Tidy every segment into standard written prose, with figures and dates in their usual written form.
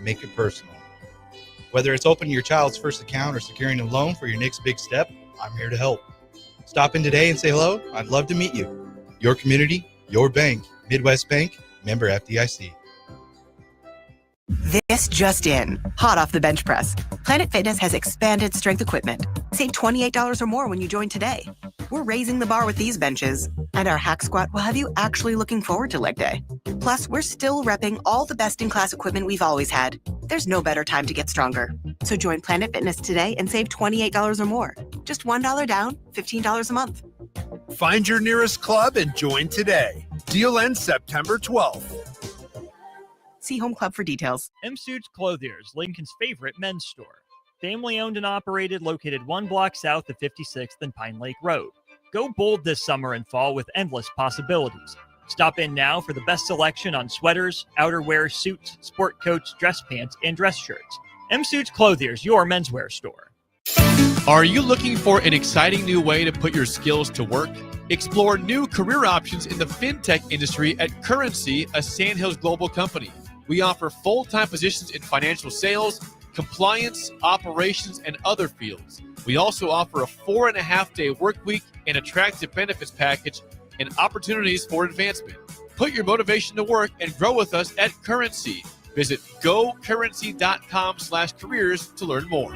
make it personal. Whether it's opening your child's first account or securing a loan for your next big step, I'm here to help. Stop in today and say hello. I'd love to meet you. Your community, your bank. Midwest Bank, member FDIC. This just in, hot off the bench press. Planet Fitness has expanded strength equipment. Save $28 or more when you join today. We're raising the bar with these benches, and our hack squat will have you actually looking forward to leg day. Plus, we're still repping all the best-in-class equipment we've always had. There's no better time to get stronger. So join Planet Fitness today and save $28 or more. Just $1 down, $15 a month. Find your nearest club and join today. Deal ends September 12th. See Home Club for details. M Suits Clothiers, Lincoln's favorite men's store. Family owned and operated, located 1 block south of 56th and Pine Lake Road. Go bold this summer and fall with endless possibilities. Stop in now for the best selection on sweaters, outerwear, suits, sport coats, dress pants, and dress shirts. M Suits Clothiers, your menswear store. Are you looking for an exciting new way to put your skills to work? Explore new career options in the fintech industry at Currency, a Sandhills Global company. We offer full-time positions in financial sales, compliance, operations, and other fields. We also offer a 4.5-day work week, an attractive benefits package, and opportunities for advancement. Put your motivation to work and grow with us at Currency. Visit gocurrency.com/careers to learn more.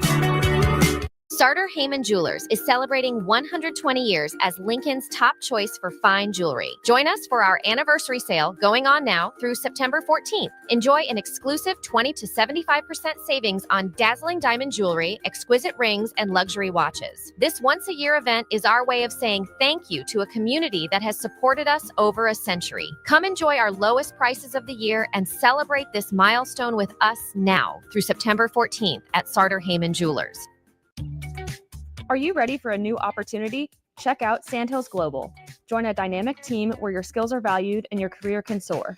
Sartor Heyman Jewelers is celebrating 120 years as Lincoln's top choice for fine jewelry. Join us for our anniversary sale going on now through September 14th. Enjoy an exclusive 20 to 75% savings on dazzling diamond jewelry, exquisite rings, and luxury watches. This once-a-year event is our way of saying thank you to a community that has supported us over a century. Come enjoy our lowest prices of the year and celebrate this milestone with us now through September 14th at Sartor Heyman Jewelers. Are you ready for a new opportunity? Check out Sandhills Global. Join a dynamic team where your skills are valued and your career can soar.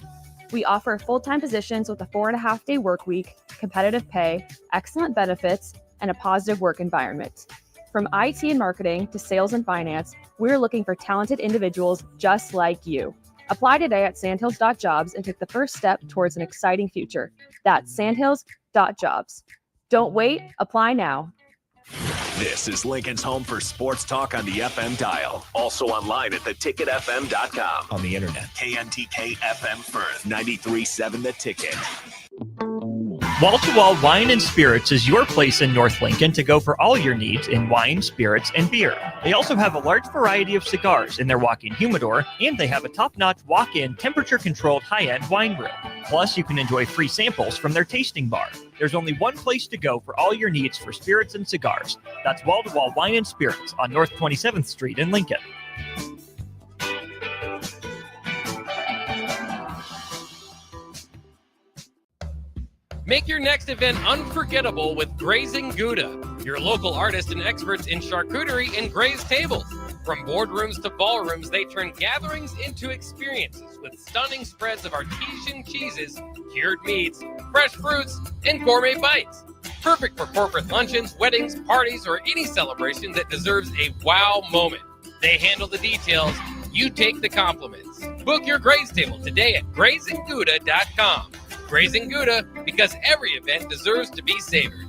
We offer full-time positions with a 4.5-day work week, competitive pay, excellent benefits, and a positive work environment. From IT and marketing to sales and finance, we're looking for talented individuals just like you. Apply today at sandhills.jobs and take the first step towards an exciting future. That's sandhills.jobs. Don't wait, apply now. This is Lincoln's home for sports talk on the FM dial. Also online at theticketfm.com. On the internet. KNTK FM Firth, 93.7 The Ticket. Wall-to-Wall Wine and Spirits is your place in North Lincoln to go for all your needs in wine, spirits, and beer. They also have a large variety of cigars in their walk-in humidor, and they have a top-notch walk-in temperature-controlled high-end wine room. Plus, you can enjoy free samples from their tasting bar. There's only one place to go for all your needs for spirits and cigars. That's Wall-to-Wall Wine and Spirits on North 27th Street in Lincoln. Make your next event unforgettable with Grazing Gouda, your local artists and experts in charcuterie and grazed tables. From boardrooms to ballrooms, they turn gatherings into experiences with stunning spreads of artesian cheeses, cured meats, fresh fruits, and gourmet bites. Perfect for corporate luncheons, weddings, parties, or any celebration that deserves a wow moment. They handle the details. You take the compliments. Book your graze table today at GrazingGouda.com. Grazing Gouda, because every event deserves to be savored.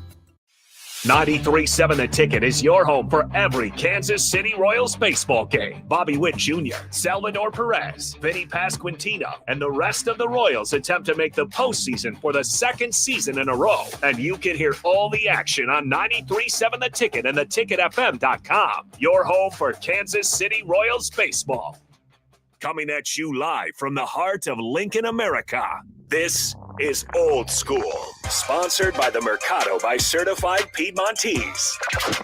93.7 The Ticket is your home for every Kansas City Royals baseball game. Bobby Witt Jr., Salvador Perez, Vinny Pasquantino, and the rest of the Royals attempt to make the postseason for the second season in a row. And you can hear all the action on 93.7 The Ticket and theticketfm.com. Your home for Kansas City Royals baseball. Coming at you live from the heart of Lincoln, America. This is Old School, sponsored by the Mercado by Certified Piedmontese.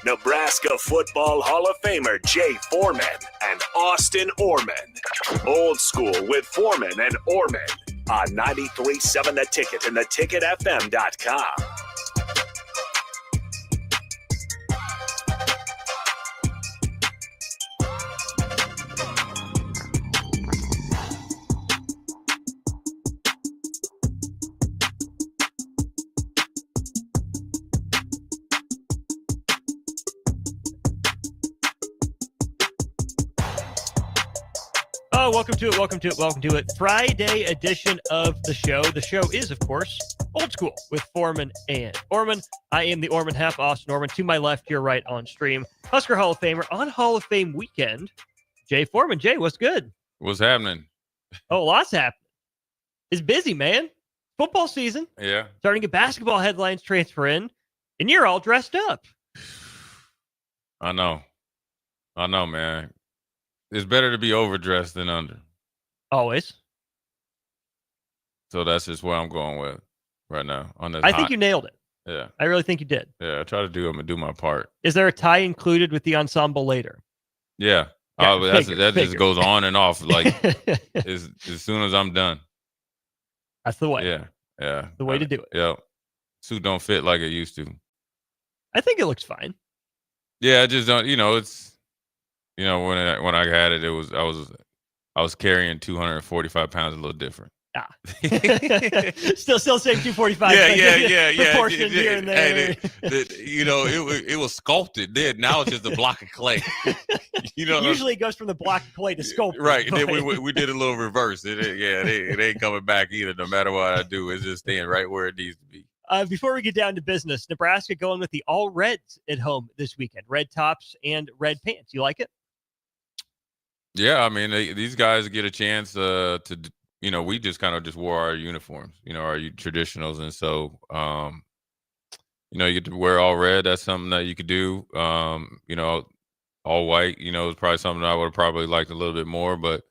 Nebraska Football Hall of Famer Jay Foreman and Austin Orman. Old School with Foreman and Orman on 93.7 The Ticket and theticketfm.com. Welcome to it. Friday edition of the show. The show is, of course, Old School with Foreman and Orman. I am the Orman half, Austin Orman. To my left, your right on stream. Husker Hall of Famer on Hall of Fame weekend. Jay Foreman. Jay, what's good? What's happening? Oh, lots happening. It's busy, man. Football season. Yeah. Starting to get basketball headlines transfer in, and you're all dressed up. I know, man. It's better to be overdressed than under. Always. So that's just what I'm going with right now. On this, I think you nailed it. Yeah. I really think you did. Yeah, I try to do my part. Is there a tie included with the ensemble later? Yeah. That just goes on and off like as soon as I'm done. That's the way. Yeah. The way to do it. Yeah. Suit don't fit like it used to. I think it looks fine. Yeah, I just don't. It's when I had it, I was carrying 245 pounds, a little different. still same 245. Yeah. Proportion here and there. It was sculpted then. Now it's just a block of clay. Usually it goes from the block of clay to sculpted. Right. Then we did a little reverse. It ain't coming back either. No matter what I do, it's just staying right where it needs to be. Before we get down to business, Nebraska going with the all reds at home this weekend. Red tops and red pants. You like it? Yeah, I mean, these guys get a chance to. We just kind of just wore our uniforms, our traditionals. And so, you get to wear all red. That's something that you could do. All white, is probably something I would have probably liked a little bit more. But,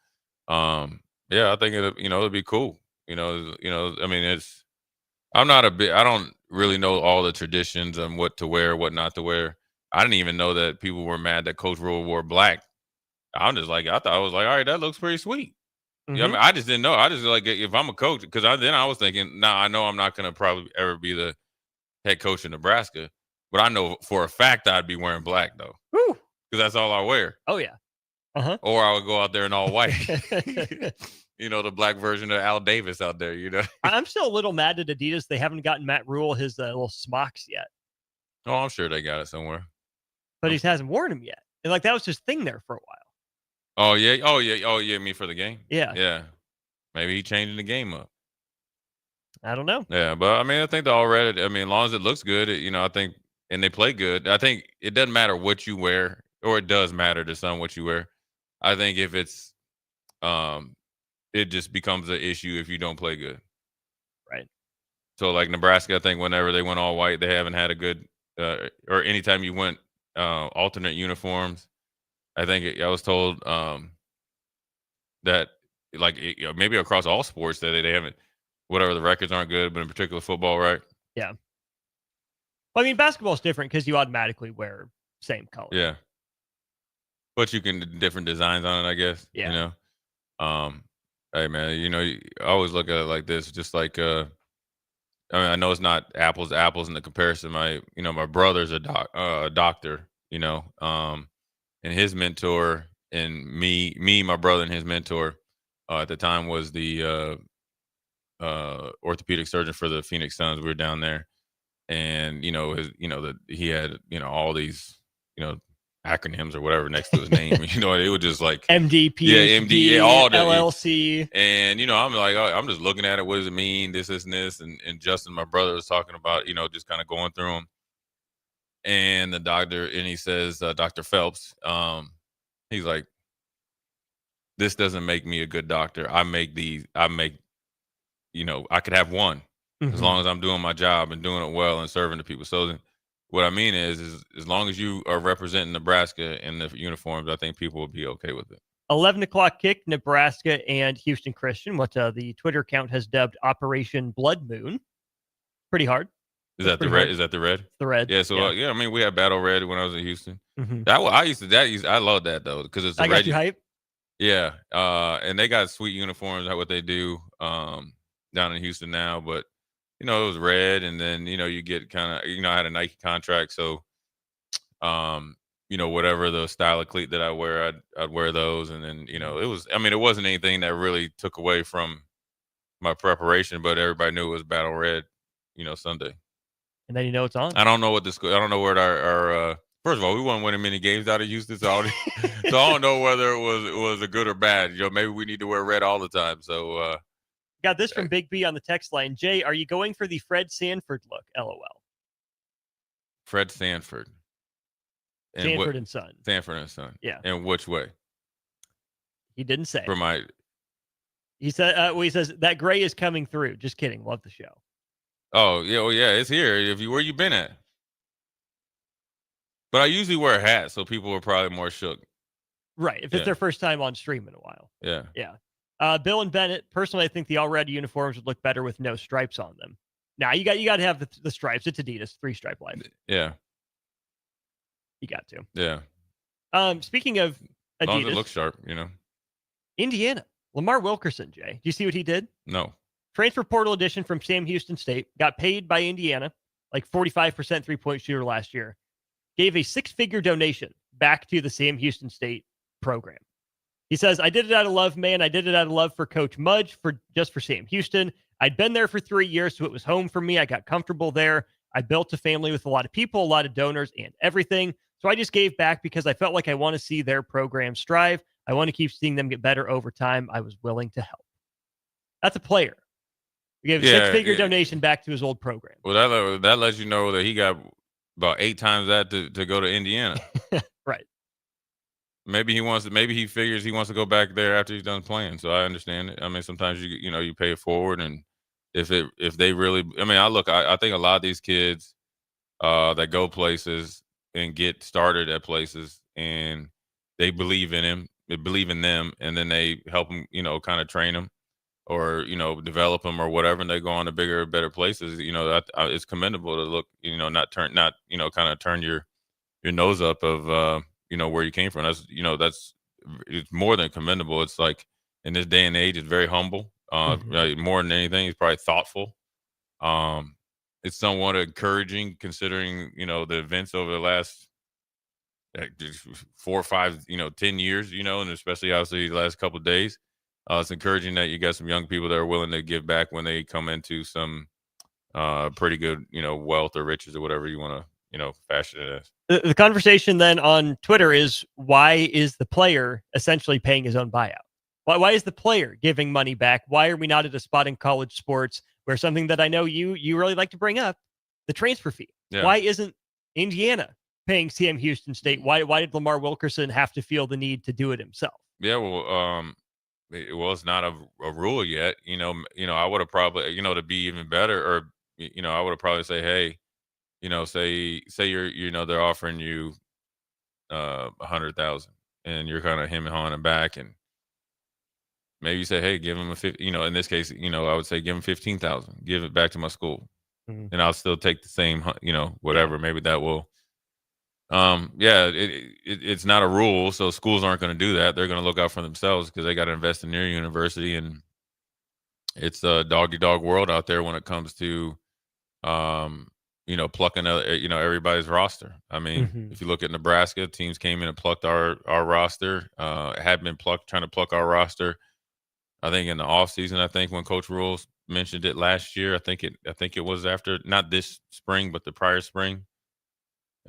I think it'd be cool. I mean, I don't really know all the traditions and what to wear, what not to wear. I didn't even know that people were mad that Coach Rule wore black. I was like, all right, that looks pretty sweet. Mm-hmm. Yeah, I mean, I just didn't know. I just like if I'm a coach, because I was thinking, I know I'm not going to probably ever be the head coach in Nebraska, but I know for a fact I'd be wearing black though, because that's all I wear. Oh yeah, or I would go out there in all white. The black version of Al Davis out there. I'm still a little mad at Adidas. They haven't gotten Matt Rule his little smocks yet. Oh, I'm sure they got it somewhere, but he hasn't worn them yet. And that was his thing there for a while. Oh yeah. Me for the game. Yeah. Maybe he changing the game up. I don't know. Yeah, but I mean, I think the all red. I mean, as long as it looks good, I think, and they play good. I think it doesn't matter what you wear, or it does matter to some what you wear. I think if it's, it just becomes an issue if you don't play good. Right. So like Nebraska, I think whenever they went all white, they haven't had a good, or anytime you went alternate uniforms. I think I was told that maybe across all sports that they haven't, whatever, the records aren't good, but in particular football, right? Yeah. Well, I mean, basketball is different because you automatically wear same color. Yeah. But you can different designs on it, I guess. Yeah. Hey man, I always look at it like this, just like I mean, I know it's not apples to apples in the comparison. My brother's a doctor, and his mentor and me, my brother and his mentor at the time was the orthopedic surgeon for the Phoenix Suns. We were down there, and he had all these acronyms or whatever next to his name. It was just like MD, PhD, all the LLC. And I'm like, I'm just looking at it. What does it mean? This and this. And Justin, my brother, was talking about just kind of going through them. And the doctor, and he says, Dr. Phelps, he's like, this doesn't make me a good doctor. I could have one as long as I'm doing my job and doing it well and serving the people. So what I mean is as long as you are representing Nebraska in the uniforms, I think people will be okay with it. 11 o'clock kick, Nebraska and Houston Christian, what the Twitter account has dubbed Operation Blood Moon. Pretty hard. Is that the red? Hard. Is that the red? The red. Yeah. So I mean, we had Battle Red when I was in Houston. Mm-hmm. I love that though because it's. I got you hype. Yeah. And they got sweet uniforms. What they do down in Houston now, but it was red, and then you get kind of I had a Nike contract, so whatever the style of cleat that I wear, I'd wear those, and then it was. I mean, it wasn't anything that really took away from my preparation, but everybody knew it was Battle Red, Sunday. And then it's on. I don't know what I don't know where our first of all, we weren't winning many games out of Houston, so I don't know whether it was a good or bad. Maybe we need to wear red all the time. So Got this from Big B on the text line. Jay, are you going for the Fred Sanford look? LOL. Fred Sanford. Sanford and Son. Sanford and Son. Yeah. In which way? He didn't say. For my. He said. He says that gray is coming through. Just kidding. Love the show. Oh yeah, it's here. Where you been at? But I usually wear a hat, so people are probably more shook. Right. If it's their first time on stream in a while. Yeah. Yeah. Bill and Bennett. Personally, I think the all red uniforms would look better with no stripes on them. Now you got to have the stripes. It's Adidas, 3-stripe life. Yeah. You got to. Yeah. Speaking of Adidas, as long as it looks sharp, Indiana. Lamar Wilkerson, Jay. Do you see what he did? No. Transfer portal addition from Sam Houston State. Got paid by Indiana, like 45% 3-point shooter last year. Gave a 6-figure donation back to the Sam Houston State program. He says, I did it out of love, man. I did it out of love for Coach Mudge, for Sam Houston. I'd been there for 3 years, so it was home for me. I got comfortable there. I built a family with a lot of people, a lot of donors, and everything. So I just gave back because I felt like I want to see their program strive. I want to keep seeing them get better over time. I was willing to help. That's a player. He gave a 6-figure donation back to his old program. Well, that lets you know that he got about 8 times that to go to Indiana. Right. Maybe he figures he wants to go back there after he's done playing. So I understand it. I mean, sometimes you pay it forward, and if they really, I mean, I think a lot of these kids that go places and get started at places, and they believe in him, they believe in them, and then they help them, kind of train them or develop them or whatever, and they go on to bigger, better places. That it's commendable to look, not kind of turn your nose up of where you came from. That's it's more than commendable. It's like in this day and age, it's very humble. More than anything, he's probably thoughtful. It's somewhat encouraging considering the events over the last 4 or 5 10 years, and especially obviously the last couple of days. It's encouraging that you got some young people that are willing to give back when they come into some pretty good wealth or riches or whatever you want to fashion it as. The conversation then on Twitter is, why is the player essentially paying his own buyout? Why is the player giving money back? Why are we not at a spot in college sports where something that I know you really like to bring up, the transfer fee? Yeah. Why isn't Indiana paying Sam Houston State? Why did Lamar Wilkerson have to feel the need to do it himself? Yeah, well, it's not a rule yet. I would have probably, to be even better, or I would have probably say, hey, say you're, they're offering you 100,000, and you're kind of him and hawing back, and maybe you say, hey, give him a 50. In this case, I would say give him 15,000. Give it back to my school, and I'll still take the same, whatever. Maybe that will. It's not a rule, so schools aren't going to do that. They're going to look out for themselves because they got to invest in their university, and it's a dog-to-dog world out there when it comes to, plucking, everybody's roster. I mean, if you look at Nebraska, teams came in and plucked our roster. Had been trying to pluck our roster. I think in the offseason, I think when Coach Rules mentioned it last year, I think it was after, not this spring, but the prior spring.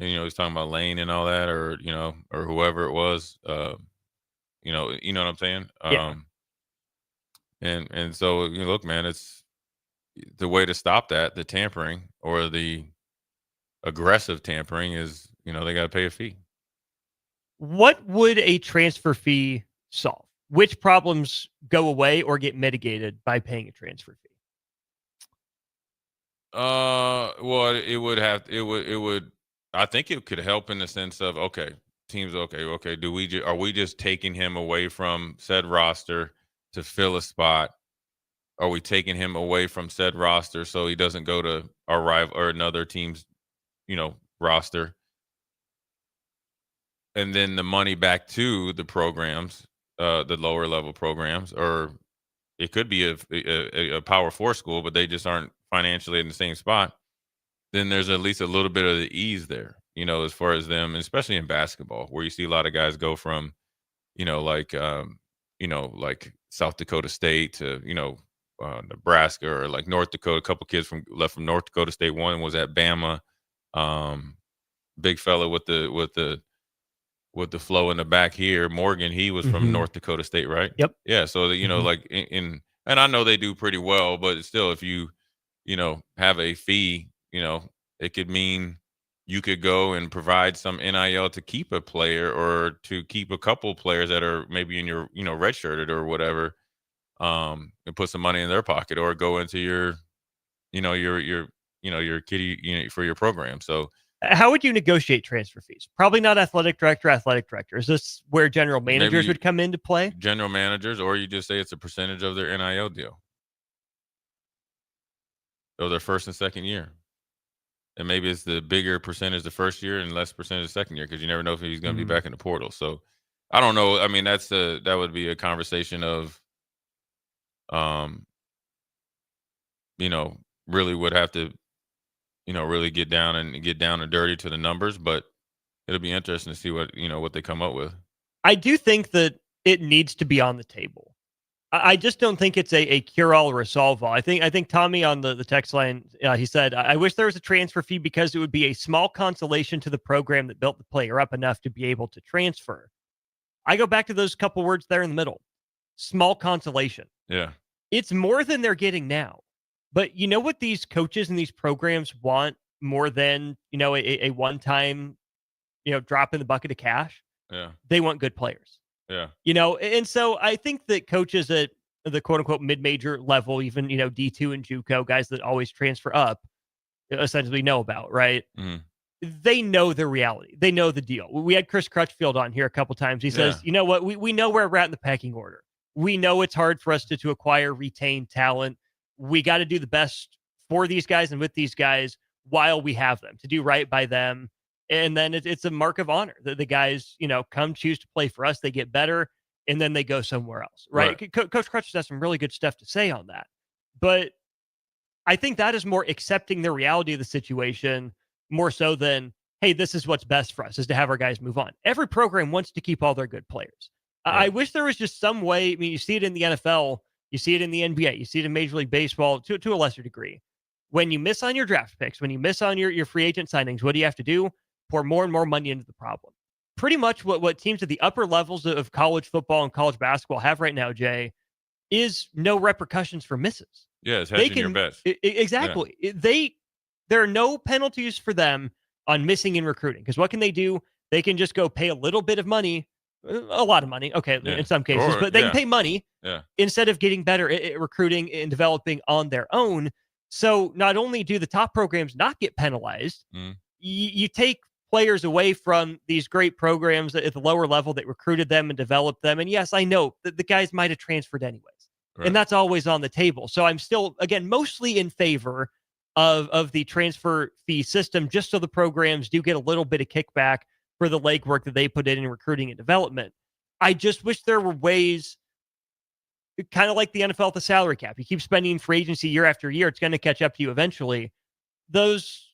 And, he's talking about Lane and all that, or whoever it was, you know what I'm saying? Yeah. And so, look, man, it's the way to stop that, the tampering or the aggressive tampering is, they got to pay a fee. What would a transfer fee solve? Which problems go away or get mitigated by paying a transfer fee? Well, it would. I think it could help in the sense of, teams, are we just taking him away from said roster to fill a spot? Are we taking him away from said roster so he doesn't go to our rival or another team's, roster? And then the money back to the programs, the lower level programs, or it could be a Power 4 school, but they just aren't financially in the same spot. Then there's at least a little bit of the ease there, as far as them, especially in basketball, where you see a lot of guys go from, like South Dakota State to, Nebraska, or like North Dakota. A couple kids left from North Dakota State. One was at Bama. Big fella with the flow in the back here, Morgan. He was from North Dakota State, right? Yep. Yeah. So like in And I know they do pretty well, but still, if you have a fee, it could mean you could go and provide some NIL to keep a player or to keep a couple players that are maybe in your, redshirted or whatever, and put some money in their pocket, or go into your, your kitty, for your program. So how would you negotiate transfer fees? Probably not athletic director. Is this where general managers would come into play? General managers, or you just say it's a percentage of their NIL deal. So their first and second year. And maybe it's the bigger percentage the first year and less percentage the second year, because you never know if he's going to be back in the portal. So I don't know. I mean, that would be a conversation of, really would have to, really get down and dirty to the numbers, but it'll be interesting to see what they come up with. I do think that it needs to be on the table. I just don't think it's a cure-all or a solve-all. I think Tommy on the text line, he said, I wish there was a transfer fee because it would be a small consolation to the program that built the player up enough to be able to transfer. I go back to those couple words there in the middle. Small consolation. Yeah. It's more than they're getting now. But you know what these coaches and these programs want more than, a one-time, drop in the bucket of cash? Yeah. They want good players. Yeah. And so I think that coaches at the quote unquote mid-major level, even, D2 and JUCO, guys that always transfer up, essentially know about, right? Mm-hmm. They know the reality. They know the deal. We had Chris Crutchfield on here a couple times. He says, you know what? We know where we're at in the pecking order. We know it's hard for us to acquire, retain talent. We got to do the best for these guys and with these guys while we have them, to do right by them. And then it's a mark of honor that the guys, come choose to play for us. They get better, and then they go somewhere else, right? Coach Crutch has some really good stuff to say on that. But I think that is more accepting the reality of the situation, more so than, hey, this is what's best for us, is to have our guys move on. Every program wants to keep all their good players. Right. I wish there was just some way. I mean, you see it in the NFL, you see it in the NBA, you see it in Major League Baseball to a lesser degree. When you miss on your draft picks, when you miss on your free agent signings, what do you have to do? Pour more and more money into the problem. Pretty much what teams at the upper levels of college football and college basketball have right now, Jay, is no repercussions for misses. Yeah, it's hedging your bets. Exactly. Yeah. There are no penalties for them on missing in recruiting, because what can they do? They can just go pay a little bit of money, a lot of money, okay, in some cases, but they can pay money instead of getting better at recruiting and developing on their own. So not only do the top programs not get penalized, you take players away from these great programs at the lower level that recruited them and developed them. And yes, I know that the guys might have transferred anyways, and that's always on the table. So I'm still, again, mostly in favor of the transfer fee system, just so the programs do get a little bit of kickback for the legwork that they put in recruiting and development. I just wish there were ways, kind of like the NFL, the salary cap. You keep spending free agency year after year, it's going to catch up to you eventually. Those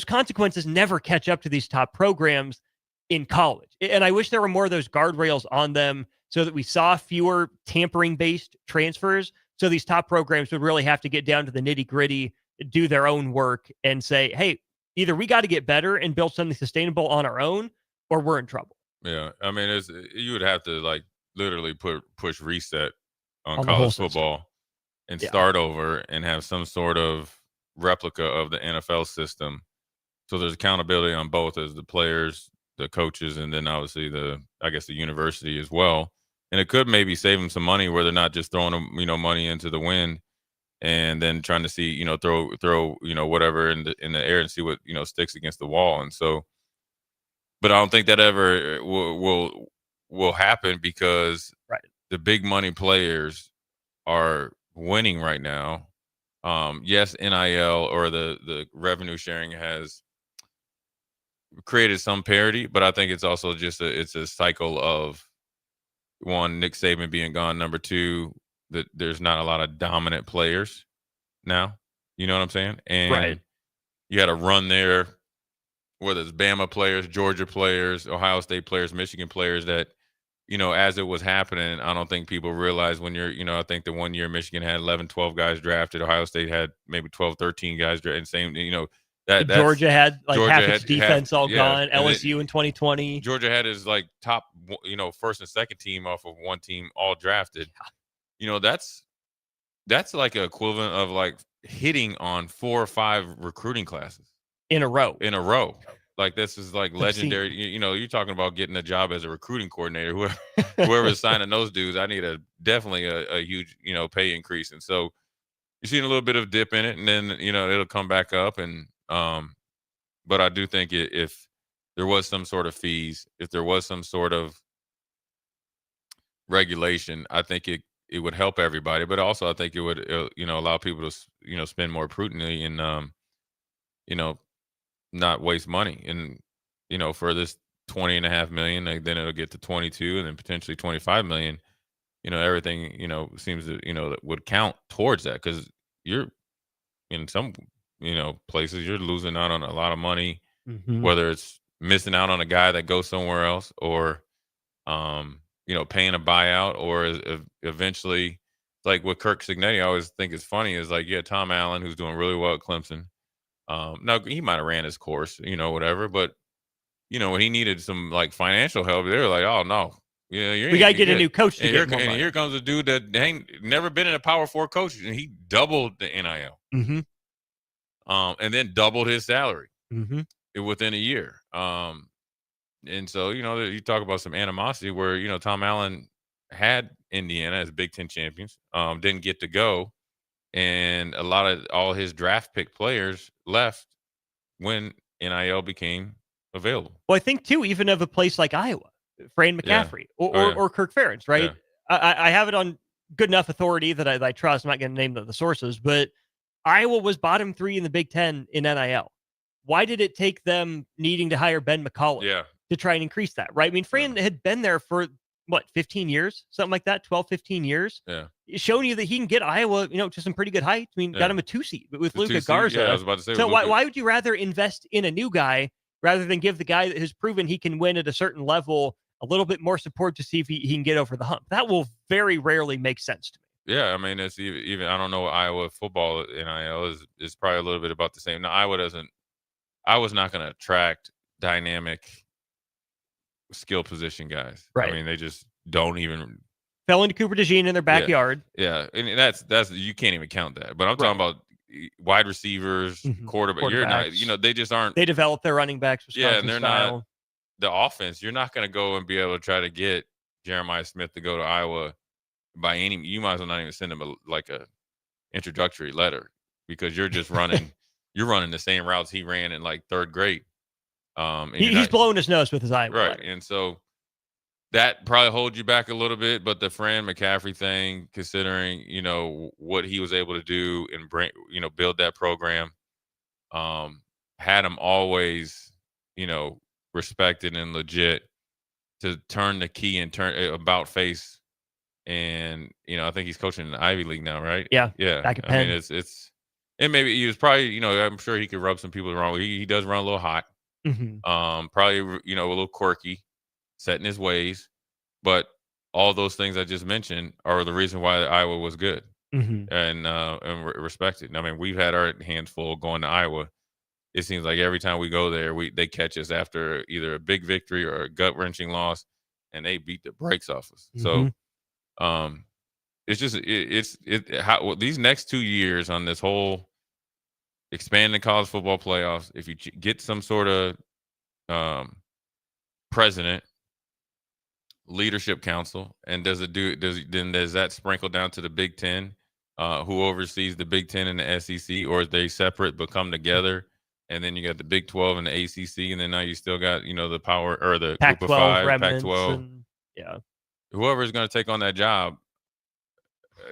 consequences never catch up to these top programs in college. And I wish there were more of those guardrails on them so that we saw fewer tampering-based transfers, so these top programs would really have to get down to the nitty-gritty, do their own work, and say, hey, either we got to get better and build something sustainable on our own, or we're in trouble. Yeah, I mean, you would have to literally push reset on college football and start over and have some sort of replica of the NFL system. So there's accountability on both, as the players, the coaches, and then obviously the university as well. And it could maybe save them some money where they're not just throwing money into the wind and then trying to see, throw whatever in the air and see what, sticks against the wall. And so, but I don't think that ever will happen, because the big money players are winning right now. Yes, NIL or the revenue sharing has created some parity, but I think it's also just it's a cycle of, one, Nick Saban being gone, number two, that there's not a lot of dominant players now. You know what I'm saying? And you got to run there, whether it's Bama players, Georgia players, Ohio State players, Michigan players, that, as it was happening, I don't think people realize when you're, I think the 1 year Michigan had 11, 12 guys drafted. Ohio State had maybe 12, 13 guys drafted. And same, Georgia had half its defense all gone. LSU in 2020. Georgia had his top, first and second team off of one team all drafted. That's that's like an equivalent of like hitting on 4 or 5 recruiting classes in a row. Like this is like legendary. You know, you're talking about getting a job as a recruiting coordinator. Whoever's signing those dudes, I need definitely a huge, you know, pay increase. And so you're seeing a little bit of dip in it, and then, you know, it'll come back up. And but I do think if there was some sort of fees, if there was some sort of regulation, I think it would help everybody. But also I think it would, you know, allow people to, you know, spend more prudently and, you know, not waste money. And, you know, for this 20.5 million, then it'll get to 22 and then potentially 25 million. You know, everything, you know, seems to, you know, that would count towards that, because you're in some, you know, places you're losing out on a lot of money, whether it's missing out on a guy that goes somewhere else, or you know, paying a buyout, or eventually, like with Kirk Cignetti, I always think it's funny is like, yeah, Tom Allen, who's doing really well at Clemson. Now he might have ran his course, you know, whatever, but you know, when he needed some like financial help, they were like, oh no, yeah, we got to get a new coach. And here comes a dude that ain't never been in a Power 4 coach, and he doubled the NIL, and then doubled his salary within a year. And so, you know, you talk about some animosity where, you know, Tom Allen had Indiana as Big Ten champions, didn't get to go. And all his draft pick players left when NIL became available. Well, I think too, even of a place like Iowa, Fran McCaffrey or Kirk Ferentz, right? Yeah. I have it on good enough authority that I trust. I'm not going to name the sources, but Iowa was bottom 3 in the Big Ten in NIL. Why did it take them needing to hire Ben McCullough to try and increase that, right? I mean, Fran had been there for, 15 years? Something like that, 12, 15 years? Yeah. Showing you that he can get Iowa, you know, to some pretty good height. I mean, got him a 2-seed with Luka Garza. Yeah, I was about to say. So why would you rather invest in a new guy rather than give the guy that has proven he can win at a certain level a little bit more support to see if he can get over the hump? That will very rarely make sense to me. Yeah, I mean, it's even I don't know, Iowa football NIL is probably a little bit about the same. Now, Iowa's not going to attract dynamic skill position guys. Right. I mean, they just don't even fell into Cooper DeJean in their backyard. Yeah. And that's you can't even count that. But I'm talking about wide receivers, quarterback. You're not, you know, they just aren't. They develop their running backs. And they're not the offense. You're not going to go and be able to try to get Jeremiah Smith to go to Iowa by any. You might as well not even send him a introductory letter, because you're just running. You're running the same routes he ran in like 3rd grade. He's blowing his nose with his eye. Right. And so that probably holds you back a little bit. But the Fran McCaffrey thing, considering, you know, what he was able to do and bring, you know, build that program, had him always, you know, respected and legit to turn the key and turn about face. And, you know, I think he's coaching in the Ivy League now, right? Yeah. Yeah. Back at Penn. I mean, it's, and maybe he was probably, you know, I'm sure he could rub some people the wrong way. He does run a little hot. Probably, you know, a little quirky, set in his ways, but all those things I just mentioned are the reason why Iowa was good and respected. I mean, we've had our hands full going to Iowa. It seems like every time we go there, they catch us after either a big victory or a gut wrenching loss, and they beat the brakes off us. So, it's just how these next 2 years on this whole expanding college football playoffs, if you get some sort of president, leadership council, and does that sprinkle down to the Big Ten, who oversees the Big Ten and the SEC, or is they separate but come together? And then you got the Big 12 and the ACC, and then now you still got, you know, the power or the Pac-12, Group of 5, Pac-12. Whoever is going to take on that job.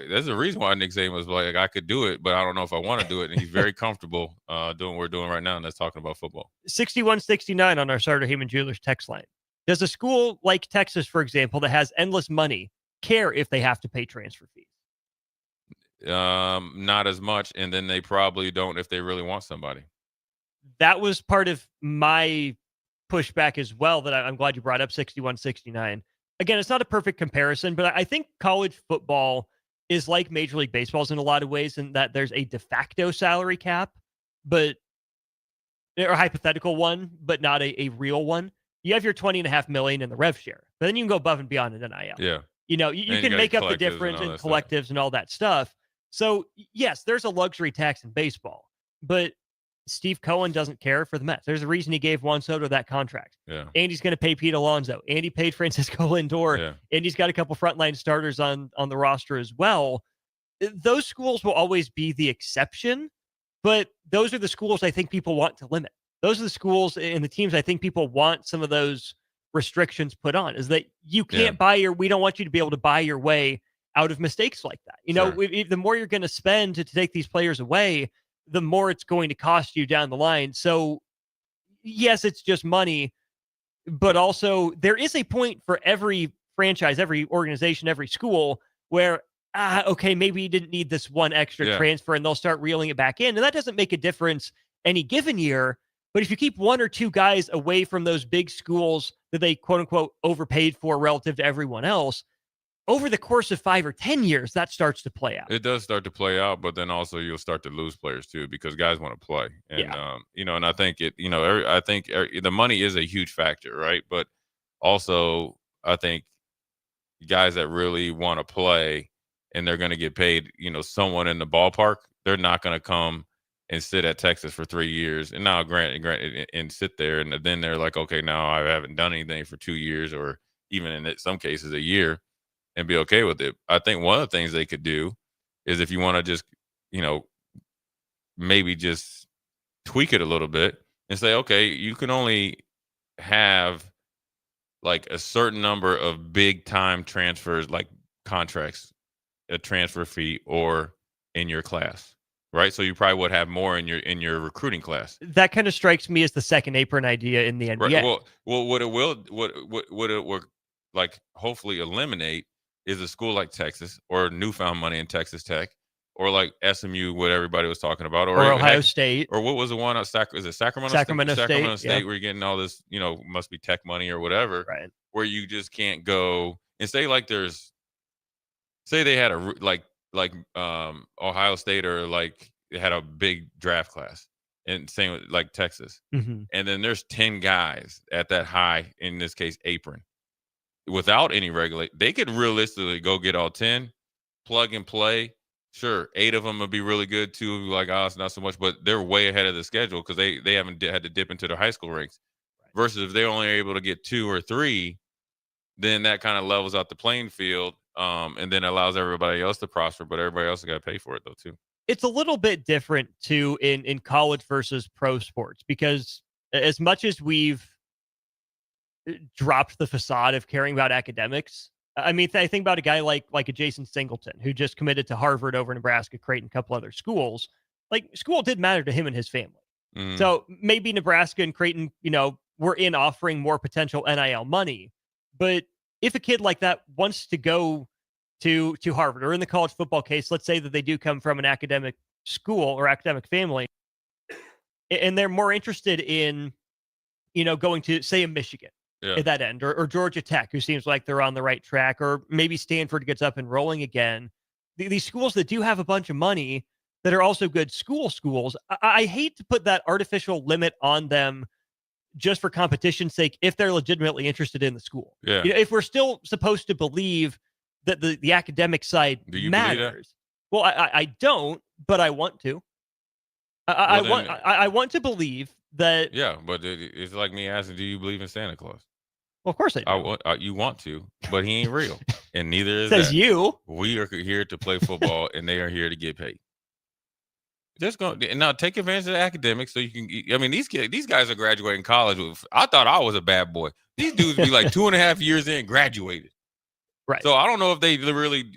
There's a reason why Nick Saban was like, I could do it, but I don't know if I want to do it. And he's very comfortable doing what we're doing right now, and that's talking about football. 6169 on our Sartor Heyman Jewelers text line. Does a school like Texas, for example, that has endless money, care if they have to pay transfer fees? Not as much, and then they probably don't if they really want somebody. That was part of my pushback as well, that I'm glad you brought up 6169. Again, it's not a perfect comparison, but I think college football is like Major League Baseball in a lot of ways, in that there's a de facto salary cap, or a hypothetical one, but not a real one. You have your $20.5 million in the rev share, but then you can go above and beyond in NIL. Yeah. You know, you can make up the difference in collectives and all that stuff. So, yes, there's a luxury tax in baseball, but Steve Cohen doesn't care for the Mets. There's a reason he gave Juan Soto that contract. Yeah. Andy's going to pay Pete Alonso. Andy paid Francisco Lindor. Yeah. Andy's got a couple frontline starters on the roster as well. Those schools will always be the exception, but those are the schools I think people want to limit. Those are the schools and the teams I think people want some of those restrictions put on, is that you can't we don't want you to be able to buy your way out of mistakes like that. You know, the more you're going to spend to take these players away, the more it's going to cost you down the line. So yes, it's just money, but also there is a point for every franchise, every organization, every school where, okay, maybe you didn't need this one extra transfer, and they'll start reeling it back in. And that doesn't make a difference any given year. But if you keep one or two guys away from those big schools that they quote unquote overpaid for relative to everyone else, over the course of 5 or 10 years, that starts to play out. It does start to play out, but then also you'll start to lose players too, because guys want to play. And, and I think I think the money is a huge factor, right? But also I think guys that really want to play and they're going to get paid, someone in the ballpark, they're not going to come and sit at Texas for 3 years and now granted and sit there. And then they're like, okay, now I haven't done anything for 2 years or even in some cases a year, and be okay with it. I think one of the things they could do is, if you want to just, maybe just tweak it a little bit and say, okay, you can only have like a certain number of big time transfers, like contracts, a transfer fee, or in your class, right? So you probably would have more in your recruiting class. That kind of strikes me as the second apron idea in the NBA. Right. Well, what it will like hopefully eliminate is a school like Texas, or newfound money in Texas Tech, or like SMU, what everybody was talking about, or Ohio State, or what was the one? Is it Sacramento State? Sacramento State, where you're getting all this, must be tech money or whatever, right? Where you just can't go and say like say they had Ohio State, or like they had a big draft class, and same with like Texas, and then there's 10 guys at that high, in this case apron, without any they could realistically go get all 10, plug and play. Sure, 8 of them would be really good too, like us, not so much, but they're way ahead of the schedule because they haven't had to dip into their high school ranks. Versus if they only are able to get 2 or 3, then that kind of levels out the playing field, and then allows everybody else to prosper, but everybody else has got to pay for it though too. It's a little bit different too in college versus pro sports, because as much as we've dropped the facade of caring about academics, I mean, I think about a guy like a Jason Singleton, who just committed to Harvard over Nebraska, Creighton, a couple other schools. Like, school did matter to him and his family. So maybe Nebraska and Creighton, were in offering more potential NIL money. But if a kid like that wants to go to Harvard, or in the college football case, let's say that they do come from an academic school or academic family, and they're more interested in, going to, say, a Michigan at that end, or Georgia Tech, who seems like they're on the right track, or maybe Stanford gets up and rolling again. These schools that do have a bunch of money, that are also good schools, I hate to put that artificial limit on them just for competition's sake if they're legitimately interested in the school. Yeah. If we're still supposed to believe that the academic side matters. Well, I don't, but I want to. I want to believe that. Yeah, but it's like me asking, do you believe in Santa Claus? Well, of course I do. You want to, but he ain't real, and neither is Says that. You. We are here to play football, and they are here to get paid. Just go now. Take advantage of the academics, so you can. I mean, these guys are graduating college. I thought I was a bad boy. These dudes be like 2.5 years in, graduated. Right. So I don't know if they really,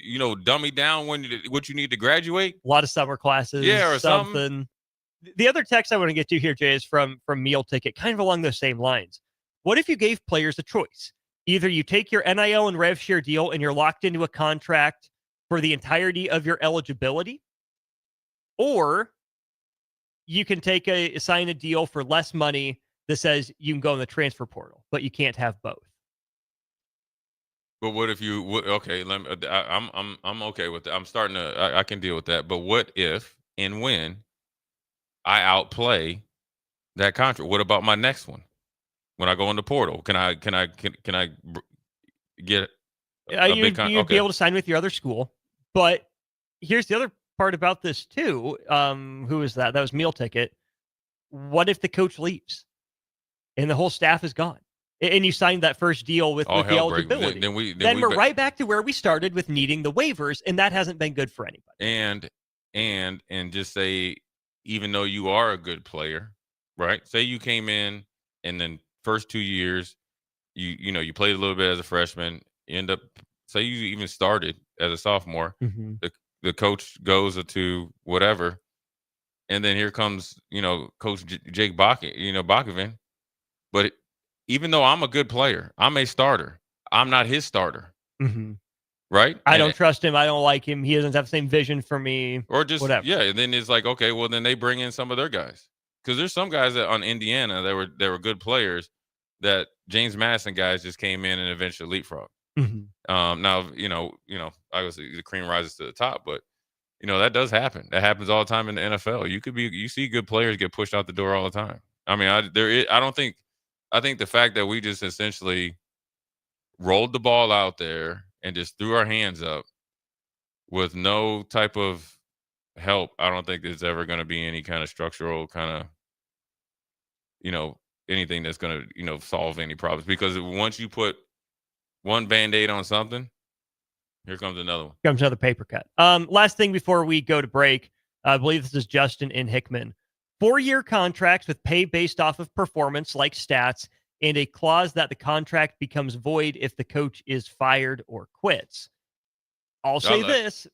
dummy down what you need to graduate. A lot of summer classes. Yeah, or something. The other text I want to get to here, Jay, is from Meal Ticket, kind of along those same lines. What if you gave players a choice? Either you take your NIL and rev share deal and you're locked into a contract for the entirety of your eligibility, or you can sign a deal for less money that says you can go in the transfer portal, but you can't have both. But what if you would? Okay, I'm okay with that. I'm starting to. I can deal with that. But what if and when I outplay that contract? What about my next one? When I go in the portal, can I get? You'd be able to sign with your other school, but here's the other part about this too. Who was that? That was Meal Ticket. What if the coach leaves and the whole staff is gone? And you signed that first deal with the eligibility. Then we're right back to where we started with needing the waivers, and that hasn't been good for anybody. And just say, even though you are a good player, right? Say you came in and then first 2 years, you played a little bit as a freshman, you end up, say you even started as a sophomore, the coach goes to whatever, and then here comes, Coach Jake Bakoven. But even though I'm a good player, I'm a starter. I'm not his starter. Right? I don't trust him. I don't like him. He doesn't have the same vision for me. Or just, whatever. Yeah. And then it's like, okay, well, then they bring in some of their guys. Because there's some guys that on Indiana that were good players that James Madison guys just came in and eventually leapfrog. Now, obviously the cream rises to the top, but that does happen. That happens all the time in the NFL. You see good players get pushed out the door all the time. I mean, I think the fact that we just essentially rolled the ball out there and just threw our hands up with no type of help, I don't think there's ever going to be any kind of structural kind of, anything that's going to, solve any problems. Because once you put one Band-Aid on something, here comes another one. Comes another paper cut. Last thing before we go to break, I believe this is Justin in Hickman. 4-year contracts with pay based off of performance like stats, and a clause that the contract becomes void if the coach is fired or quits. I'll say this,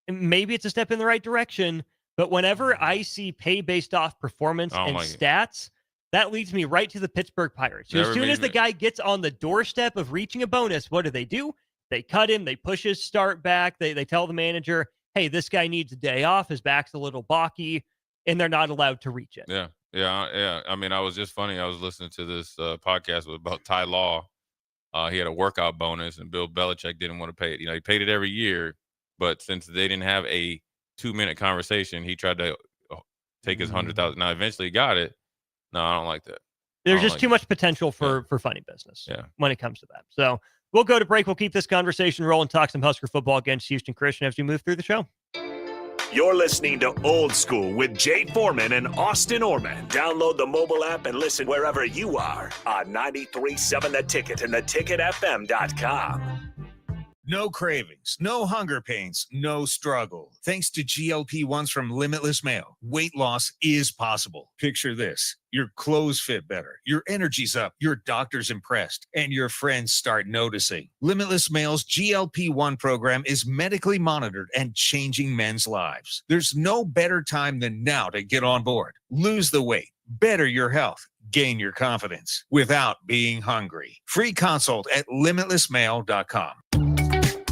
maybe it's a step in the right direction, but whenever I see pay based off performance and stats, that leads me right to the Pittsburgh Pirates. So as soon as the guy gets on the doorstep of reaching a bonus, what do? They cut him, they push his start back, they tell the manager, hey, this guy needs a day off, his back's a little balky, and they're not allowed to reach it. Yeah. I mean, I was just funny. I was listening to this podcast about Ty Law. He had a workout bonus, and Bill Belichick didn't want to pay it. He paid it every year, but since they didn't have a 2-minute conversation, he tried to take his 100,000. Now, eventually, he got it. No, I don't like that. There's just too much potential for funny business when it comes to that. So we'll go to break. We'll keep this conversation rolling, talk some Husker football against Houston Christian as we move through the show. You're listening to Old School with Jay Foreman and Austin Orman. Download the mobile app and listen wherever you are on 93.7 The Ticket and theticketfm.com. No cravings, no hunger pains, no struggle. Thanks to GLP-1s from Limitless Mail, weight loss is possible. Picture this. Your clothes fit better, your energy's up, your doctor's impressed, and your friends start noticing. Limitless Mail's GLP-1 program is medically monitored and changing men's lives. There's no better time than now to get on board. Lose the weight, better your health, gain your confidence without being hungry. Free consult at limitlessmail.com.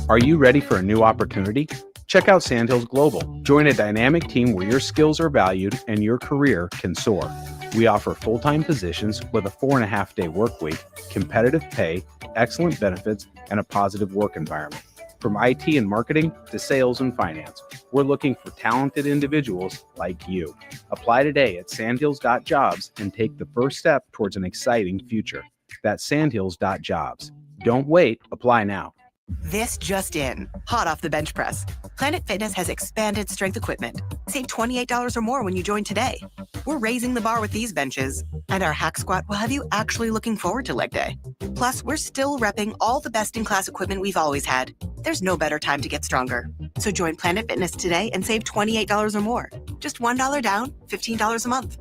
Are you ready for a new opportunity? Check out Sandhills Global. Join a dynamic team where your skills are valued and your career can soar. We offer full-time positions with a 4.5-day work week, competitive pay, excellent benefits, and a positive work environment. From IT and marketing to sales and finance, we're looking for talented individuals like you. Apply today at sandhills.jobs and take the first step towards an exciting future. That's sandhills.jobs. Don't wait. Apply now. This just in, hot off the bench press. Planet Fitness has expanded strength equipment. Save $28 or more when you join today. We're raising the bar with these benches, and our hack squat will have you actually looking forward to leg day. Plus, we're still repping all the best-in-class equipment we've always had. There's no better time to get stronger. So join Planet Fitness today and save $28 or more. Just $1 down, $15 a month.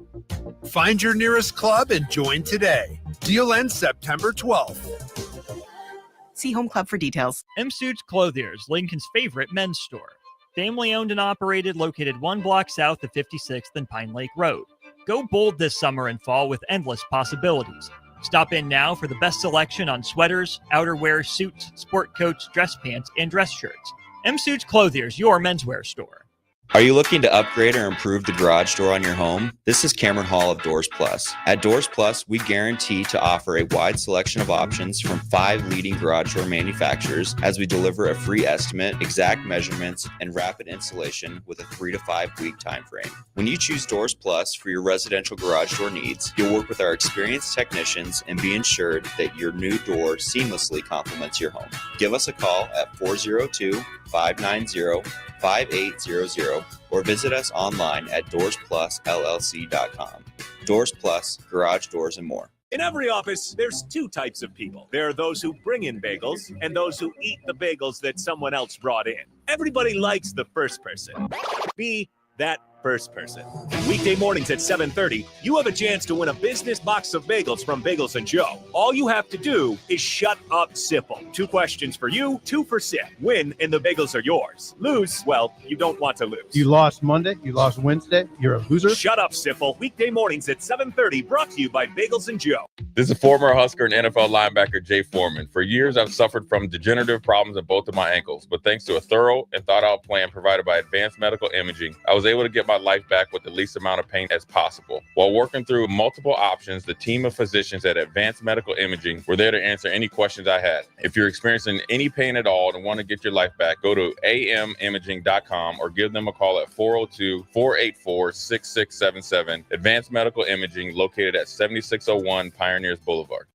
Find your nearest club and join today. Deal ends September 12th. See Home Club for details. M Suits Clothiers, Lincoln's favorite men's store. Family owned and operated, located 1 block south of 56th and Pine Lake Road. Go bold this summer and fall with endless possibilities. Stop in now for the best selection on sweaters, outerwear, suits, sport coats, dress pants, and dress shirts. M Suits Clothiers, your menswear store. Are you looking to upgrade or improve the garage door on your home? This is Cameron Hall of Doors Plus. At Doors Plus, we guarantee to offer a wide selection of options from 5 leading garage door manufacturers as we deliver a free estimate, exact measurements, and rapid installation with a 3 to 5 week time frame. When you choose Doors Plus for your residential garage door needs, you'll work with our experienced technicians and be ensured that your new door seamlessly complements your home. Give us a call at 402-590-4500 5800 or visit us online at DoorsPlusLLC.com. Doors Plus, garage doors, and more. In every office, there's two types of people. There are those who bring in bagels and those who eat the bagels that someone else brought in. Everybody likes the first person. Be that first person. Weekday mornings at 7:30, you have a chance to win a business box of bagels from Bagels and Joe. All you have to do is shut up, Sipple. 2 questions for you, 2 for Sip. Win, and the bagels are yours. Lose, well, you don't want to lose. You lost Monday, you lost Wednesday, you're a loser. Shut up, Sipple. Weekday mornings at 7:30, brought to you by Bagels and Joe. This is former Husker and NFL linebacker Jay Foreman. For years, I've suffered from degenerative problems in both of my ankles, but thanks to a thorough and thought-out plan provided by Advanced Medical Imaging, I was able to get my life back with the least amount of pain as possible. While working through multiple options, the team of physicians at Advanced Medical Imaging were there to answer any questions I had. If you're experiencing any pain at all and want to get your life back, go to amimaging.com or give them a call at 402-484-6677. Advanced Medical Imaging, located at 7601 Pioneers Boulevard.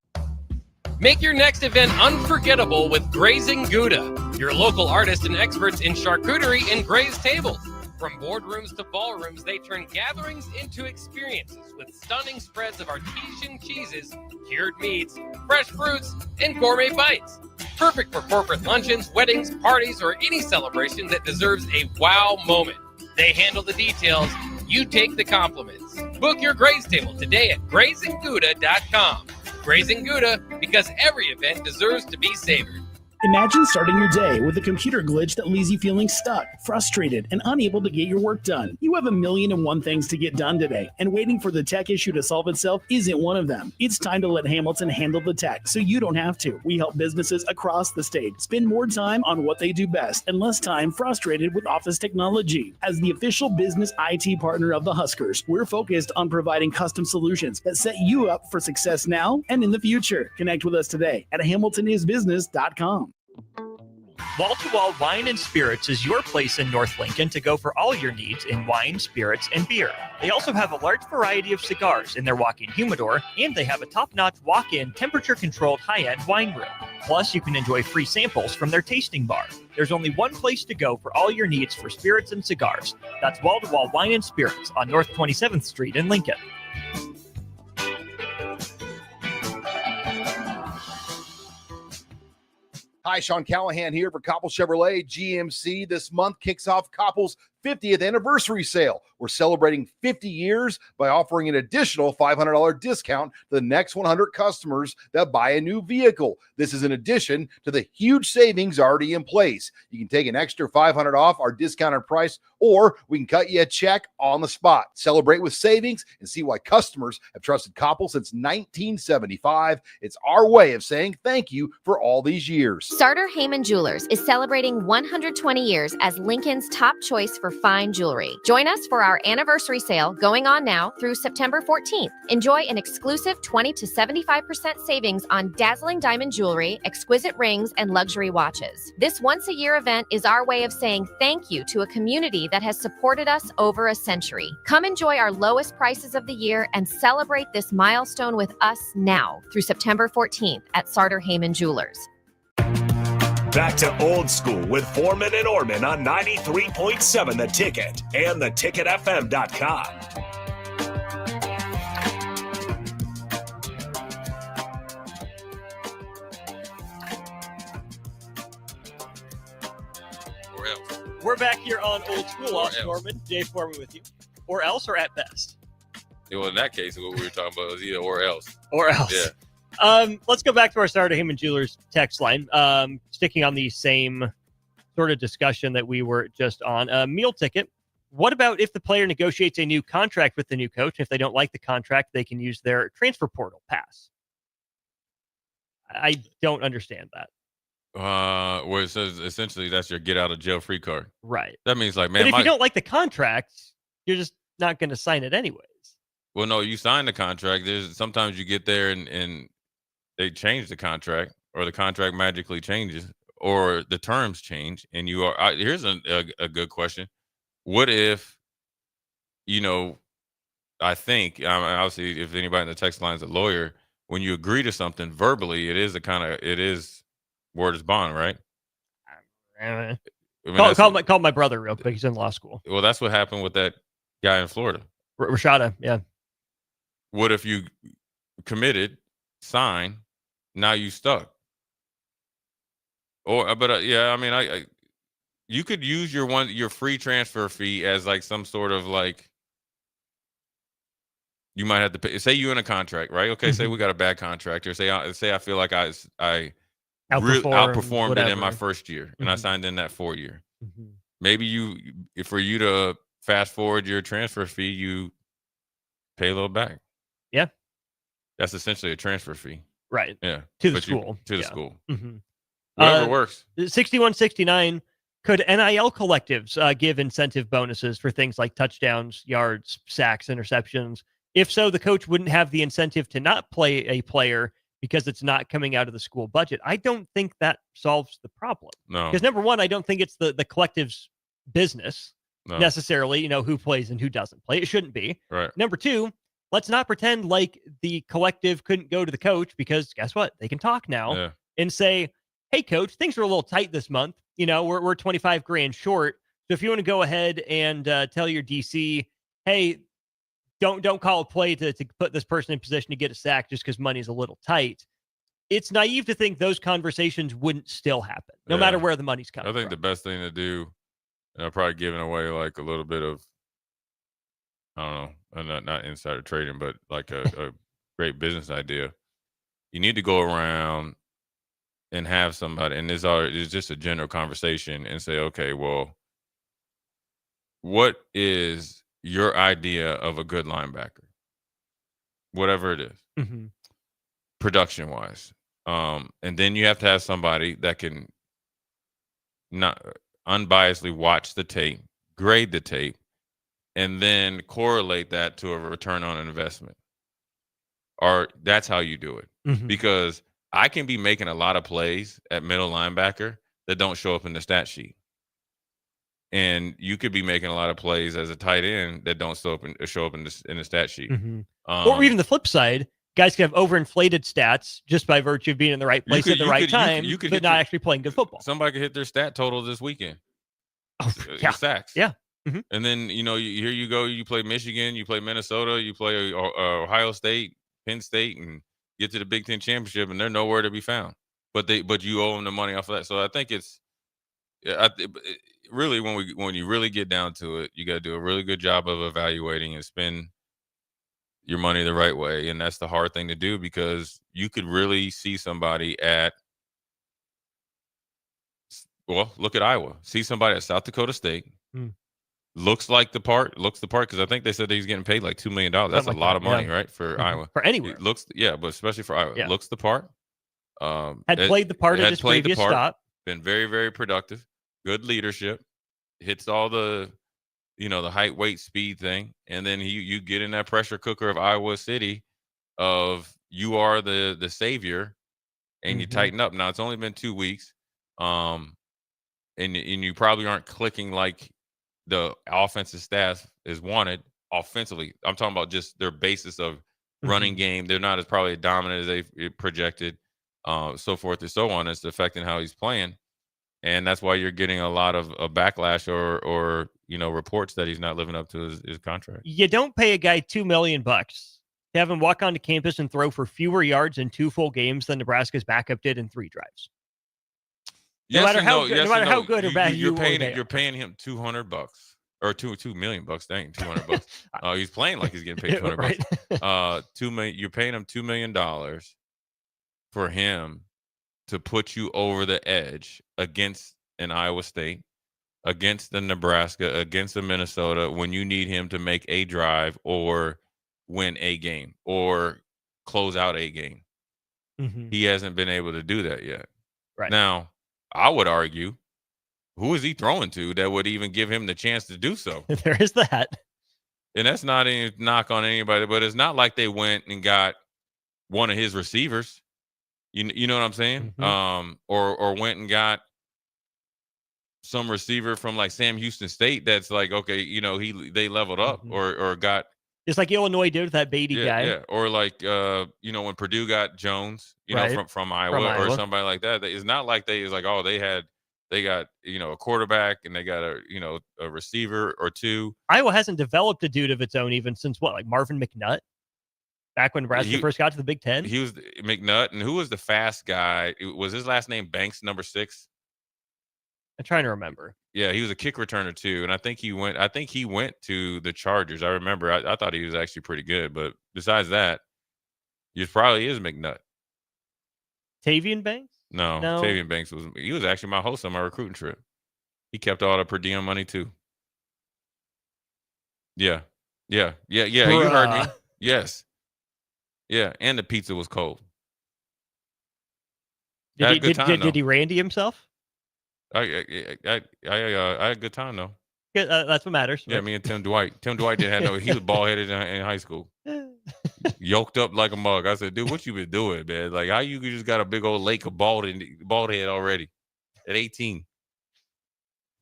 Make your next event unforgettable with Grazing Gouda, your local artists and experts in charcuterie and grazed tables. From boardrooms to ballrooms, they turn gatherings into experiences with stunning spreads of artesian cheeses, cured meats, fresh fruits, and gourmet bites. Perfect for corporate luncheons, weddings, parties, or any celebration that deserves a wow moment. They handle the details. You take the compliments. Book your graze table today at GrazingGouda.com. Grazing Gouda, because every event deserves to be savored. Imagine starting your day with a computer glitch that leaves you feeling stuck, frustrated, and unable to get your work done. You have 1,000,001 things to get done today, and waiting for the tech issue to solve itself isn't one of them. It's time to let Hamilton handle the tech so you don't have to. We help businesses across the state spend more time on what they do best and less time frustrated with office technology. As the official business IT partner of the Huskers, we're focused on providing custom solutions that set you up for success now and in the future. Connect with us today at HamiltonIsBusiness.com. Wall to Wall Wine and Spirits is your place in North Lincoln to go for all your needs in wine, spirits, and beer. They also have a large variety of cigars in their walk-in humidor, and they have a top-notch walk-in temperature-controlled high-end wine room. Plus, you can enjoy free samples from their tasting bar. There's only one place to go for all your needs for spirits and cigars. That's Wall to Wall Wine and Spirits on North 27th Street in Lincoln. Hi, Sean Callahan here for Koppel Chevrolet GMC. This month kicks off Koppel's 50th anniversary sale. We're celebrating 50 years by offering an additional $500 discount to the next 100 customers that buy a new vehicle. This is in addition to the huge savings already in place. You can take an extra $500 off our discounted price, or we can cut you a check on the spot. Celebrate with savings and see why customers have trusted Koppel since 1975. It's our way of saying thank you for all these years. Sartor Heyman Jewelers is celebrating 120 years as Lincoln's top choice for fine jewelry. Join us for our anniversary sale going on now through September 14th. Enjoy an exclusive 20 to 75% savings on dazzling diamond jewelry, exquisite rings, and luxury watches. This once-a-year event is our way of saying thank you to a community that has supported us over a century. Come enjoy our lowest prices of the year and celebrate this milestone with us now through September 14th at Sartor Heyman Jewelers. Back to old school with Foreman and Orman on 93.7 The Ticket and theticketfm.com. We're back here on Old School. Austin Norman, Dave Foreman with you. Or else, or at best? Yeah, well, in that case, what we were talking about was either or else. Or else. Yeah. Let's go back to our Sartor Heyman Jewelers text line. Sticking on the same sort of discussion that we were just on. Meal ticket. What about if the player negotiates a new contract with the new coach? If they don't like the contract, they can use their transfer portal pass. I don't understand that. Where it says essentially that's your get out of jail free card. Right. That means like, man, but if you don't like the contract, you're just not going to sign it anyways. Well, no, you sign the contract. There's sometimes you get there and they change the contract, or the contract magically changes, or the terms change, and you are. Here's a good question: what if, I think obviously if anybody in the text line is a lawyer, when you agree to something verbally, it is word is bond, right? I mean, Call my brother real quick. He's in law school. well, that's what happened with that guy in Florida. Rashada, yeah. What if you committed, signed, now you stuck? Or, but yeah, I mean, I you could use your free transfer fee as like some sort of like, you might have to pay. Say you in a contract, right? Okay, say we got a bad contract, or say I feel like I outperformed it in my first year, and I signed in that 4 year. Maybe for you to fast forward your transfer fee, you pay a little back. Yeah, that's essentially a transfer fee, right? Yeah, to the school. To the school. Whatever works. 6169. Could NIL collectives give incentive bonuses for things like touchdowns, yards, sacks, interceptions? If so, the coach wouldn't have the incentive to not play a player because it's not coming out of the school budget. I don't think that solves the problem. No. Because number one, I don't think it's the collective's business necessarily, who plays and who doesn't play. It shouldn't be. Right. Number two, let's not pretend like the collective couldn't go to the coach, because guess what? They can talk now and say, hey, coach, things are a little tight this month. We're 25 grand short. So if you want to go ahead and tell your DC, hey, don't call a play to put this person in position to get a sack just because money's a little tight. It's naive to think those conversations wouldn't still happen, no matter where the money's coming from. I think the best thing to do, probably giving away like a little bit of, I don't know, not insider trading, but like a great business idea. You need to go around and have somebody, and it's just a general conversation, and say, okay, well, what is your idea of a good linebacker? Whatever it is, production wise. And then you have to have somebody that can not unbiasedly watch the tape, grade the tape, and then correlate that to a return on an investment. Or that's how you do it. Because I can be making a lot of plays at middle linebacker that don't show up in the stat sheet. And you could be making a lot of plays as a tight end that don't show up in the stat sheet. Or even the flip side, guys can have overinflated stats just by virtue of being in the right place at the right time, but not actually playing good football. Somebody could hit their stat total this weekend. Yeah. Sacks. Yeah. And then, here you go, you play Michigan, you play Minnesota, you play Ohio State, Penn State, and get to the Big Ten championship, and they're nowhere to be found. But you owe them the money off of that. So I think it's really, when you really get down to it, you got to do a really good job of evaluating and spend your money the right way. And that's the hard thing to do, because you could really see somebody look at Iowa. See somebody at South Dakota State. Looks the part, because I think they said that he's getting paid like $2 million. That's a lot of money, right? For Iowa. For anywhere. It looks, but especially for Iowa. Yeah. Looks the part. Had played the part at his previous stop. Been very, very productive. Good leadership. Hits all the, the height, weight, speed thing. And then you get in that pressure cooker of Iowa City of you are the savior, and you tighten up. Now, it's only been 2 weeks. And you probably aren't clicking like the offensive staff is wanted offensively. I'm talking about just their basis of running game. They're not as probably dominant as they projected, so forth and so on. It's affecting how he's playing. And that's why you're getting a lot of backlash or reports that he's not living up to his contract. You don't pay a guy $2 million to have him walk onto campus and throw for fewer yards in 2 full games than Nebraska's backup did in 3 drives. No matter how good or bad you're paying him $200 or $2 million. Dang, $200. He's playing like he's getting paid $200. Right. $2 million. You're paying him $2 million for him to put you over the edge against an Iowa State, against the Nebraska, against the Minnesota, when you need him to make a drive or win a game or close out a game. He hasn't been able to do that yet. Right. Now, I would argue, who is he throwing to that would even give him the chance to do so? There is that. And that's not any knock on anybody, but it's not like they went and got one of his receivers. You know what I'm saying? Or went and got some receiver from like Sam Houston State that's like, okay, they leveled up or got. Just like Illinois did with that Beatty guy. Yeah. Or like, when Purdue got Jones, Right. from Iowa or somebody like that. It's not like they had They got, a quarterback, and they got a receiver or two. Iowa hasn't developed a dude of its own even since like Marvin McNutt? Back when Nebraska first got to the Big Ten? He was McNutt, and who was the fast guy? Was his last name Banks, number 6? I'm trying to remember. Yeah, he was a kick returner too, and I think he went to the Chargers. I remember. I thought he was actually pretty good, but besides that, he probably is McNutt. Tavian Banks? No, Tavian Banks was actually my host on my recruiting trip. He kept all the per diem money too. Yeah. You heard me. Yes. Yeah, and the pizza was cold. Did he Randy himself? I had a good time though. That's what matters. Yeah, me and Tim Dwight. Tim Dwight didn't have he was bald headed in high school. Yoked up like a mug. I said, dude, what you been doing, man? Like, how you just got a big old lake of bald head already at 18?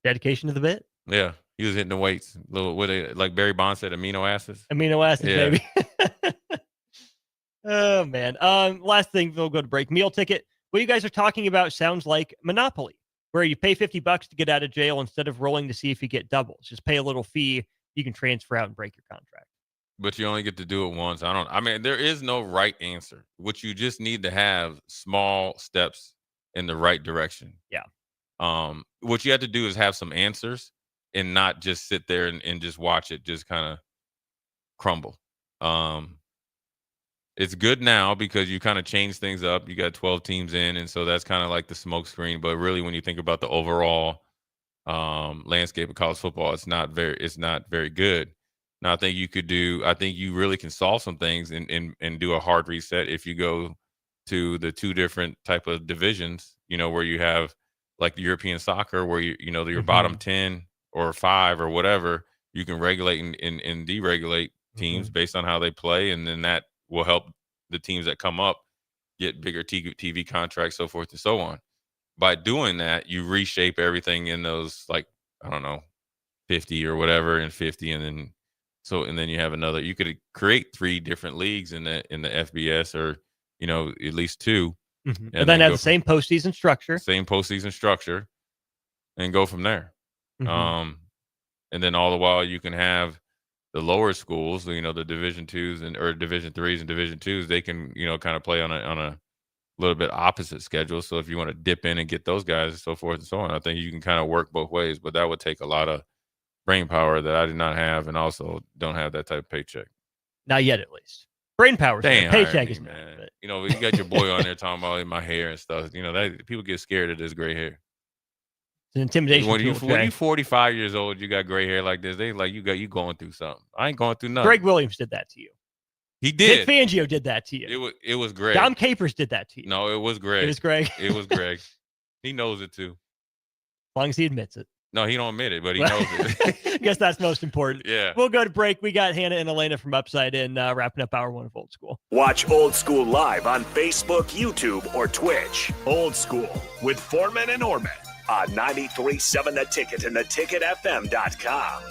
Dedication to the bit? Yeah, he was hitting the weights. Like Barry Bonds said, amino acids. Amino acids, yeah. Baby. Oh, man. Last thing, we'll go to break. Meal ticket. What you guys are talking about sounds like Monopoly, where you pay $50 to get out of jail instead of rolling to see if you get doubles. Just pay a little fee. You can transfer out and break your contract. But you only get to do it once. There is no right answer. What you just need to have small steps in the right direction. Yeah. What you have to do is have some answers and not just sit there and just watch it just kind of crumble. It's good now because you kind of change things up. You got 12 teams in, and so that's kind of like the smoke screen. But really, when you think about the overall landscape of college football, it's not very good. Now, I think you really can solve some things and do a hard reset if you go to the two different type of divisions, where you have like the European soccer, where your bottom 10 or 5 or whatever, you can regulate and deregulate teams based on how they play. And then that will help the teams that come up get bigger TV contracts, so forth and so on. By doing that, you reshape everything in those, 50 or whatever and 50. And then you have another, you could create 3 different leagues in the FBS, or, at least 2. Mm-hmm. And then have the same postseason structure. And go from there. Mm-hmm. And then all the while you can have the lower schools, the Division 2s or Division 3s and Division 2s, they can, kind of play on a little bit opposite schedule. So if you want to dip in and get those guys and so forth and so on, I think you can kind of work both ways, but that would take a lot of brain power that I did not have, and also don't have that type of paycheck. Not yet, at least. Brain power, paycheck is man. You got your boy on there talking about my hair and stuff. That people get scared of this gray hair. It's an intimidation. When you 45 years old, you got gray hair like this. They like you going through something. I ain't going through nothing. Greg Williams did that to you. He did. Nick Fangio did that to you. It was Greg. Dom Capers did that to you. No, it was Greg. It was Greg. It was Greg. He knows it too. As long as he admits it. No, he don't admit it, but he knows it. I guess that's most important. Yeah. We'll go to break. We got Hannah and Elena from Upside In wrapping up hour 1 of Old School. Watch Old School live on Facebook, YouTube, or Twitch. Old School with Foreman and Orman on 93.7 The Ticket and theticketfm.com.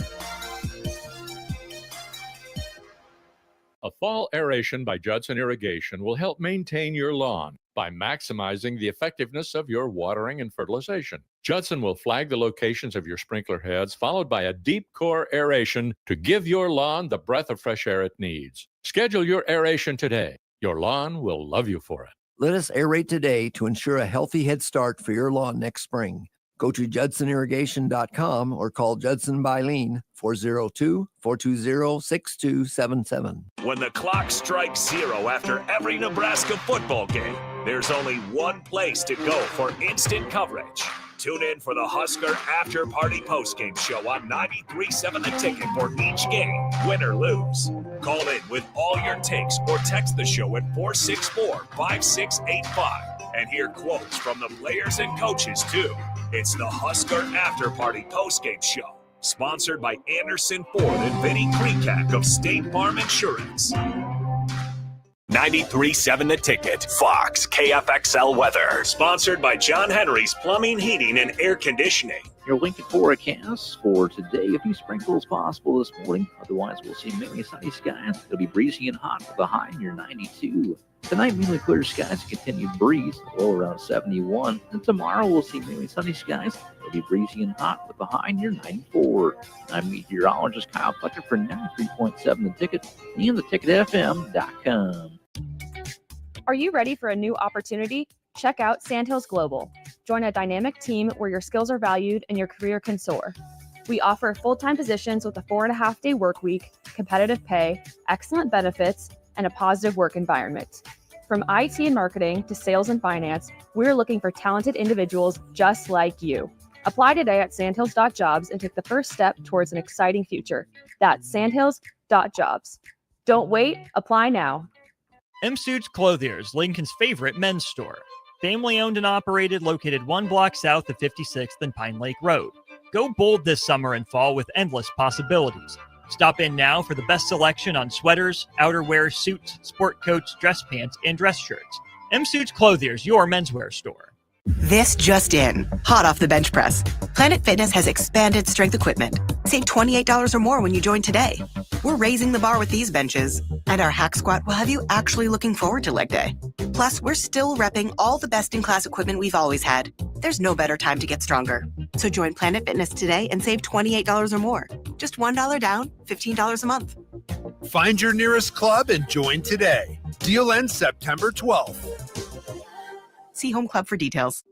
A fall aeration by Judson Irrigation will help maintain your lawn by maximizing the effectiveness of your watering and fertilization. Judson will flag the locations of your sprinkler heads, followed by a deep core aeration to give your lawn the breath of fresh air it needs. Schedule your aeration today. Your lawn will love you for it. Let us aerate today to ensure a healthy head start for your lawn next spring. Go to judsonirrigation.com or call Judson Bylene 402-420-6277. When the clock strikes 0 after every Nebraska football game, there's only one place to go for instant coverage. Tune in for the Husker After Party Postgame Show on 93.7 The Ticket for each game, win or lose. Call in with all your takes or text the show at 464-5685 and hear quotes from the players and coaches, too. It's the Husker After Party Postgame Show, sponsored by Anderson Ford and Vinny Krikak of State Farm Insurance. 93.7 The Ticket, Fox, KFXL weather. Sponsored by John Henry's Plumbing, Heating, and Air Conditioning. Your Lincoln forecast for today, a few sprinkles possible this morning. Otherwise, we'll see mainly sunny skies. It'll be breezy and hot with a high near 92. Tonight, mainly clear skies, continued breeze, low around 71. And tomorrow, we'll see mainly sunny skies. It'll be breezy and hot with a high near 94. I'm meteorologist Kyle Fletcher for 93.7 The Ticket and theticketfm.com. Are you ready for a new opportunity? Check out Sandhills Global. Join a dynamic team where your skills are valued and your career can soar. We offer full-time positions with a 4.5-day work week, competitive pay, excellent benefits, and a positive work environment. From IT and marketing to sales and finance, we're looking for talented individuals just like you. Apply today at sandhills.jobs and take the first step towards an exciting future. That's sandhills.jobs. Don't wait, apply now. M Suits Clothiers, Lincoln's favorite men's store. Family owned and operated, located 1 block south of 56th and Pine Lake Road. Go bold this summer and fall with endless possibilities. Stop in now for the best selection on sweaters, outerwear, suits, sport coats, dress pants, and dress shirts. M Suits Clothiers, your menswear store. This just in, hot off the bench press. Planet Fitness has expanded strength equipment. Save $28 or more when you join today. We're raising the bar with these benches, and our hack squat will have you actually looking forward to leg day. Plus, we're still repping all the best-in-class equipment we've always had. There's no better time to get stronger. So join Planet Fitness today and save $28 or more. Just $1 down, $15 a month. Find your nearest club and join today. Deal ends September 12th. See Home Club for details.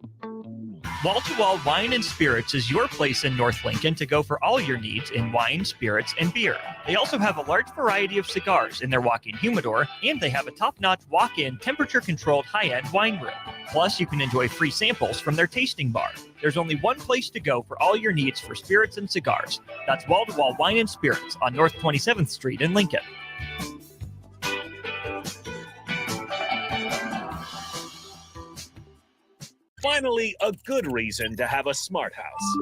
Wall to Wall Wine and Spirits is your place in North Lincoln to go for all your needs in wine, spirits, and beer. They also have a large variety of cigars in their walk-in humidor, and they have a top-notch walk-in temperature-controlled high-end wine room. Plus, you can enjoy free samples from their tasting bar. There's only one place to go for all your needs for spirits and cigars. That's Wall to Wall Wine and Spirits on North 27th Street in Lincoln. Finally, a good reason to have a smart house.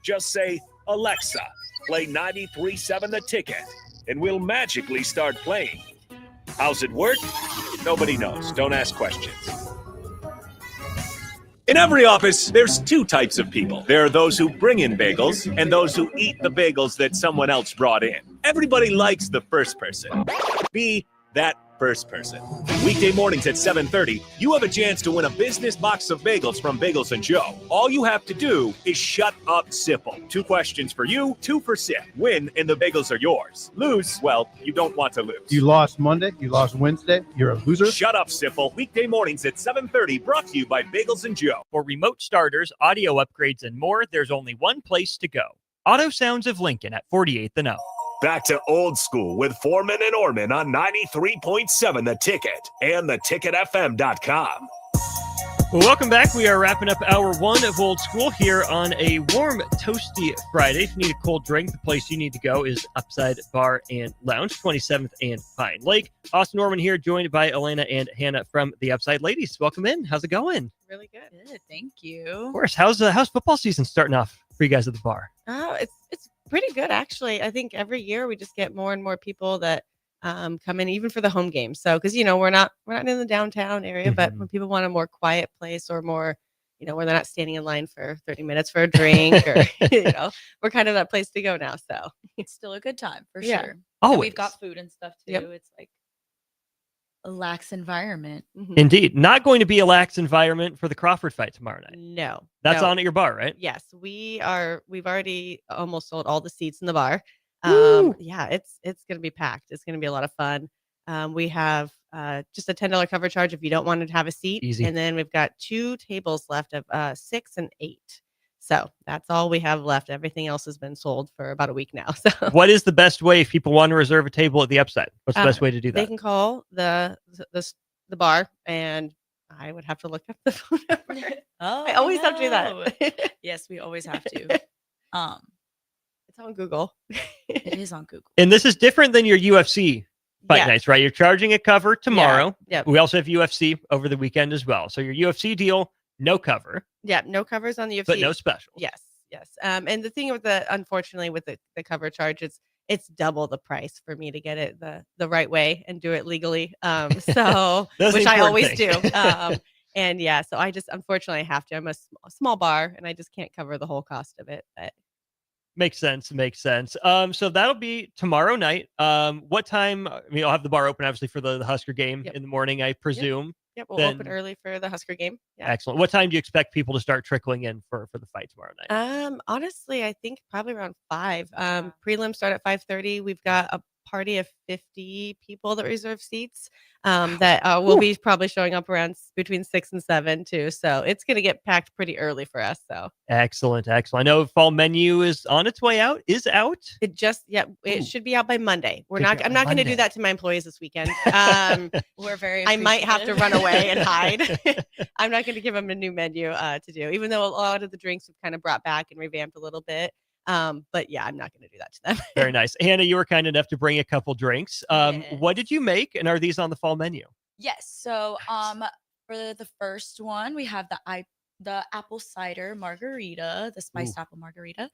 Just say, Alexa, play 93.7 The Ticket, and we'll magically start playing. How's it work? Nobody knows. Don't ask questions. In every office, there's 2 types of people. There are those who bring in bagels and those who eat the bagels that someone else brought in. Everybody likes the first person. Be that first person. Weekday mornings at 7:30, you have a chance to win a business box of bagels from Bagels & Joe. All you have to do is shut up, Sipple. 2 questions for you, 2 for Sip. Win, and the bagels are yours. Lose, well, you don't want to lose. You lost Monday, you lost Wednesday, you're a loser. Shut up, Sipple. Weekday mornings at 7:30, brought to you by Bagels & Joe. For remote starters, audio upgrades, and more, there's only one place to go. Auto Sounds of Lincoln at 48th and O. Back to old school with Foreman and Orman on 93.7 The Ticket and theticketfm.com. Well, welcome back. We are wrapping up hour 1 of Old School here on a warm, toasty Friday. If you need a cold drink, the place you need to go is Upside Bar and Lounge, 27th and Pine Lake. Austin Norman here, joined by Elena and Hannah from the Upside Ladies. Welcome in. How's it going? Really good. Good, thank you. Of course. How's football season starting off for you guys at the bar? Oh, it's pretty good, actually. I think every year we just get more and more people that come in, even for the home games. So, because we're not in the downtown area, but when people want a more quiet place or more, where they're not standing in line for 30 minutes for a drink, or we're kind of that place to go now. So it's still a good time for Yeah. sure. Always. And we've got food and stuff too. Yep. It's like a lax environment. Indeed. Not going to be a lax environment for the Crawford fight tomorrow night. No. That's no. on at your bar, right? Yes, we've already almost sold all the seats in the bar. Woo! Yeah, it's going to be packed. It's going to be a lot of fun. We have just a $10 cover charge if you don't want to have a seat. Easy. And then we've got 2 tables left of 6 and 8. So that's all we have left. Everything else has been sold for about a week now. So What is the best way if people want to reserve a table at the Upside? What's the best way to do they that? can call the bar, and I would have to look up the phone number. Oh, I always have to do that. Yes, we always have to. It's on Google. It is on Google. And this is different than your UFC fight Yes. nights, right? You're charging a cover tomorrow. Yeah. We also have UFC over the weekend as well. So your UFC deal, no cover, Yeah, no covers on the UFC. but no special. Yes. And the thing with unfortunately with the cover charge, it's double the price for me to get it the right way and do it legally. So That's the which I important always thing. do. And yeah, so I just unfortunately have to. I'm a small bar, and I just can't cover the whole cost of it. But Makes sense. Makes sense. So that'll be tomorrow night. What time? I mean, I'll have the bar open obviously for the Husker game in the morning, I presume. Yep, we'll open Then- early for the Husker game. Yeah. Excellent. What time do you expect people to start trickling in for the fight tomorrow night? Honestly, I think probably around 5. Prelims start at 5:30. We've got a party of 50 people that reserve seats that will be probably showing up around between 6 and 7 too. So it's going to get packed pretty early for us. So Excellent. Excellent. I know fall menu is on its way out. Is out. it should be out by Monday. Should be out I'm by not going to do Monday. that to my employees this weekend. We're very I might have to run away and appreciative. hide. I'm not going to give them a new menu to do, even though a lot of the drinks we've kind of brought back and revamped a little bit. But yeah, I'm not going to do that to them. Very nice. Hannah, you were kind enough to bring a couple drinks. What did you make, and are these on the fall menu? Yes. So for the first one, we have the apple cider margarita, the spiced apple margarita.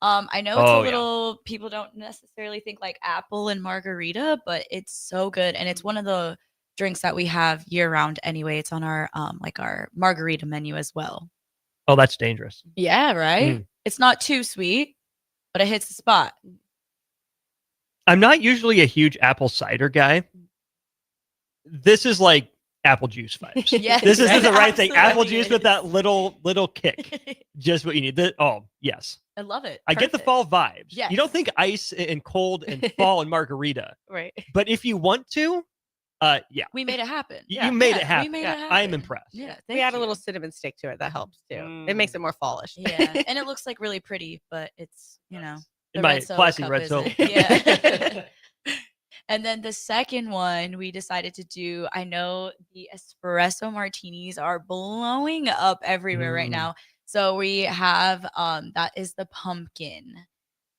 I know it's Oh, a yeah. little people don't necessarily think like apple and margarita, but it's so good, and it's one of the drinks that we have year round anyway. It's on our like our margarita menu as well. Oh, that's dangerous. Yeah, right. Mm. It's not too sweet, but it hits the spot. I'm not usually a huge apple cider guy. This is like apple juice vibes. Yes, This is the it right thing. Apple absolutely juice with that little kick. Just what you need. Oh, yes. I love it. I get the Perfect. fall vibes. Yes. You don't think ice and cold and fall and margarita. Right. But if you want to, yeah. We made it happen. You made it happen. We made it happen. I am impressed. Yeah, We add a little cinnamon stick to it. That helps too. It makes it more fallish. Yeah, and it looks like really pretty, but it's In the my red Solo classy cup red isn't. Solo. Yeah. And then the second one we decided to do. I know the espresso martinis are blowing up everywhere right now. So we have that is the pumpkin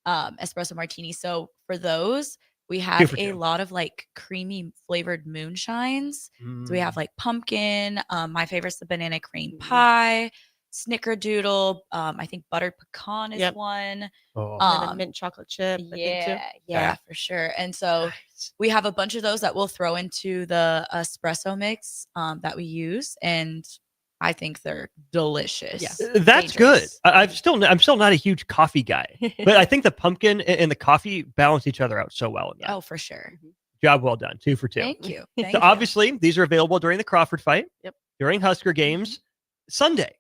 espresso martini. So for those, we have for a two. lot of like creamy flavored moonshines. So we have like pumpkin. My favorite's the banana cream pie, snickerdoodle. I think buttered pecan is one. Oh. And then a mint chocolate chip. I think, too. Yeah, for sure. And so we have a bunch of those that we'll throw into the espresso mix that we use, and I think they're delicious. That's good. I'm still not a huge coffee guy, but I think the pumpkin and the coffee balance each other out so well. In that. Oh, for sure. Job well done. 2 for 2. Thank you. So Thank you. obviously these are available during the Crawford fight. Yep. During Husker games, Sunday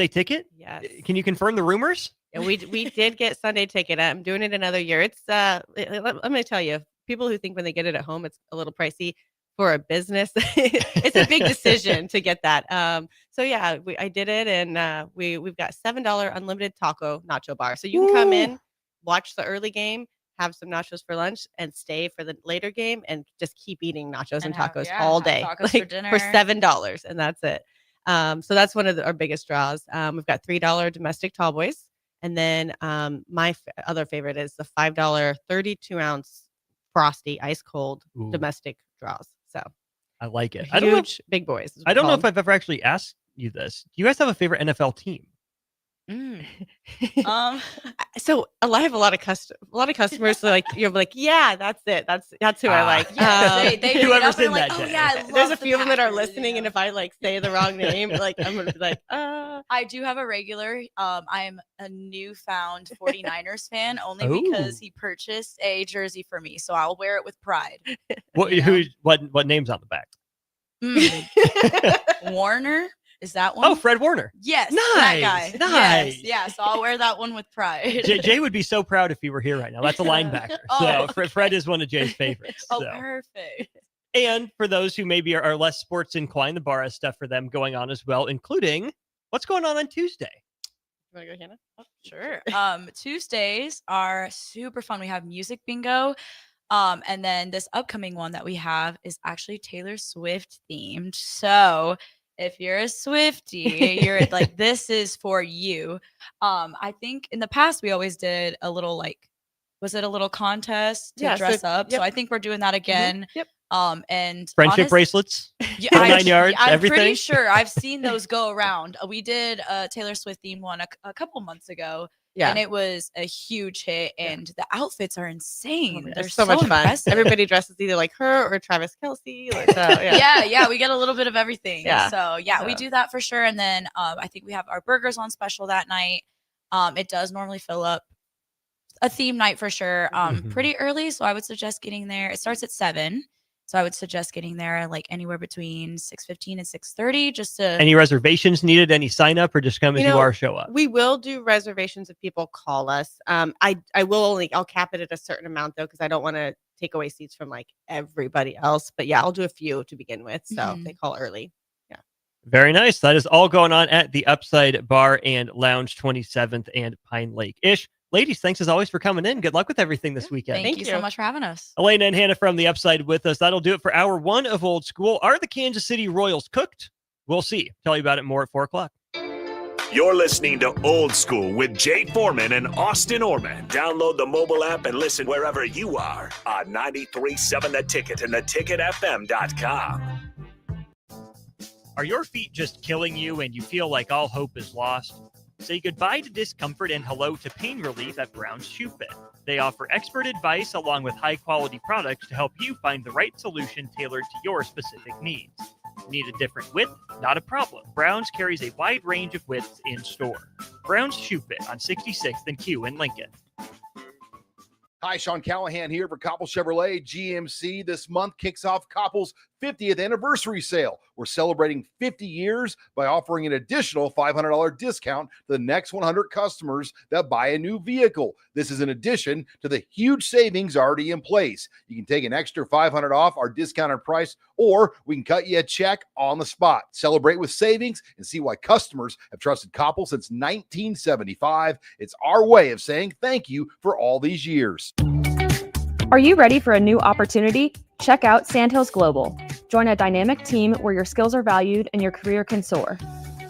ticket. Yes. Can you confirm the rumors? And we did get Sunday ticket. I'm doing it another year. It's let me tell you, people who think when they get it at home it's a little pricey for a business, it's a big decision to get that. So yeah, I did it, and we've got $7 unlimited taco nacho bar. So you can come in, watch the early game, have some nachos for lunch, and stay for the later game, and just keep eating nachos and have- tacos yeah, all have day, tacos for like, dinner. for $7, and that's it. So that's one of our biggest draws. We've got $3 domestic tall boys. And then my other favorite is the $5 32-ounce frosty ice cold Ooh. domestic draws. So I like it. huge I don't know. big boys. is I what don't we know call if I've ever actually asked you this. Do you guys have a favorite NFL team? So I have a lot of customers. So like you're like, yeah, that's it. That's who I like. Yeah, they hit Whoever's up and in like, that oh day. yeah, I There's love a the few of them that are Packers," listening, and if I like say the wrong name, like I'm gonna be like, I do have a regular. I'm a newfound 49ers fan only Ooh. because he purchased a jersey for me, so I'll wear it with pride. What name's on the back? Warner, is that one? Oh, Fred Warner. Yes, that Nice, guy. nice. Yes, yeah. So I'll wear that one with pride. Jay would be so proud if he were here right now. That's a linebacker. Oh, So Fred is one of Jay's favorites. Oh, so. perfect. And for those who maybe are less sports inclined, the bar has stuff for them going on as well, including what's going on Tuesday. you want to go, Hannah? Oh, sure. Tuesdays are super fun. We have music bingo. And then this upcoming one that we have is actually Taylor Swift themed. So if you're a Swiftie, you're like, this is for you. I think in the past we always did a little was it a little contest to Yeah, so- dress up? So yep. I think we're doing that again. Yep. And Friendship bracelets, yeah, whole 9 yards, I'm everything. pretty sure I've seen those go around. We did a Taylor Swift themed one a couple months ago. Yeah. And it was a huge hit, and the outfits are insane. They're It's so much fun. impressive. Everybody dresses either like her or Travis Kelce. Like, so, yeah. yeah, we get a little bit of everything. Yeah. So yeah, we So- do that for sure. And then I think we have our burgers on special that night. It does normally fill up a theme night for sure. Pretty early, so I would suggest getting there. It starts at 7. So I would suggest getting there like anywhere between 6:15 and 6:30 just to. Any reservations needed? Any sign up, or just come as you are, show up? We will do reservations if people call us. I'll cap it at a certain amount though, because I don't want to take away seats from like everybody else. But yeah, I'll do a few to begin with. So if they call early. Yeah. Very nice. That is all going on at the Upside Bar and Lounge, 27th and Pine Lake. Ish. Ladies, thanks as always for coming in. Good luck with everything this weekend. Thank you so much for having us. Elena and Hannah from the Upside with us. That'll do it for hour 1 of Old School. Are the Kansas City Royals cooked? We'll see. Tell you about it more at 4 o'clock. You're listening to Old School with Jay Foreman and Austin Orman. Download the mobile app and listen wherever you are on 93.7 The Ticket and theticketfm.com. Are your feet just killing you and you feel like all hope is lost? Say goodbye to discomfort and hello to pain relief at Brown's Shoe Fit. They offer expert advice along with high-quality products to help you find the right solution tailored to your specific needs. Need a different width? Not a problem. Brown's carries a wide range of widths in store. Brown's Shoe Fit on 66th and Q in Lincoln. Hi, Sean Callahan here for Koppel Chevrolet GMC. This month kicks off Koppel's 50th anniversary sale. We're celebrating 50 years by offering an additional $500 discount to the next 100 customers that buy a new vehicle. This is in addition to the huge savings already in place. You can take an extra $500 off our discounted price, or we can cut you a check on the spot. Celebrate with savings and see why customers have trusted Koppel since 1975. It's our way of saying thank you for all these years. Are you ready for a new opportunity? Check out Sandhills Global. Join a dynamic team where your skills are valued and your career can soar.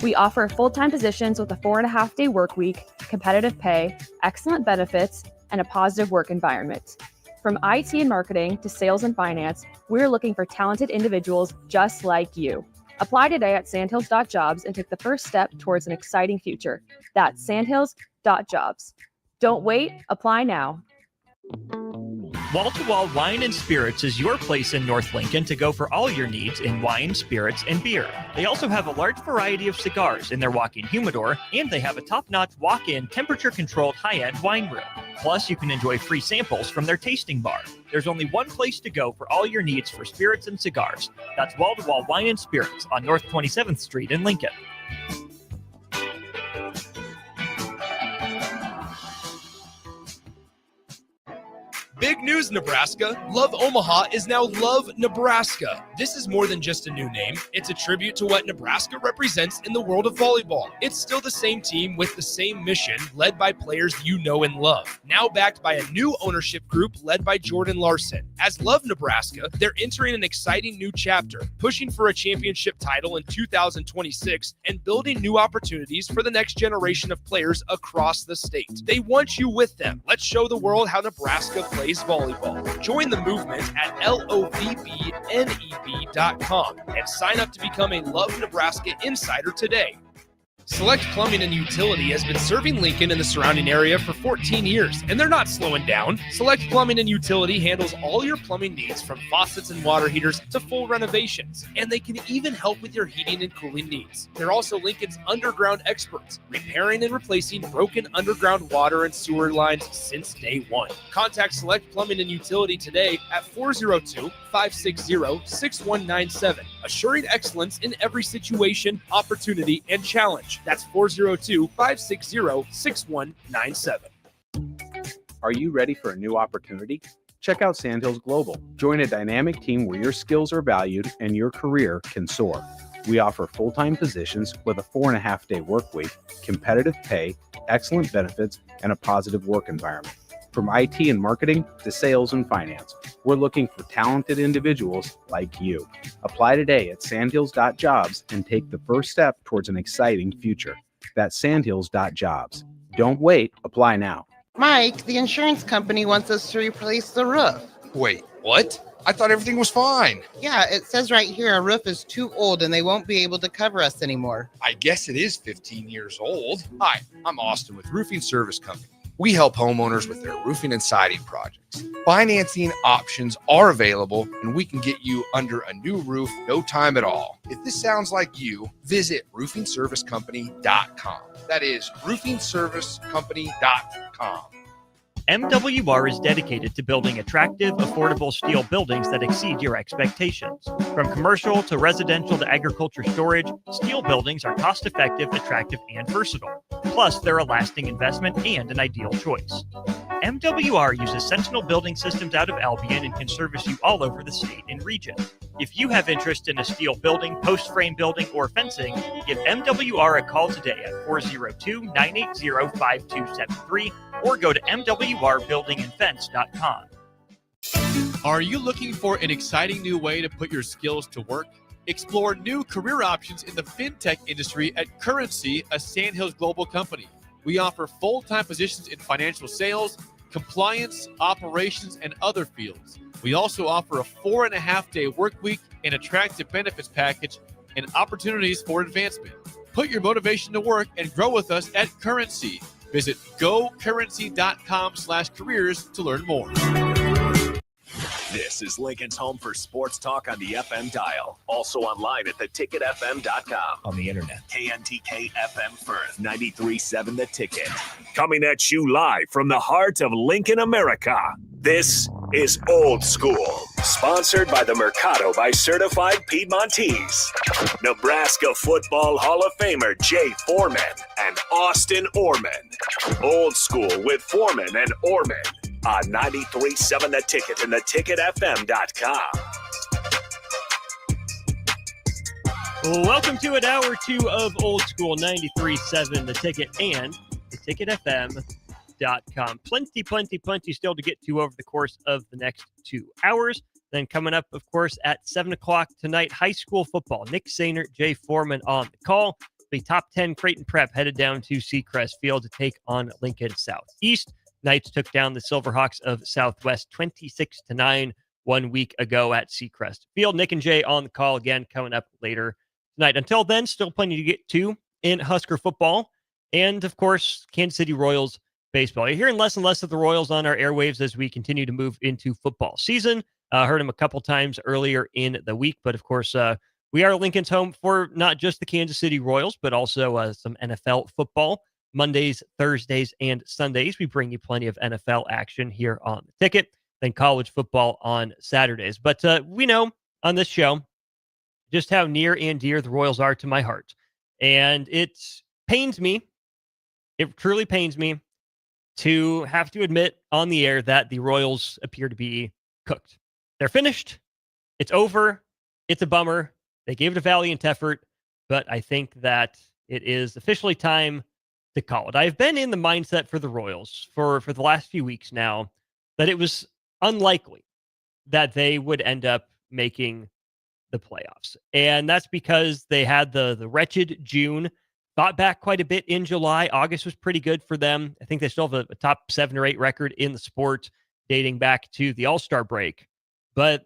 We offer full-time positions with a 4.5-day work week, competitive pay, excellent benefits, and a positive work environment. From IT and marketing to sales and finance, we're looking for talented individuals just like you. Apply today at sandhills.jobs and take the first step towards an exciting future. That's sandhills.jobs. Don't wait, apply now. Wall to Wall Wine and Spirits is your place in North Lincoln to go for all your needs in wine, spirits, and beer. They also have a large variety of cigars in their walk-in humidor, and they have a top-notch walk-in temperature-controlled high-end wine room. Plus, you can enjoy free samples from their tasting bar. There's only one place to go for all your needs for spirits and cigars. That's Wall to Wall Wine and Spirits on North 27th Street in Lincoln. Big news, Nebraska. Love Omaha is now Love Nebraska. This is more than just a new name. It's a tribute to what Nebraska represents in the world of volleyball. It's still the same team with the same mission, led by players you know and love. Now backed by a new ownership group led by Jordan Larson. As Love Nebraska, they're entering an exciting new chapter, pushing for a championship title in 2026 and building new opportunities for the next generation of players across the state. They want you with them. Let's show the world how Nebraska plays volleyball. Join the movement at lovneb.com and sign up to become a Love Nebraska Insider today. Select Plumbing and Utility has been serving Lincoln and the surrounding area for 14 years, and they're not slowing down. Select Plumbing and Utility handles all your plumbing needs, from faucets and water heaters to full renovations, and they can even help with your heating and cooling needs. They're also Lincoln's underground experts, repairing and replacing broken underground water and sewer lines since day one. Contact Select Plumbing and Utility today at 402-560-6197, assuring excellence in every situation, opportunity, and challenge. That's 402-560-6197. Are you ready for a new opportunity? Check out Sandhills Global. Join a dynamic team where your skills are valued and your career can soar. We offer full-time positions with a 4.5-day work week, competitive pay, excellent benefits, and a positive work environment. From IT and marketing to sales and finance, we're looking for talented individuals like you. Apply today at sandhills.jobs and take the first step towards an exciting future. That's sandhills.jobs. Don't wait, apply now. Mike, the insurance company wants us to replace the roof. Wait, what? I thought everything was fine. Yeah, it says right here our roof is too old and they won't be able to cover us anymore. I guess it is 15 years old. Hi, I'm Austin with Roofing Service Company. We help homeowners with their roofing and siding projects. Financing options are available, and we can get you under a new roof no time at all. If this sounds like you, visit roofingservicecompany.com. That is roofingservicecompany.com. MWR is dedicated to building attractive, affordable steel buildings that exceed your expectations. From commercial to residential to agriculture storage, steel buildings are cost-effective, attractive, and versatile. Plus, they're a lasting investment and an ideal choice. MWR uses Sentinel Building Systems out of Albion and can service you all over the state and region. If you have interest in a steel building, post-frame building, or fencing, give MWR a call today at 402-980-5273 or go to mwrbuildingandfence.com. Are you looking for an exciting new way to put your skills to work? Explore new career options in the fintech industry at Currency, a Sandhills Global company. We offer full-time positions in financial sales, compliance, operations, and other fields. We also offer a 4.5-day work week, an attractive benefits package, and opportunities for advancement. Put your motivation to work and grow with us at Currency. Visit gocurrency.com/careers to learn more. This is Lincoln's home for sports talk on the FM dial. Also online at theticketfm.com. On the internet. KNTK FM Firth, 93.7 The Ticket. Coming at you live from the heart of Lincoln, America. This is Old School. Sponsored by the Mercado by Certified Piedmontese. Nebraska Football Hall of Famer Jay Foreman and Austin Orman. Old School with Foreman and Orman. On 93.7 The Ticket and theticketfm.com. Welcome to an hour 2 of Old School 93.7 The Ticket and theticketfm.com. Plenty still to get to over the course of the next 2 hours. Then coming up, of course, at 7 o'clock tonight, high school football. Nick Sainert, Jay Foreman on the call. The top 10 Creighton Prep headed down to Seacrest Field to take on Lincoln Southeast. Knights took down the Silverhawks of Southwest 26-9 1 week ago at Seacrest Field. Nick and Jay on the call again coming up later tonight. Until then, still plenty to get to in Husker football and, of course, Kansas City Royals baseball. You're hearing less and less of the Royals on our airwaves as we continue to move into football season. Heard them a couple times earlier in the week, but of course, we are Lincoln's home for not just the Kansas City Royals, but also some NFL football. Mondays, Thursdays, and Sundays, we bring you plenty of NFL action here on the Ticket, then college football on Saturdays. But we know on this show just how near and dear the Royals are to my heart. And it pains me, it truly pains me to have to admit on the air that the Royals appear to be cooked. They're finished. It's over. It's a bummer. They gave it a valiant effort, but I think that it is officially time to call it. I've been in the mindset for the Royals for the last few weeks now that it was unlikely that they would end up making the playoffs. And that's because they had the wretched June, fought back quite a bit in July. August was pretty good for them. I think they still have a top 7 or 8 record in the sport dating back to the All-Star break. But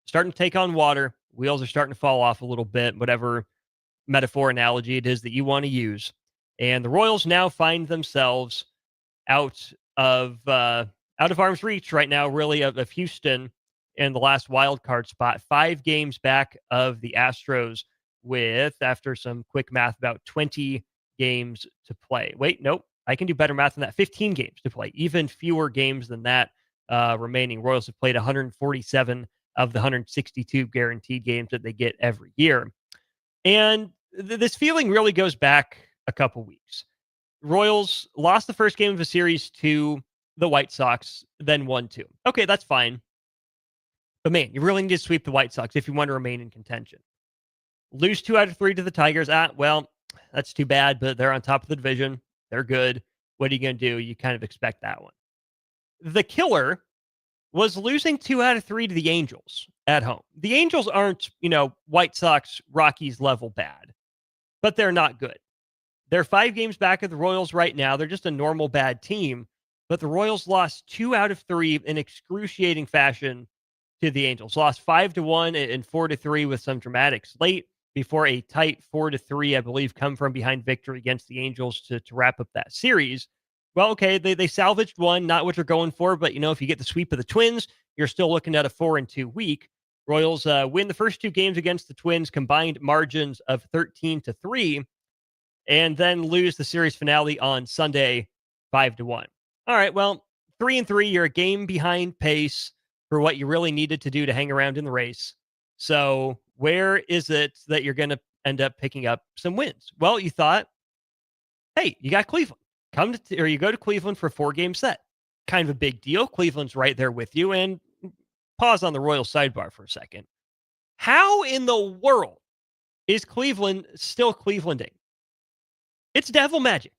starting to take on water, wheels are starting to fall off a little bit, whatever metaphor analogy it is that you want to use. And the Royals now find themselves out of arm's reach right now, really, of Houston in the last wild card spot. 5 games back of the Astros with, after some quick math, about 20 games to play. Wait, nope. I can do better math than that. 15 games to play. Even fewer games than that remaining. Royals have played 147 of the 162 guaranteed games that they get every year. And this feeling really goes back a couple weeks. Royals lost the first game of a series to the White Sox, then won 2. Okay, that's fine. But man, you really need to sweep the White Sox if you want to remain in contention. Lose 2 out of 3 to the Tigers. Well, that's too bad, but they're on top of the division. They're good. What are you going to do? You kind of expect that one. The killer was losing 2 out of 3 to the Angels at home. The Angels aren't, White Sox, Rockies level bad, but they're not good. They're 5 games back of the Royals right now. They're just a normal bad team, but the Royals lost 2 out of 3 in excruciating fashion to the Angels. Lost 5-1 and 4-3 with some dramatics late before a tight 4-3, I believe, come from behind victory against the Angels to wrap up that series. Well, okay, they salvaged one, not what you're going for, but if you get the sweep of the Twins, you're still looking at a 4-2 week. Royals win the first 2 games against the Twins, combined margins of 13-3. And then lose the series finale on Sunday 5-1. All right, well, 3-3, you're a game behind pace for what you really needed to do to hang around in the race. So where is it that you're going to end up picking up some wins? Well, you thought, hey, you got Cleveland. You go to Cleveland for a 4-game set. Kind of a big deal. Cleveland's right there with you. And pause on the Royals sidebar for a second. How in the world is Cleveland still Clevelanding? It's devil magic.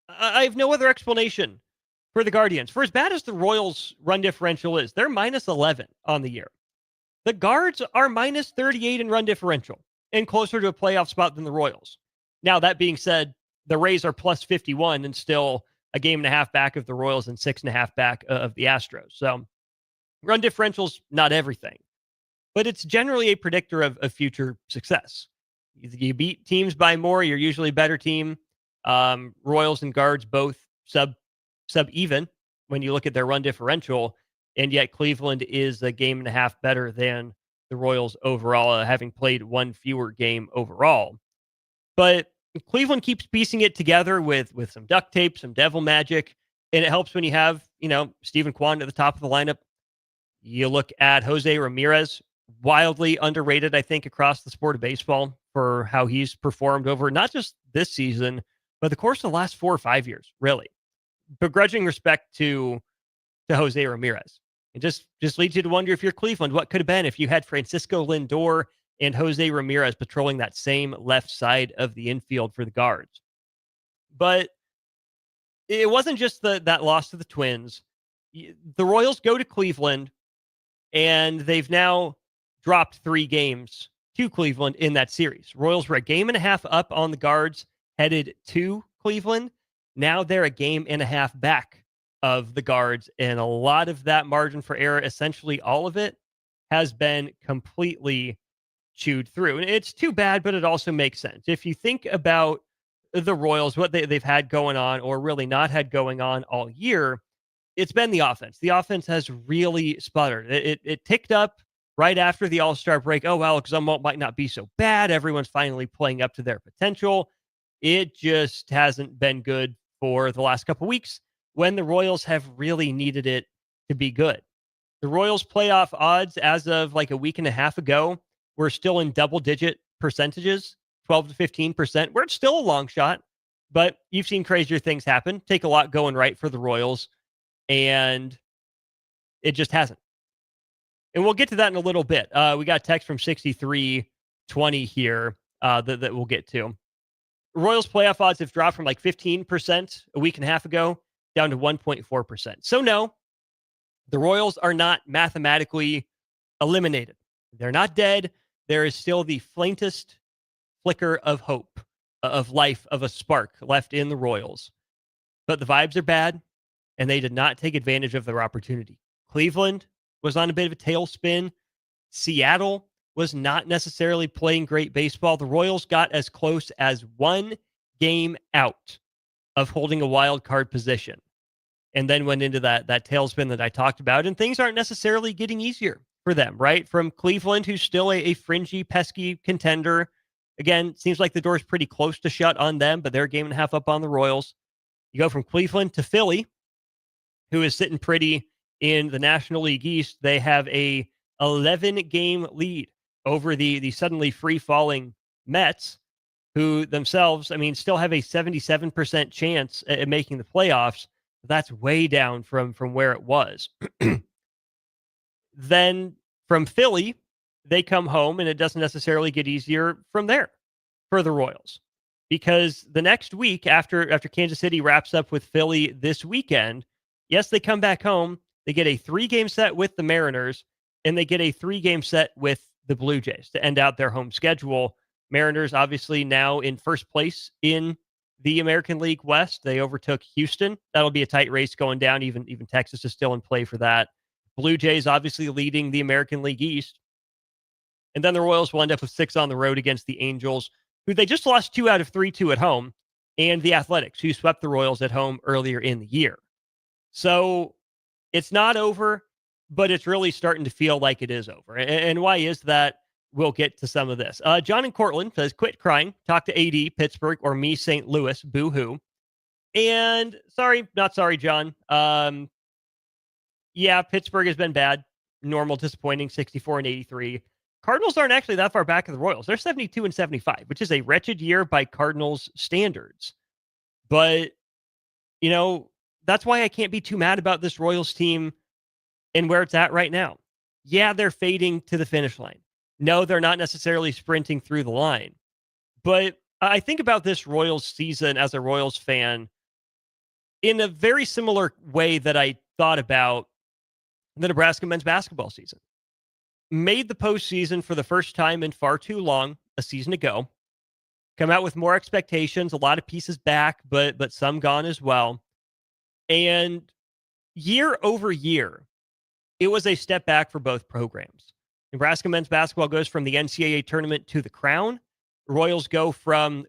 I have no other explanation for the Guardians. For as bad as the Royals' run differential is, they're minus 11 on the year. The Guards are minus 38 in run differential and closer to a playoff spot than the Royals. Now, that being said, the Rays are plus 51 and still a game and a half back of the Royals and 6.5 back of the Astros. So run differential's not everything, but it's generally a predictor of future success. You beat teams by more, you're usually a better team. Royals and Guards both sub even when you look at their run differential, and yet Cleveland is a game and a half better than the Royals overall, having played one fewer game overall. But Cleveland keeps piecing it together with some duct tape, some devil magic, and it helps when you have, Steven Kwan at the top of the lineup. You look at Jose Ramirez, wildly underrated, I think, across the sport of baseball for how he's performed over not just this season, but the course of the last 4 or 5 years, really. Begrudging respect to Jose Ramirez. It just leads you to wonder, if you're Cleveland, what could have been if you had Francisco Lindor and Jose Ramirez patrolling that same left side of the infield for the Guards. But it wasn't just that loss to the Twins. The Royals go to Cleveland, and they've now dropped 3 games to Cleveland in that series. Royals were a game and a half up on the Guards, headed to Cleveland. Now they're a game and a half back of the Guards, and a lot of that margin for error, essentially all of it, has been completely chewed through. And it's too bad, but it also makes sense. If you think about the Royals, what they've had going on, or really not had going on all year, it's been the offense. The offense has really sputtered. It ticked up right after the All-Star break. Oh, Alex Zumwalt might not be so bad. Everyone's finally playing up to their potential. It just hasn't been good for the last couple weeks when the Royals have really needed it to be good. The Royals playoff odds as of like a week and a half ago were still in double-digit percentages, 12 to 15%, where it's still a long shot, but you've seen crazier things happen. Take a lot going right for the Royals, and it just hasn't. And we'll get to that in a little bit. We got a text from 6320 here that we'll get to. Royals playoff odds have dropped from like 15% a week and a half ago down to 1.4%. So no, the Royals are not mathematically eliminated. They're not dead. There is still the faintest flicker of hope, of life, of a spark left in the Royals. But the vibes are bad, and they did not take advantage of their opportunity. Cleveland was on a bit of a tailspin. Seattle was not necessarily playing great baseball. The Royals got as close as 1 game out of holding a wild card position, and then went into that tailspin that I talked about, and things aren't necessarily getting easier for them, right? From Cleveland, who's still a fringy, pesky contender. Again, seems like the door's pretty close to shut on them, but they're a game and a half up on the Royals. You go from Cleveland to Philly, who is sitting pretty in the National League East. They have a 11-game lead over the suddenly free-falling Mets, who themselves, still have a 77% chance at making the playoffs. That's way down from where it was. Then from Philly, they come home, and it doesn't necessarily get easier from there for the Royals, because the next week after Kansas City wraps up with Philly this weekend, yes, they come back home. They get a 3-game set with the Mariners, and they get a 3-game set with the Blue Jays to end out their home schedule. Mariners obviously now in first place in the American League West. They overtook Houston. That'll be a tight race going down. Even Texas is still in play for that. Blue Jays obviously leading the American League East. And then the Royals will end up with 6 on the road against the Angels, who they just lost 2 out of 3 to at home, and the Athletics, who swept the Royals at home earlier in the year. So it's not over, but it's really starting to feel like it is over. And why is that? We'll get to some of this. John in Cortland says, quit crying, talk to AD, Pittsburgh, or me, St. Louis, boo-hoo. And sorry, not sorry, John. Yeah, Pittsburgh has been bad. Normal, disappointing, 64 and 83. Cardinals aren't actually that far back of the Royals. They're 72 and 75, which is a wretched year by Cardinals standards. But, that's why I can't be too mad about this Royals team and where it's at right now. Yeah, they're fading to the finish line. No, they're not necessarily sprinting through the line. But I think about this Royals season as a Royals fan in a very similar way that I thought about the Nebraska men's basketball season. Made the postseason for the first time in far too long, a season ago. Come out with more expectations, a lot of pieces back, but some gone as well. And year over year, it was a step back for both programs. Nebraska men's basketball goes from the NCAA tournament to the crown. Royals go from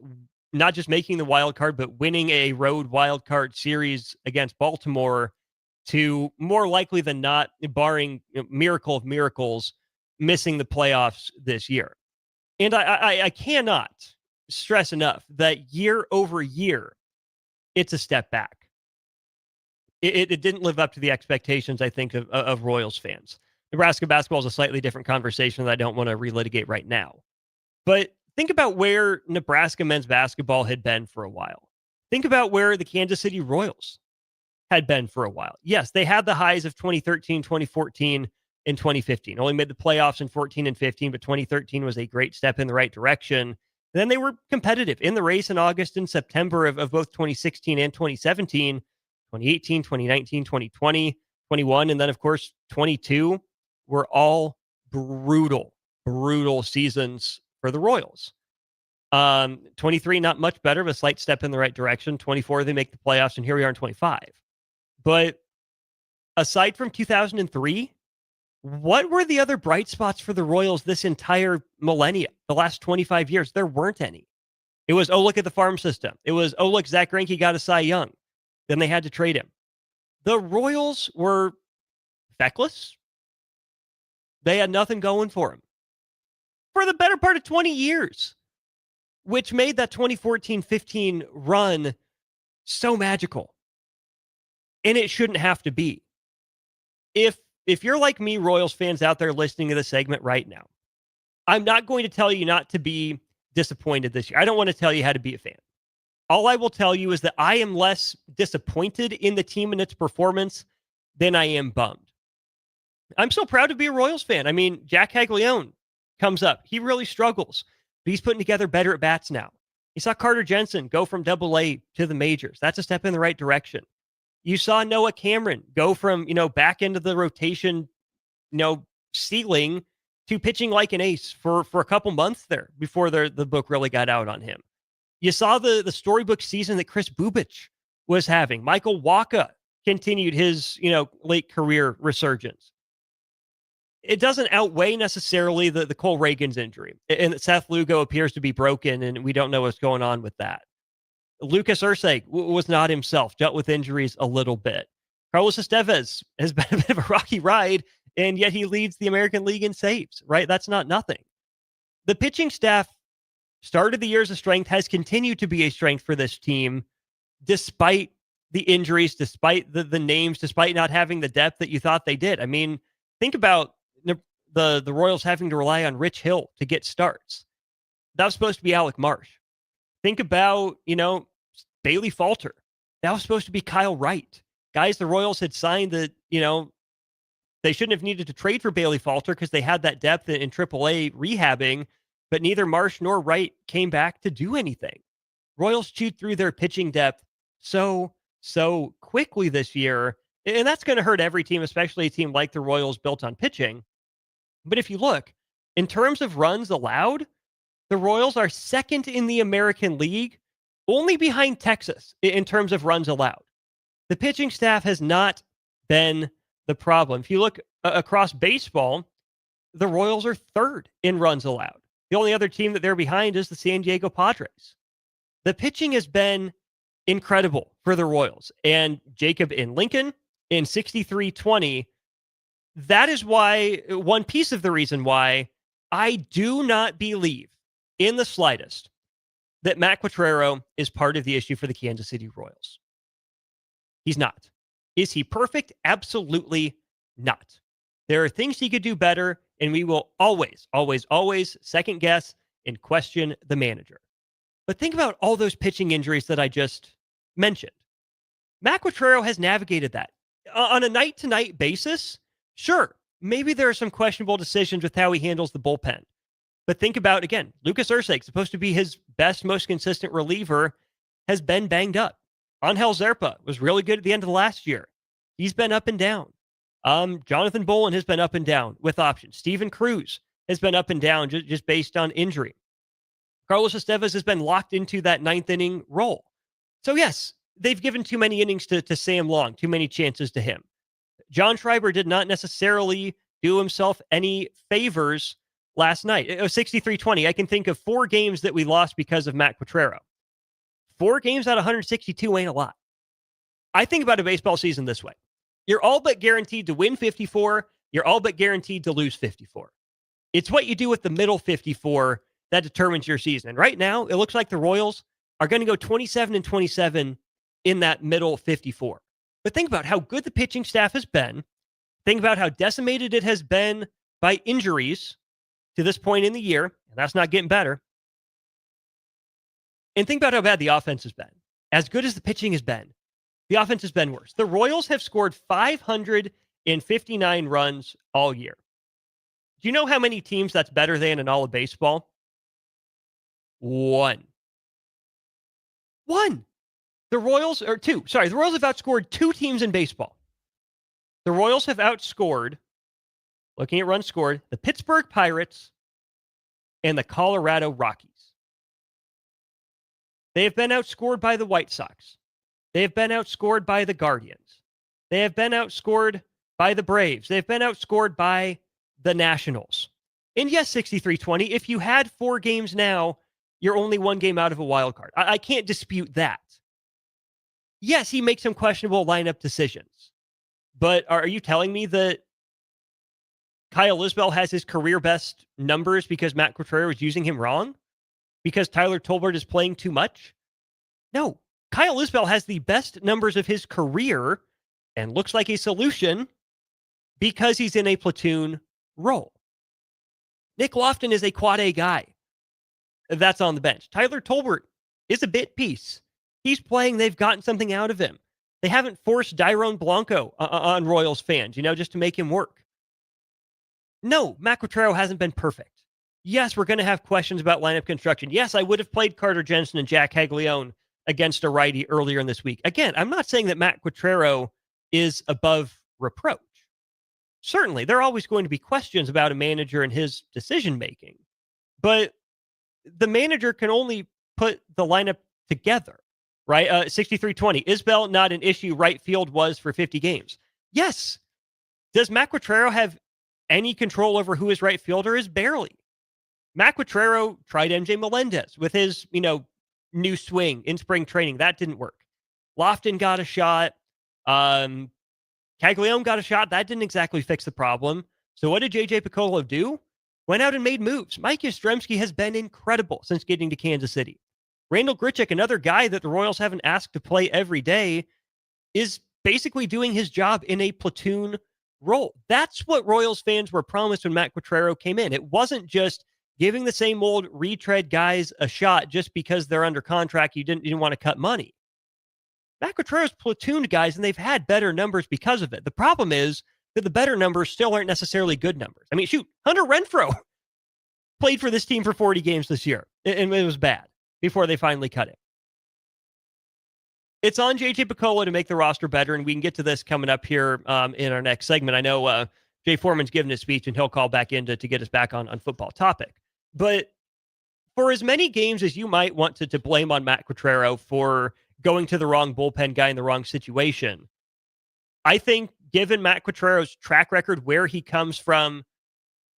not just making the wild card, but winning a road wild card series against Baltimore to more likely than not, barring miracle of miracles, missing the playoffs this year. And I cannot stress enough that year over year, it's a step back. It didn't live up to the expectations, I think, of Royals fans. Nebraska basketball is a slightly different conversation that I don't want to relitigate right now. But think about where Nebraska men's basketball had been for a while. Think about where the Kansas City Royals had been for a while. Yes, they had the highs of 2013, 2014, and 2015. Only made the playoffs in 14 and 15, but 2013 was a great step in the right direction. And then they were competitive in the race in August and September of both 2016 and 2017. 2018, 2019, 2020, 21, and then, of course, 22 were all brutal seasons for the Royals. 23, not much better, but a slight step in the right direction. 24, they make the playoffs, and here we are in 25. But aside from 2003, what were the other bright spots for the Royals this entire millennia, the last 25 years? There weren't any. It was, oh, look at the farm system. It was, oh, look, Zach Greinke got a Cy Young. Then they had to trade him. The Royals were feckless. They had nothing going for them for the better part of 20 years, which made that 2014-15 run so magical. And it shouldn't have to be. If you're like me, Royals fans out there listening to this segment right now, I'm not going to tell you not to be disappointed this year. I don't want to tell you how to be a fan. All I will tell you is that I am less disappointed in the team and its performance than I am bummed. I'm so proud to be a Royals fan. I mean, Jack Caglione comes up. He really struggles, but he's putting together better at bats now. You saw Carter Jensen go from Double-A to the majors. That's a step in the right direction. You saw Noah Cameron go from, back into the rotation, ceiling to pitching like an ace for a couple months there before the book really got out on him. You saw the storybook season that Chris Bubich was having. Michael Wacha continued his, late career resurgence. It doesn't outweigh necessarily the Cole Reagans injury, and that Seth Lugo appears to be broken, and we don't know what's going on with that. Lucas Ursay was not himself, dealt with injuries a little bit. Carlos Estevez has been a bit of a rocky ride, and yet he leads the American League in saves, right? That's not nothing. The pitching staff started the year as a strength, has continued to be a strength for this team, despite the injuries, despite the names, despite not having the depth that you thought they did. I mean, think about the Royals having to rely on Rich Hill to get starts. That was supposed to be Alec Marsh. Think about, Bailey Falter. That was supposed to be Kyle Wright. Guys the Royals had signed that, they shouldn't have needed to trade for Bailey Falter because they had that depth in AAA rehabbing, but neither Marsh nor Wright came back to do anything. Royals chewed through their pitching depth so quickly this year, and that's going to hurt every team, especially a team like the Royals built on pitching. But if you look, in terms of runs allowed, the Royals are second in the American League, only behind Texas in terms of runs allowed. The pitching staff has not been the problem. If you look across baseball, the Royals are third in runs allowed. The only other team that they're behind is the San Diego Padres. The pitching has been incredible for the Royals. And Jacob in Lincoln in 63-20, that is why, one piece of the reason why I do not believe in the slightest that Matt Quatrero is part of the issue for the Kansas City Royals. He's not. Is he perfect? Absolutely not. There are things he could do better, and we will always, always, always second guess and question the manager. But think about all those pitching injuries that I just mentioned. Matt Quatraro has navigated that. On a night-to-night basis, sure, maybe there are some questionable decisions with how he handles the bullpen. But think about, again, Lucas Erceg, supposed to be his best, most consistent reliever, has been banged up. Angel Zerpa was really good at the end of the last year. He's been up and down. Jonathan Bolin has been up and down with options. Steven Cruz has been up and down just based on injury. Carlos Estevez has been locked into that ninth inning role. So yes, they've given too many innings to Sam Long, too many chances to him. John Schreiber did not necessarily do himself any favors last night. It was 63-20. I can think of 4 games that we lost because of Matt Quatraro. 4 games out of 162 ain't a lot. I think about a baseball season this way. You're all but guaranteed to win 54. You're all but guaranteed to lose 54. It's what you do with the middle 54 that determines your season. And right now, it looks like the Royals are going to go 27-27 in that middle 54. But think about how good the pitching staff has been. Think about how decimated it has been by injuries to this point in the year. And that's not getting better. And think about how bad the offense has been. As good as the pitching has been, the offense has been worse. The Royals have scored 559 runs all year. Do you know how many teams that's better than in all of baseball? 1. The Royals have outscored 2 teams in baseball. The Royals have outscored, looking at runs scored, the Pittsburgh Pirates and the Colorado Rockies. They have been outscored by the White Sox. They have been outscored by the Guardians. They have been outscored by the Braves. They've been outscored by the Nationals. And yes, 63-20, if you had 4 games now, you're only 1 game out of a wild card. I can't dispute that. Yes, he makes some questionable lineup decisions. But are you telling me that Kyle Isbell has his career best numbers because Matt Quatraro is using him wrong? Because Tyler Tolbert is playing too much? No. Kyle Isbell has the best numbers of his career and looks like a solution because he's in a platoon role. Nick Lofton is a quad A guy. That's on the bench. Tyler Tolbert is a bit piece. He's playing. They've gotten something out of him. They haven't forced Dairon Blanco on Royals fans, just to make him work. No, Matt Quatraro hasn't been perfect. Yes, we're going to have questions about lineup construction. Yes, I would have played Carter Jensen and Jack Caglione against a righty earlier in this week. Again, I'm not saying that Matt Quatraro is above reproach. Certainly, there are always going to be questions about a manager and his decision-making. But the manager can only put the lineup together, right? 63-20. Isbell, not an issue. Right field was for 50 games. Yes. Does Matt Quatraro have any control over who his right fielder is? Barely. Matt Quatraro tried MJ Melendez with his, new swing in spring training. That didn't work. Lofton got a shot. Caglione got a shot. That didn't exactly fix the problem. So what did JJ Piccolo do? Went out and made moves. Mike Yastrzemski has been incredible since getting to Kansas City. Randall Grichuk, another guy that the Royals haven't asked to play every day, is basically doing his job in a platoon role. That's what Royals fans were promised when Matt Quatraro came in. It wasn't just giving the same old retread guys a shot just because they're under contract. You didn't want to cut money. Matt Quatraro's platooned guys, and they've had better numbers because of it. The problem is that the better numbers still aren't necessarily good numbers. I mean, shoot, Hunter Renfroe played for this team for 40 games this year, and it was bad before they finally cut it. It's on JJ Piccolo to make the roster better, and we can get to this coming up here in our next segment. I know Jay Foreman's giving his speech, and he'll call back in to get us back on football topic. But for as many games as you might want to blame on Matt Quatraro for going to the wrong bullpen guy in the wrong situation, I think given Matt Quatraro's track record, where he comes from,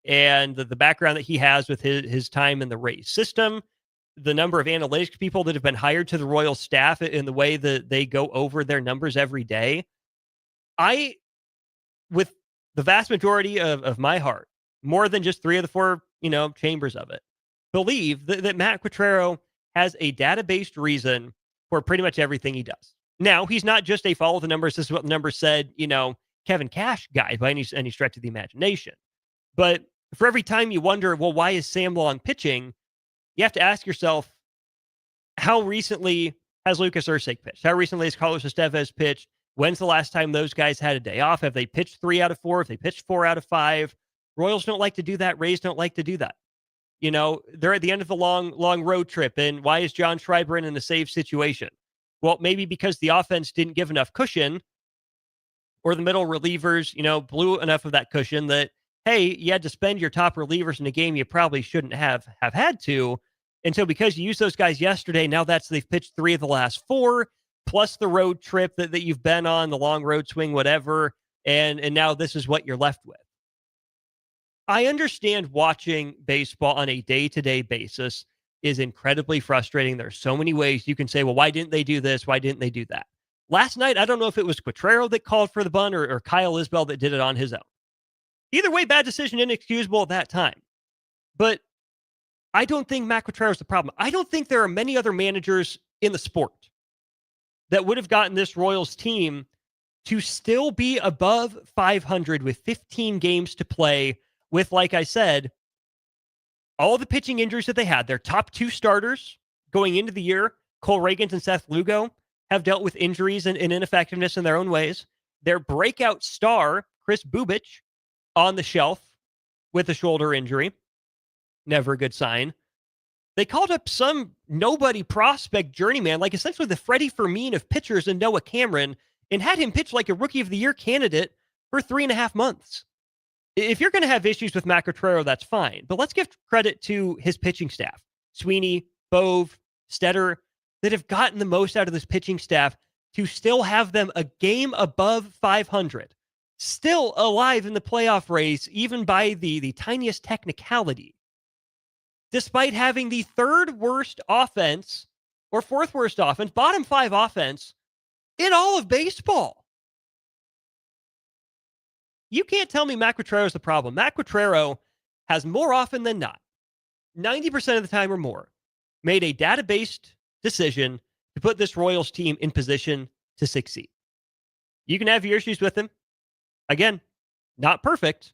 and the background that he has with his time in the Rays system, the number of analytics people that have been hired to the Royal staff in the way that they go over their numbers every day, I, with the vast majority of my heart, more than just 3 of the 4, chambers of it, believe that Matt Quatraro has a data-based reason for pretty much everything he does. Now, he's not just a follow the numbers. This is what the numbers said, Kevin Cash guy by any stretch of the imagination. But for every time you wonder, well, why is Sam Long pitching? You have to ask yourself, how recently has Lucas Ursek pitched? How recently has Carlos Estevez pitched? When's the last time those guys had a day off? Have they pitched 3 out of 4? Have they pitched 4 out of 5? Royals don't like to do that. Rays don't like to do that. You know, they're at the end of the long road trip. And why is John Schreiber in a safe situation? Well, maybe because the offense didn't give enough cushion, or the middle relievers, you know, blew enough of that cushion that, hey, you had to spend your top relievers in a game you probably shouldn't have had to. And so because you used those guys yesterday, now they've pitched 3 of the last 4, plus the road trip that you've been on, the long road swing, whatever. And now this is what you're left with. I understand watching baseball on a day-to-day basis is incredibly frustrating. There's so many ways you can say, well, why didn't they do this? Why didn't they do that? Last night, I don't know if it was Quatrero that called for the bunt or Kyle Isbell that did it on his own. Either way, bad decision, inexcusable at that time. But I don't think Matt Quatrero is the problem. I don't think there are many other managers in the sport that would have gotten this Royals team to still be above 500 with 15 games to play with, like I said, all the pitching injuries that they had. Their top 2 starters going into the year, Cole Reagans and Seth Lugo, have dealt with injuries and ineffectiveness in their own ways. Their breakout star, Chris Bubic, on the shelf with a shoulder injury. Never a good sign. They called up some nobody prospect journeyman, like essentially the Freddie Fermin of pitchers, and Noah Cameron, and had him pitch like a Rookie of the Year candidate for 3.5 months. If you're going to have issues with Matt Quatrero, that's fine. But let's give credit to his pitching staff. Sweeney, Bove, Stetter, that have gotten the most out of this pitching staff to still have them a game above 500. Still alive in the playoff race, even by the tiniest technicality. Despite having the 3rd worst offense, or 4th worst offense, bottom 5 offense in all of baseball. You can't tell me Matt Quatrero is the problem. Matt Quatrero has more often than not, 90% of the time or more, made a data-based decision to put this Royals team in position to succeed. You can have your issues with him. Again, not perfect,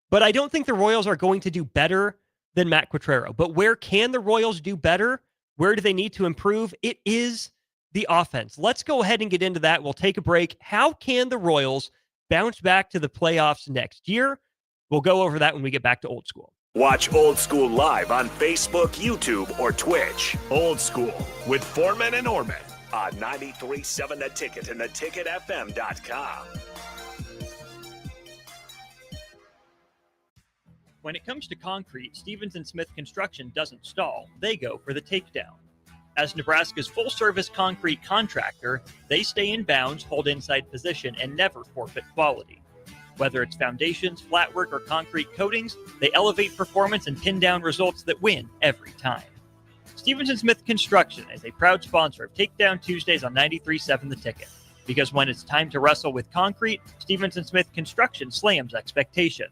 but I don't think the Royals are going to do better than Matt Quatrero. But where can the Royals do better? Where do they need to improve? It is the offense. Let's go ahead and get into that. We'll take a break. How can the Royals bounce back to the playoffs next year? We'll go over that when we get back to Old School. Watch Old School live on Facebook, YouTube, or Twitch. Old School with Foreman and Orman on 93.7 The Ticket and theticketfm.com. When it comes to concrete, Stevens & Smith Construction doesn't stall. They go for the takedown. As Nebraska's full-service concrete contractor, they stay in bounds, hold inside position, and never forfeit quality. Whether it's foundations, flatwork, or concrete coatings, they elevate performance and pin down results that win every time. Stevens & Smith Construction is a proud sponsor of Takedown Tuesdays on 93.7 The Ticket. Because when it's time to wrestle with concrete, Stevens & Smith Construction slams expectations.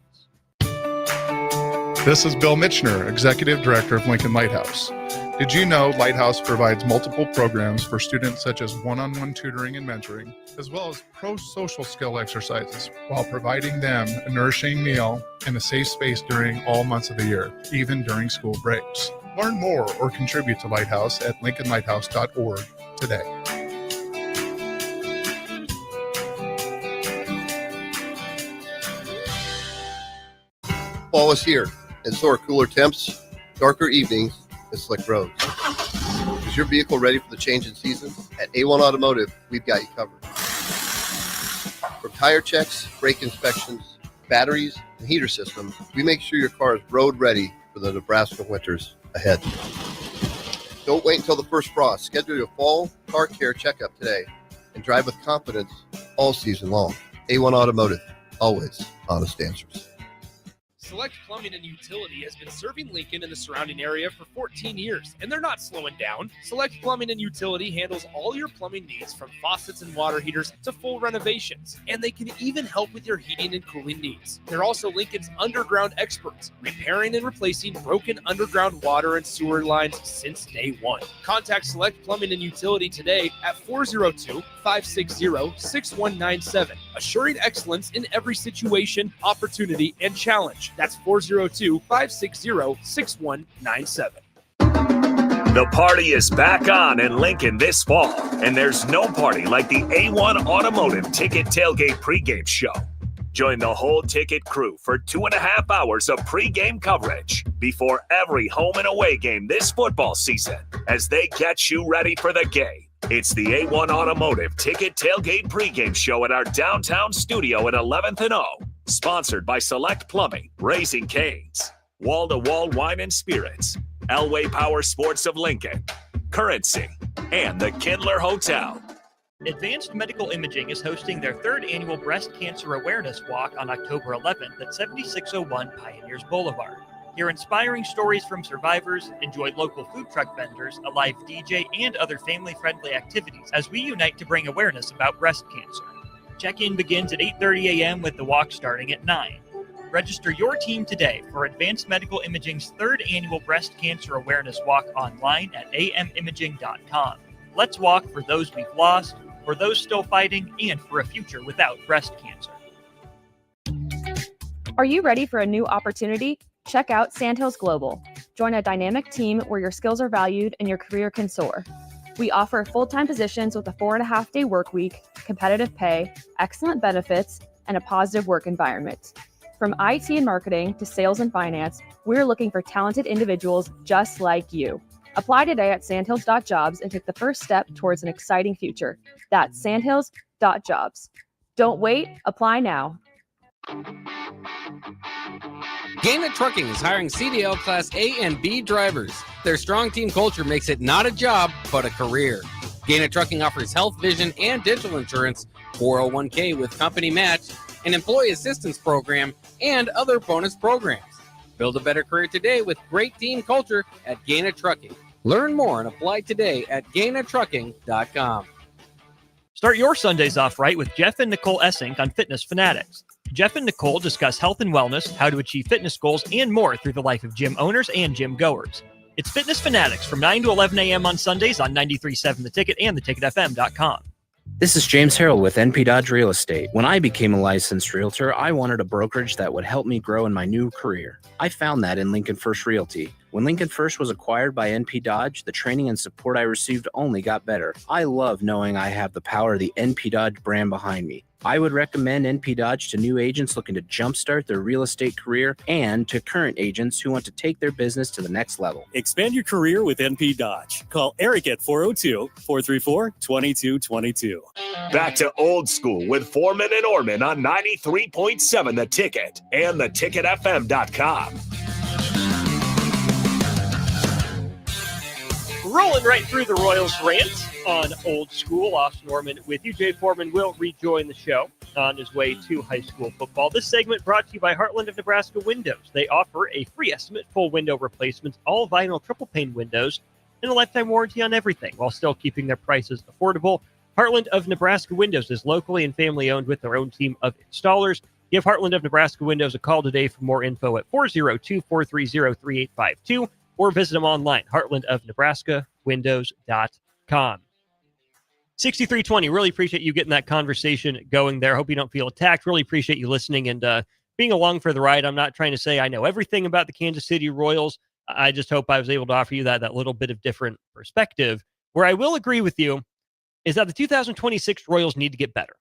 This is Bill Mitchner, Executive Director of Lincoln Lighthouse. Did you know Lighthouse provides multiple programs for students such as one-on-one tutoring and mentoring, as well as pro-social skill exercises, while providing them a nourishing meal and a safe space during all months of the year, even during school breaks? Learn more or contribute to Lighthouse at lincolnlighthouse.org today. Fall is here, and so are cooler temps, darker evenings, and slick roads. Is your vehicle ready for the change in seasons? At A1 Automotive, we've got you covered. From tire checks, brake inspections, batteries, and heater systems, we make sure your car is road ready for the Nebraska winters ahead. Don't wait until the first frost. Schedule your fall car care checkup today and drive with confidence all season long. A1 Automotive, always honest answers. Select Plumbing and Utility has been serving Lincoln and the surrounding area for 14 years, and they're not slowing down. Select Plumbing and Utility handles all your plumbing needs from faucets and water heaters to full renovations, and they can even help with your heating and cooling needs. They're also Lincoln's underground experts, repairing and replacing broken underground water and sewer lines since day one. Contact Select Plumbing and Utility today at 402-560-6197, assuring excellence in every situation, opportunity, and challenge. That's 402-560-6197. The party is back on in Lincoln this fall, and there's no party like the A1 Automotive Ticket Tailgate pregame show. Join the whole ticket crew for 2.5 hours of pregame coverage before every home and away game this football season as they get you ready for the game. It's the A1 Automotive Ticket Tailgate pregame show at our downtown studio at 11th and O. Sponsored by Select Plumbing, Raising Cane's, Wall to Wall Wine and Spirits, Elway Power Sports of Lincoln, Currency, and the Kindler Hotel. Advanced Medical Imaging is hosting their 3rd annual Breast Cancer Awareness Walk on October 11th at 7601 Pioneers Boulevard. Hear inspiring stories from survivors, enjoy local food truck vendors, a live DJ, and other family-friendly activities as we unite to bring awareness about breast cancer. Check-in begins at 8:30 a.m. with the walk starting at 9. Register your team today for Advanced Medical Imaging's 3rd annual Breast Cancer Awareness Walk online at amimaging.com. Let's walk for those we've lost, for those still fighting, and for a future without breast cancer. Are you ready for a new opportunity? Check out Sandhills Global. Join a dynamic team where your skills are valued and your career can soar. We offer full-time positions with a 4.5-day work week, competitive pay, excellent benefits, and a positive work environment. From IT and marketing to sales and finance, we're looking for talented individuals just like you. Apply today at sandhills.jobs and take the first step towards an exciting future. That's sandhills.jobs. Don't wait, apply now. Gaina Trucking is hiring CDL Class A and B drivers. Their strong team culture makes it not a job, but a career. Gaina Trucking offers health, vision, and dental insurance, 401k with company match, an employee assistance program, and other bonus programs. Build a better career today with great team culture at Gaina Trucking. Learn more and apply today at GainaTrucking.com. Start your Sundays off right with Jeff and Nicole Essink on Fitness Fanatics. Jeff and Nicole discuss health and wellness, how to achieve fitness goals, and more through the life of gym owners and gym goers. It's Fitness Fanatics from 9 to 11 a.m. on Sundays on 93.7 The Ticket and theticketfm.com. This is James Harrell with NP Dodge Real Estate. When I became a licensed realtor, I wanted a brokerage that would help me grow in my new career. I found that in Lincoln First Realty. When Lincoln First was acquired by NP Dodge, the training and support I received only got better. I love knowing I have the power of the NP Dodge brand behind me. I would recommend NP Dodge to new agents looking to jumpstart their real estate career and to current agents who want to take their business to the next level. Expand your career with NP Dodge. Call Eric at 402-434-2222. Back to old school with Foreman and Orman on 93.7 The Ticket and theticketfm.com. Rolling right through the Royals rant on Old School. Austin Orman with you. Jay Foreman will rejoin the show on his way to high school football. This segment brought to you by Heartland of Nebraska Windows. They offer a free estimate, full window replacements, all vinyl triple pane windows, and a lifetime warranty on everything while still keeping their prices affordable. Heartland of Nebraska Windows is locally and family owned with their own team of installers. Give Heartland of Nebraska Windows a call today for more info at 402-430-3852. Or visit them online, heartlandofnebraskawindows.com. 6320, really appreciate you getting that conversation going there. Hope you don't feel attacked. Really appreciate you listening and being along for the ride. I'm not trying to say I know everything about the Kansas City Royals. I just hope I was able to offer you that little bit of different perspective. Where I will agree with you is that the 2026 Royals need to get better.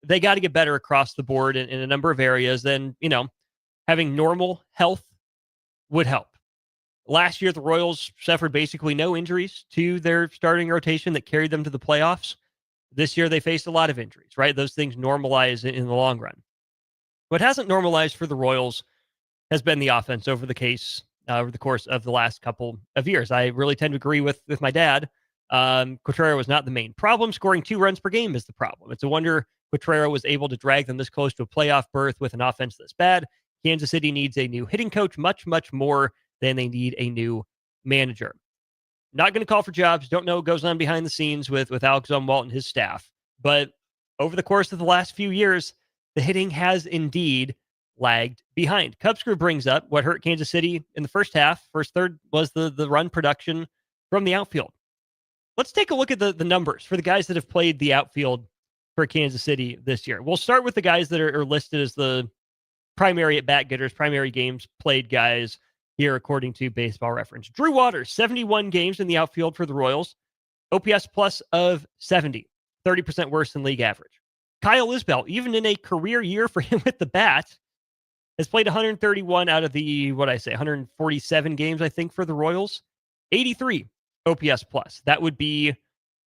They got to get better across the board in a number of areas. Then, having normal health would help. Last year, the Royals suffered basically no injuries to their starting rotation that carried them to the playoffs. This year, they faced a lot of injuries, right? Those things normalize in the long run. What hasn't normalized for the Royals has been the offense over the course of the last couple of years. I really tend to agree with my dad. Cotrero was not the main problem. Scoring 2 runs per game is the problem. It's a wonder Cotrero was able to drag them this close to a playoff berth with an offense that's bad. Kansas City needs a new hitting coach much, much more than they need a new manager. Not going to call for jobs. Don't know what goes on behind the scenes with Alex Zumwalt and his staff. But over the course of the last few years, the hitting has indeed lagged behind. Cubs Crew brings up what hurt Kansas City in the first half. First third was the run production from the outfield. Let's take a look at the numbers for the guys that have played the outfield for Kansas City this year. We'll start with the guys that are listed as the primary at-bat getters, primary games played guys here according to Baseball Reference. Drew Waters, 71 games in the outfield for the Royals. OPS plus of 70, 30% worse than league average. Kyle Isbell, even in a career year for him with the bat, has played 131 out of the, 147 games, I think, for the Royals. 83 OPS plus. That would be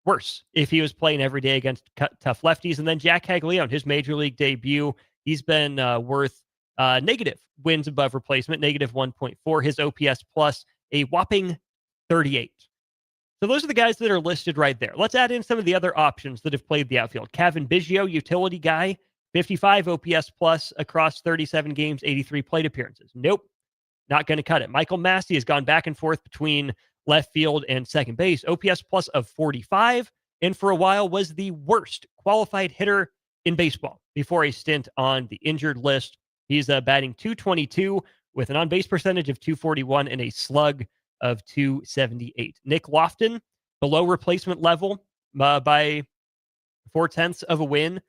worse if he was playing every day against tough lefties. And then Jack Caglione, his major league debut, he's been worth negative wins above replacement, negative 1.4. His OPS plus a whopping 38. So those are the guys that are listed right there. Let's add in some of the other options that have played the outfield. Kevin Biggio, utility guy, 55 OPS plus across 37 games, 83 plate appearances. Nope, not going to cut it. Michael Massey has gone back and forth between left field and second base. OPS plus of 45, and for a while was the worst qualified hitter in baseball before a stint on the injured list. He's batting .222 with an on-base percentage of .241 and a slug of .278. Nick Lofton, below replacement level by 0.4 of a win,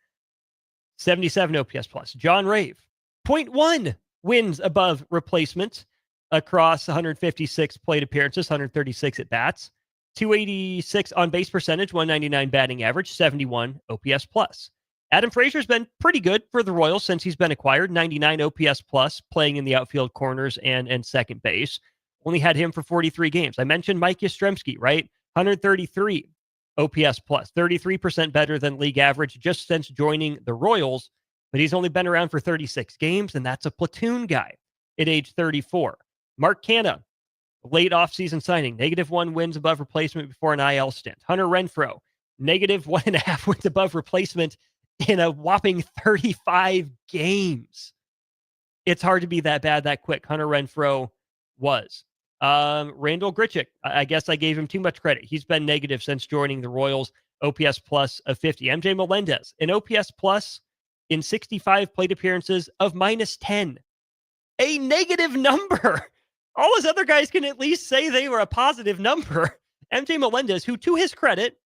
77 OPS plus. John Rave, 0.1 wins above replacement across 156 plate appearances, 136 at bats, 286 on base percentage, 199 batting average, 71 OPS plus. Adam Frazier's been pretty good for the Royals since he's been acquired, 99 OPS plus, playing in the outfield corners and second base. Only had him for 43 games. I mentioned Mike Yastrzemski, right? 133 OPS plus, 33% better than league average just since joining the Royals, but he's only been around for 36 games, and that's a platoon guy at age 34. Mark Canha, late offseason signing, -1 wins above replacement before an IL stint. Hunter Renfroe, -1.5 wins above replacement in a whopping 35 games. It's hard to be that bad that quick. Hunter Renfroe was. Randall Grichuk, I guess I gave him too much credit. He's been negative since joining the Royals. OPS plus of 50. MJ Melendez, an OPS plus in 65 plate appearances of -10. A negative number. All his other guys can at least say they were a positive number. MJ Melendez, who to his credit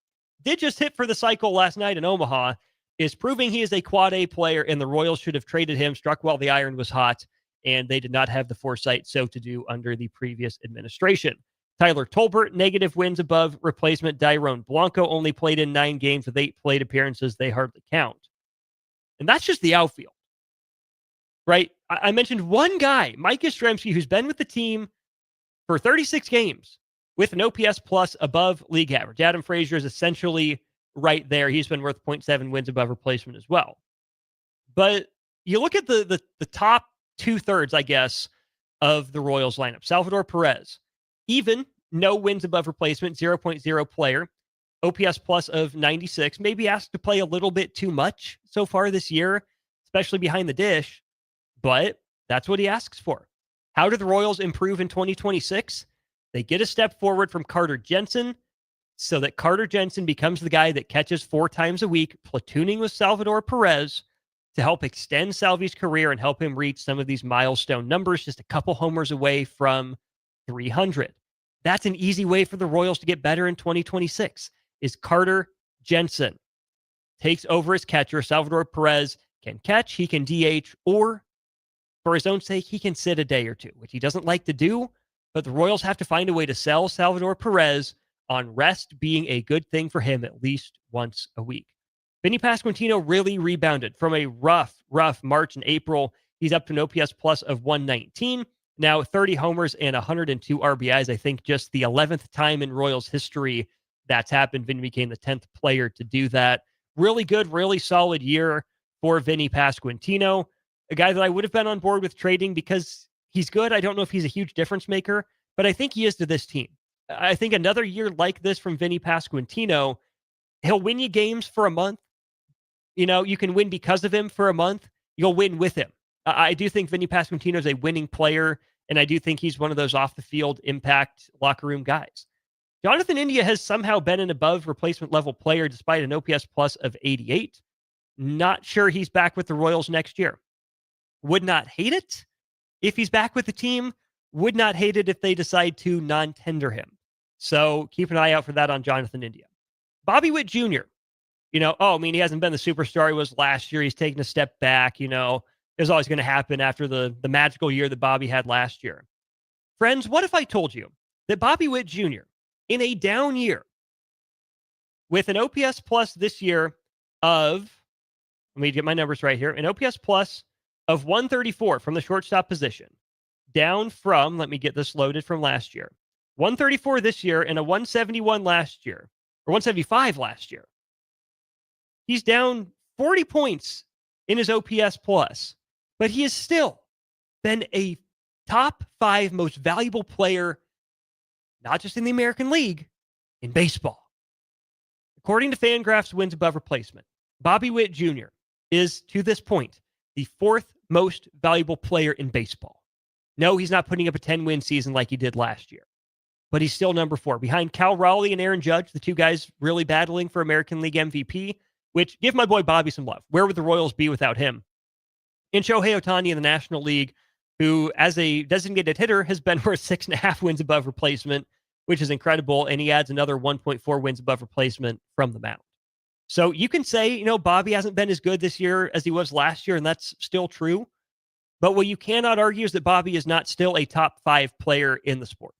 did just hit for the cycle last night in Omaha, is proving he is a quad A player, and the Royals should have traded him, struck while the iron was hot, and they did not have the foresight so to do under the previous administration. Tyler Tolbert, negative wins above replacement. Dairon Blanco only played in 9 games with 8 plate appearances. They hardly count. And that's just the outfield, right? I mentioned one guy, Mike Yastrzemski, who's been with the team for 36 games with an OPS plus above league average. Adam Frazier is essentially right there. He's been worth 0.7 wins above replacement as well. But you look at the top 2/3, I guess, of the Royals lineup. Salvador Perez, even, no wins above replacement, 0.0 player, OPS plus of 96, maybe asked to play a little bit too much so far this year, especially behind the dish, but that's what he asks for. How do the Royals improve in 2026? They get a step forward from Carter Jensen so that Carter Jensen becomes the guy that catches 4 times a week, platooning with Salvador Perez to help extend Salvi's career and help him reach some of these milestone numbers, just a couple homers away from 300. That's an easy way for the Royals to get better in 2026, is Carter Jensen takes over as catcher. Salvador Perez can catch, he can DH, or for his own sake, he can sit a day or two, which he doesn't like to do, but the Royals have to find a way to sell Salvador Perez on rest being a good thing for him at least once a week. Vinny Pasquantino really rebounded from a rough March and April. He's up to an OPS plus of 119. Now 30 homers and 102 RBIs. I think just the 11th time in Royals history that's happened. Vinny became the 10th player to do that. Really good, really solid year for Vinny Pasquantino, a guy that I would have been on board with trading because he's good. I don't know if he's a huge difference maker, but I think he is to this team. I think another year like this from Vinny Pasquantino, he'll win you games for a month. You know, you can win because of him for a month. You'll win with him I do think Vinny Pasquantino is a winning player, and I do think he's one of those off-the-field impact locker room guys. Jonathan India has somehow been an above replacement level player despite an OPS plus of 88. Not sure he's back with the Royals next year. Would not hate it if he's back with the team. Would not hate it if they decide to non-tender him. So keep an eye out for that on Jonathan India. Bobby Witt Jr., he hasn't been the superstar he was last year. He's taken a step back. It was always going to happen after the magical year that Bobby had last year. Friends, what if I told you that Bobby Witt Jr., in a down year, with an OPS plus this year of, let me get my numbers right here, an OPS plus of 134 from the shortstop position, down from, let me get this loaded from last year, 134 this year and a 171 last year, or 175 last year. He's down 40 points in his OPS plus, but he has still been a top 5 most valuable player, not just in the American League, in baseball. According to Fangraphs wins above replacement, Bobby Witt Jr. is, to this point, the 4th most valuable player in baseball. No, he's not putting up a 10-win season like he did last year, but he's still number 4, behind Cal Raleigh and Aaron Judge, the two guys really battling for American League MVP, which, give my boy Bobby some love. Where would the Royals be without him? And Shohei Ohtani in the National League, who, as a designated hitter, has been worth 6.5 wins above replacement, which is incredible, and he adds another 1.4 wins above replacement from the mound. So you can say, Bobby hasn't been as good this year as he was last year, and that's still true. But what you cannot argue is that Bobby is not still a top 5 player in the sport.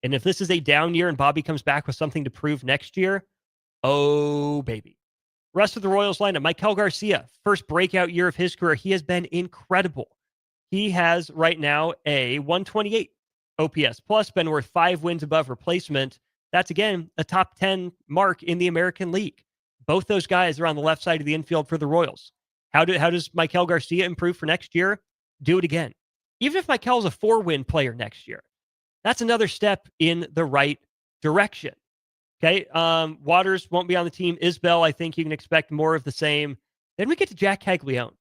And if this is a down year and Bobby comes back with something to prove next year, oh, baby. Rest of the Royals lineup, Maikel Garcia, first breakout year of his career. He has been incredible. He has right now a 128 OPS plus, been worth 5 wins above replacement. That's, again, a top 10 mark in the American League. Both those guys are on the left side of the infield for the Royals. How does Maikel Garcia improve for next year? Do it again. Even if Maikel's a 4-win player next year, that's another step in the right direction. Okay, Waters won't be on the team. Isbell, I think you can expect more of the same. Then we get to Jack Caglione,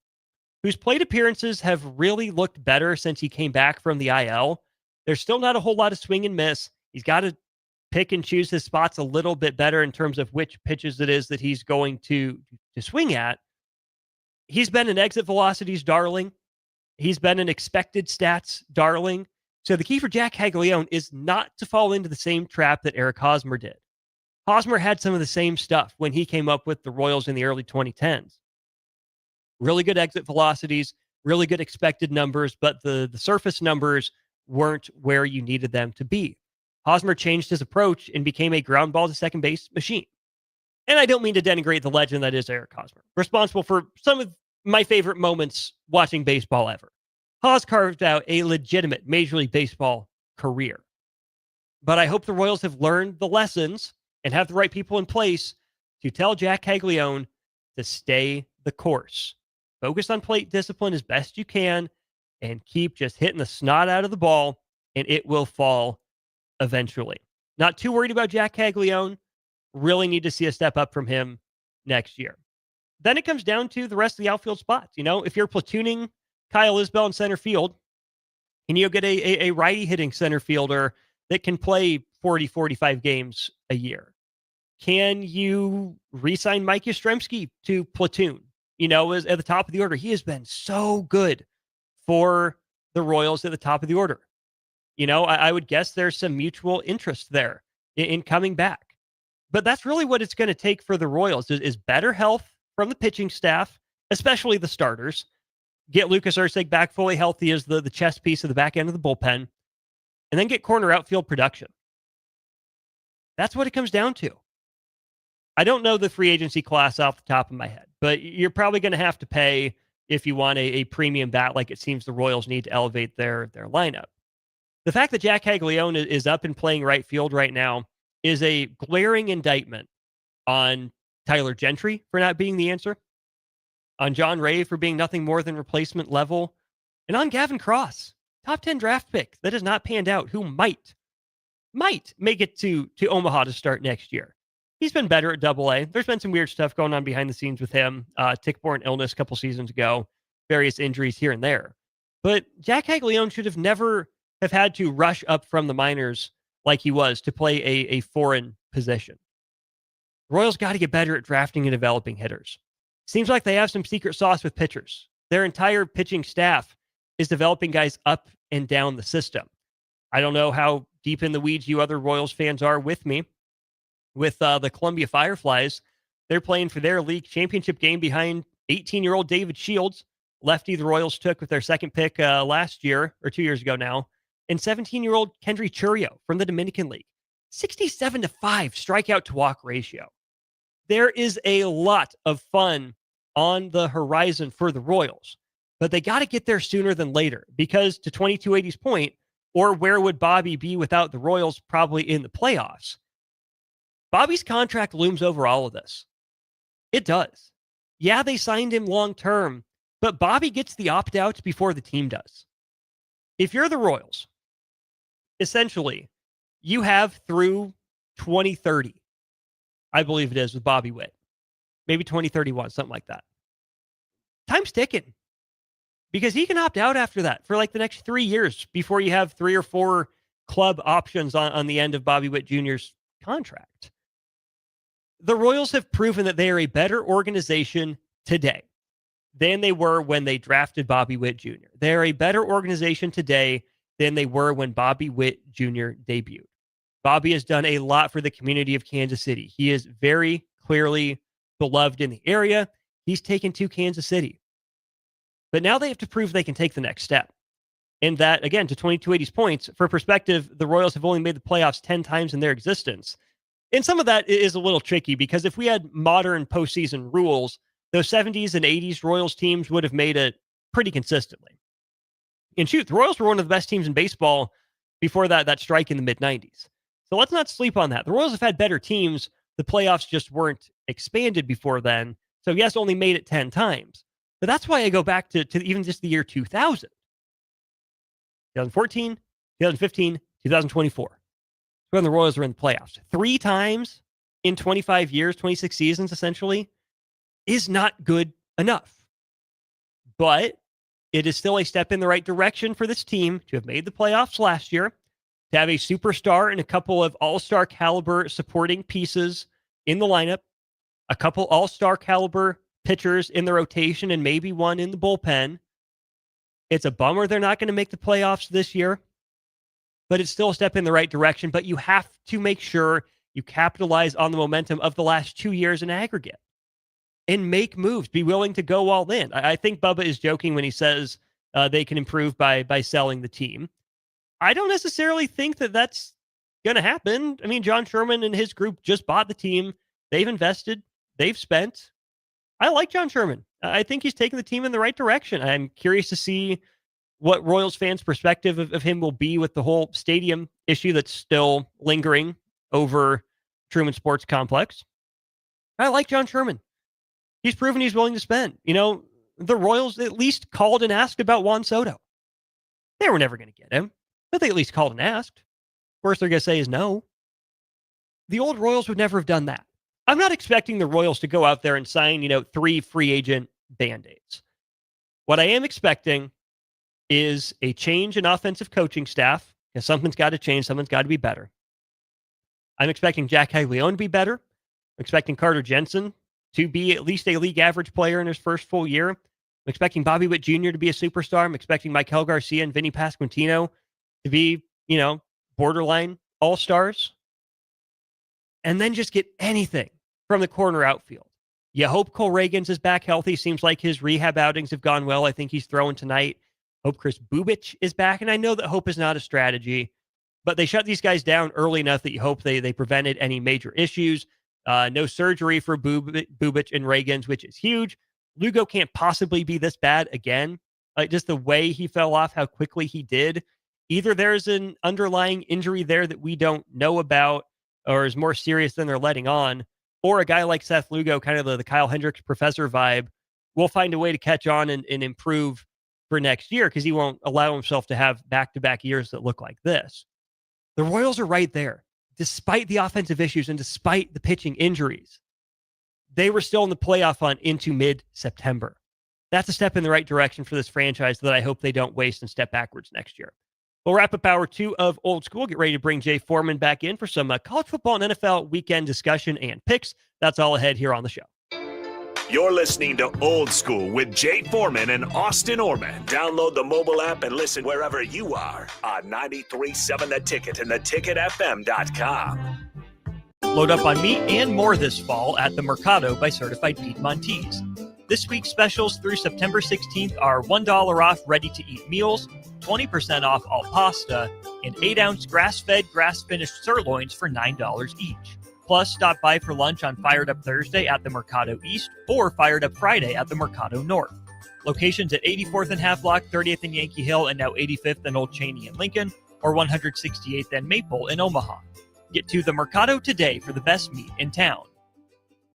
whose plate appearances have really looked better since he came back from the IL. There's still not a whole lot of swing and miss. He's got to pick and choose his spots a little bit better in terms of which pitches it is that he's going to swing at. He's been an exit velocities darling. He's been an expected stats darling. So the key for Jack Caglione is not to fall into the same trap that Eric Hosmer did. Hosmer had some of the same stuff when he came up with the Royals in the early 2010s. Really good exit velocities, really good expected numbers, but the surface numbers weren't where you needed them to be. Hosmer changed his approach and became a ground ball to second base machine. And I don't mean to denigrate the legend that is Eric Hosmer, responsible for some of my favorite moments watching baseball ever. Hos carved out a legitimate Major League Baseball career. But I hope the Royals have learned the lessons and have the right people in place to tell Jack Caglione to stay the course. Focus on plate discipline as best you can and keep just hitting the snot out of the ball, and it will fall eventually. Not too worried about Jack Caglione. Really need to see a step up from him next year. Then it comes down to the rest of the outfield spots. If you're platooning Kyle Isbell in center field, and you get a righty hitting center fielder that can play 40, 45 games a year, can you re-sign Mike Yastrzemski to platoon? As at the top of the order. He has been so good for the Royals at the top of the order. I would guess there's some mutual interest there in coming back. But that's really what it's going to take for the Royals is better health from the pitching staff, especially the starters. Get Lucas Erceg back fully healthy as the chess piece of the back end of the bullpen, and then get corner outfield production. That's what it comes down to. I don't know the free agency class off the top of my head, but you're probably going to have to pay if you want a premium bat like it seems the Royals need to elevate their lineup. The fact that Jack Caglione is up and playing right field right now is a glaring indictment on Tyler Gentry for not being the answer, on John Ray for being nothing more than replacement level, and on Gavin Cross, top 10 draft pick that has not panned out, who might make it to Omaha to start next year. He's been better at Double-A. There's been some weird stuff going on behind the scenes with him. Tick-borne illness a couple seasons ago. various injuries here and there. But Jack Caglione should have never have had to rush up from the minors like he was to play a foreign position. Royals got to get better at drafting and developing hitters. Seems like they have some secret sauce with pitchers. Their entire pitching staff is developing guys up and down the system. I don't know how deep in the weeds you other Royals fans are with me. With the Columbia Fireflies, they're playing for their league championship game behind 18-year-old David Shields, lefty the Royals took with their second pick last year, or 2 years ago now, and 17-year-old Kendry Churio from the Dominican League. 67-5 strikeout to walk ratio. There is a lot of fun on the horizon for the Royals, but they got to get there sooner than later because to 2280's point, or where would Bobby be without the Royals probably in the playoffs? Bobby's contract looms over all of this. It does. Yeah, they signed him long term, but Bobby gets the opt-outs before the team does. If you're the Royals, essentially, you have through 2030, I believe it is, with Bobby Witt. Maybe 2031, something like that. Time's ticking. Because he can opt out after that for like the next 3 years before you have 3 or 4 club options on the end of Bobby Witt Jr.'s contract. The Royals have proven that they are a better organization today than they were when they drafted Bobby Witt Jr. They are a better organization today than they were when Bobby Witt Jr. debuted. Bobby has done a lot for the community of Kansas City. He is very clearly beloved in the area. He's taken to Kansas City. But now they have to prove they can take the next step. And that, again, to 2280's points, for perspective, the Royals have only made the playoffs 10 times in their existence. And some of that is a little tricky because if we had modern postseason rules, those 70s and 80s Royals teams would have made it pretty consistently. And shoot, the Royals were one of the best teams in baseball before that strike in the mid-90s. So let's not sleep on that. The Royals have had better teams. The playoffs just weren't expanded before then. So yes, only made it 10 times. But that's why I go back to even just the year 2000. 2014, 2015, 2024. When the Royals were in the playoffs. 3 times in 25 years, 26 seasons essentially, is not good enough. But it is still a step in the right direction for this team to have made the playoffs last year, to have a superstar and a couple of all-star caliber supporting pieces in the lineup, a couple all-star caliber pitchers in the rotation, and maybe one in the bullpen. It's a bummer they're not going to make the playoffs this year, but it's still a step in the right direction. But you have to make sure you capitalize on the momentum of the last 2 years in aggregate and make moves. Be willing to go all in. I think Bubba is joking when he says they can improve by selling the team. I don't necessarily think that that's going to happen. I mean, John Sherman and his group just bought the team. They've invested. They've spent. I like John Sherman. I think he's taking the team in the right direction. I'm curious to see what Royals fans' perspective of him will be with the whole stadium issue that's still lingering over Truman Sports Complex. I like John Sherman. He's proven he's willing to spend. You know, the Royals at least called and asked about Juan Soto. They were never going to get him, but they at least called and asked. Worst they're going to say is no. The old Royals would never have done that. I'm not expecting the Royals to go out there and sign, 3 free agent Band-Aids. What I am expecting is a change in offensive coaching staff, because something's got to change, something's got to be better. I'm expecting Jack Caglione to be better. I'm expecting Carter Jensen to be at least a league average player in his first full year. I'm expecting Bobby Witt Jr. to be a superstar. I'm expecting Maikel Garcia and Vinny Pasquantino to be, borderline all-stars. And then just get anything from the corner outfield. You hope Cole Reagans is back healthy. Seems like his rehab outings have gone well. I think he's throwing tonight. Hope Chris Bubich is back. And I know that hope is not a strategy, but they shut these guys down early enough that you hope they prevented any major issues. No surgery for Bubich and Reagans, which is huge. Lugo can't possibly be this bad again. Just the way he fell off, how quickly he did. Either there's an underlying injury there that we don't know about or is more serious than they're letting on, or a guy like Seth Lugo, kind of the Kyle Hendricks professor vibe, will find a way to catch on and improve for next year because he won't allow himself to have back-to-back years that look like this. The Royals are right there. Despite the offensive issues and despite the pitching injuries, they were still in the playoff hunt into mid-September. That's a step in the right direction for this franchise that I hope they don't waste and step backwards next year. We'll wrap up hour 2 of Old School. Get ready to bring Jay Foreman back in for some college football and NFL weekend discussion and picks. That's all ahead here on the show. You're listening to Old School with Jay Foreman and Austin Orman. Download the mobile app and listen wherever you are on 93.7 The Ticket and theticketfm.com. Load up on meat and more this fall at the Mercado by Certified Piedmontese. This week's specials through September 16th are $1 off ready-to-eat meals, 20% off all pasta, and 8-ounce grass-fed, grass-finished sirloins for $9 each. Plus, stop by for lunch on Fired Up Thursday at the Mercado East or Fired Up Friday at the Mercado North. Locations at 84th and Havelock, 30th and Yankee Hill, and now 85th and Old Cheney and Lincoln, or 168th and Maple in Omaha. Get to the Mercado today for the best meat in town.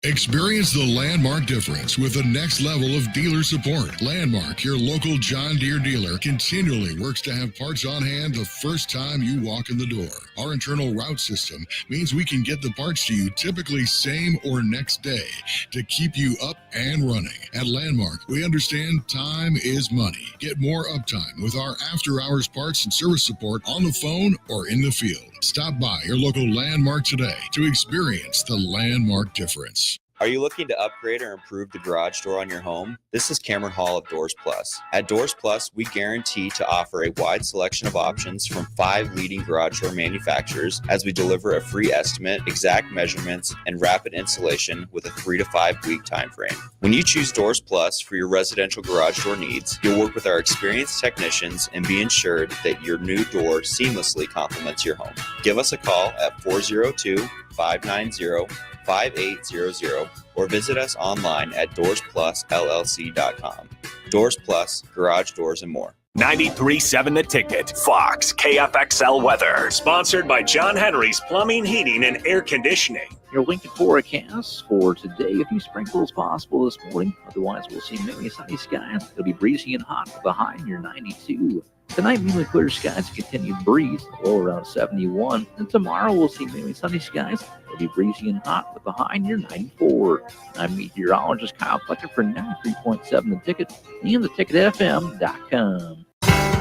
Experience the Landmark difference with the next level of dealer support. Landmark, your local John Deere dealer, continually works to have parts on hand the first time you walk in the door. Our internal route system means we can get the parts to you typically same or next day to keep you up and running. At Landmark, we understand time is money. Get more uptime with our after-hours parts and service support on the phone or in the field. Stop by your local Landmark today to experience the Landmark difference. Are you looking to upgrade or improve the garage door on your home? This is Cameron Hall of Doors Plus. At Doors Plus, we guarantee to offer a wide selection of options from 5 leading garage door manufacturers as we deliver a free estimate, exact measurements, and rapid installation with a 3 to 5 week time frame. When you choose Doors Plus for your residential garage door needs, you'll work with our experienced technicians and be ensured that your new door seamlessly complements your home. Give us a call at 402-590-5800 or visit us online at DoorsPlusLLC.com. Doors Plus, garage doors and more. 93.7 The Ticket, Fox, KFXL weather. Sponsored by John Henry's Plumbing, Heating, and Air Conditioning. Your Lincoln forecast for today, a few sprinkles possible this morning. Otherwise, we'll see mainly sunny skies. It'll be breezy and hot with a high near 92. Tonight, mainly clear skies, continued breeze, low around 71. And tomorrow, we'll see mainly sunny skies. It'll be breezy and hot with a high near 94. I'm meteorologist Kyle Fletcher for 93.7 The Ticket and theticketfm.com.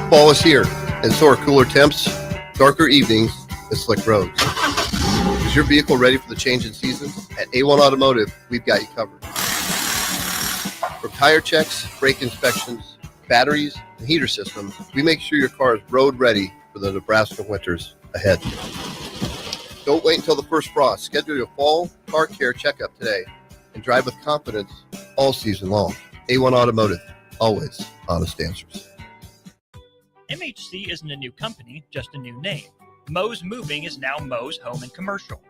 Fall is here, and so are cooler temps, darker evenings, and slick roads. Is your vehicle ready for the change in seasons? At A1 Automotive, we've got you covered. From tire checks, brake inspections, batteries, and heater systems, we make sure your car is road ready for the Nebraska winters ahead. Don't wait until the first frost. Schedule your fall car care checkup today and drive with confidence all season long. A1 Automotive, always honest answers. MHC isn't a new company, just a new name. Moe's Moving is now Moe's Home and Commercial.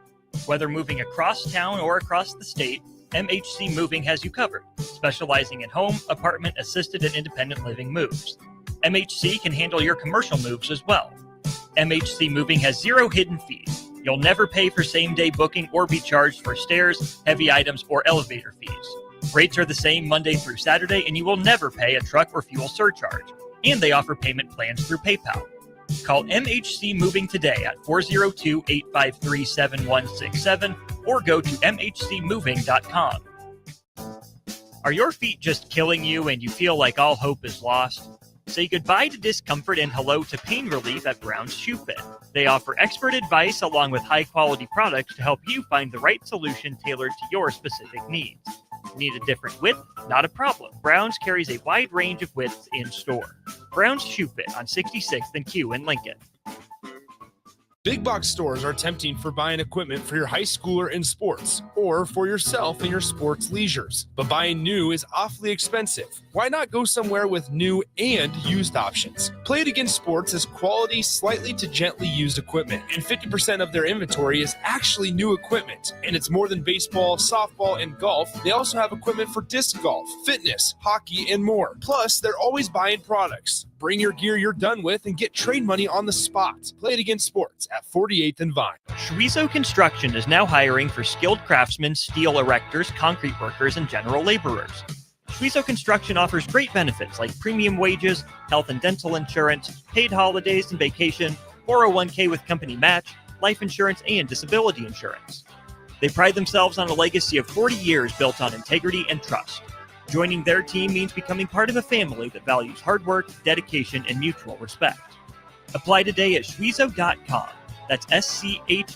Whether moving across town or across the state, MHC Moving has you covered, specializing in home, apartment, assisted, and independent living moves. MHC can handle your commercial moves as well. MHC Moving has 0 hidden fees. You'll never pay for same-day booking or be charged for stairs, heavy items, or elevator fees. Rates are the same Monday through Saturday, and you will never pay a truck or fuel surcharge. And they offer payment plans through PayPal. Call MHC Moving today at 402-853-7167 or go to mhcmoving.com. Are your feet just killing you and you feel like all hope is lost? Say goodbye to discomfort and hello to pain relief at Brown's Shoe Fit. They offer expert advice along with high-quality products to help you find the right solution tailored to your specific needs. Need a different width? Not a problem. Brown's carries a wide range of widths in store. Brown's Shoe Fit on 66th and Q in Lincoln. Big box stores are tempting for buying equipment for your high schooler in sports or for yourself in your sports leisures. But buying new is awfully expensive. Why not go somewhere with new and used options? Play It Again Sports has quality, slightly to gently used equipment, and 50% of their inventory is actually new equipment. And it's more than baseball, softball, and golf. They also have equipment for disc golf, fitness, hockey, and more. Plus, they're always buying products. Bring your gear you're done with and get trade money on the spot. Play It Again Sports at 48th and Vine. Schweizo Construction is now hiring for skilled craftsmen, steel erectors, concrete workers, and general laborers. Schweizo Construction offers great benefits like premium wages, health and dental insurance, paid holidays and vacation, 401k with company match, life insurance, and disability insurance. They pride themselves on a legacy of 40 years built on integrity and trust. Joining their team means becoming part of a family that values hard work, dedication, and mutual respect. Apply today at Schwizo.com. That's SCHWISOW.com.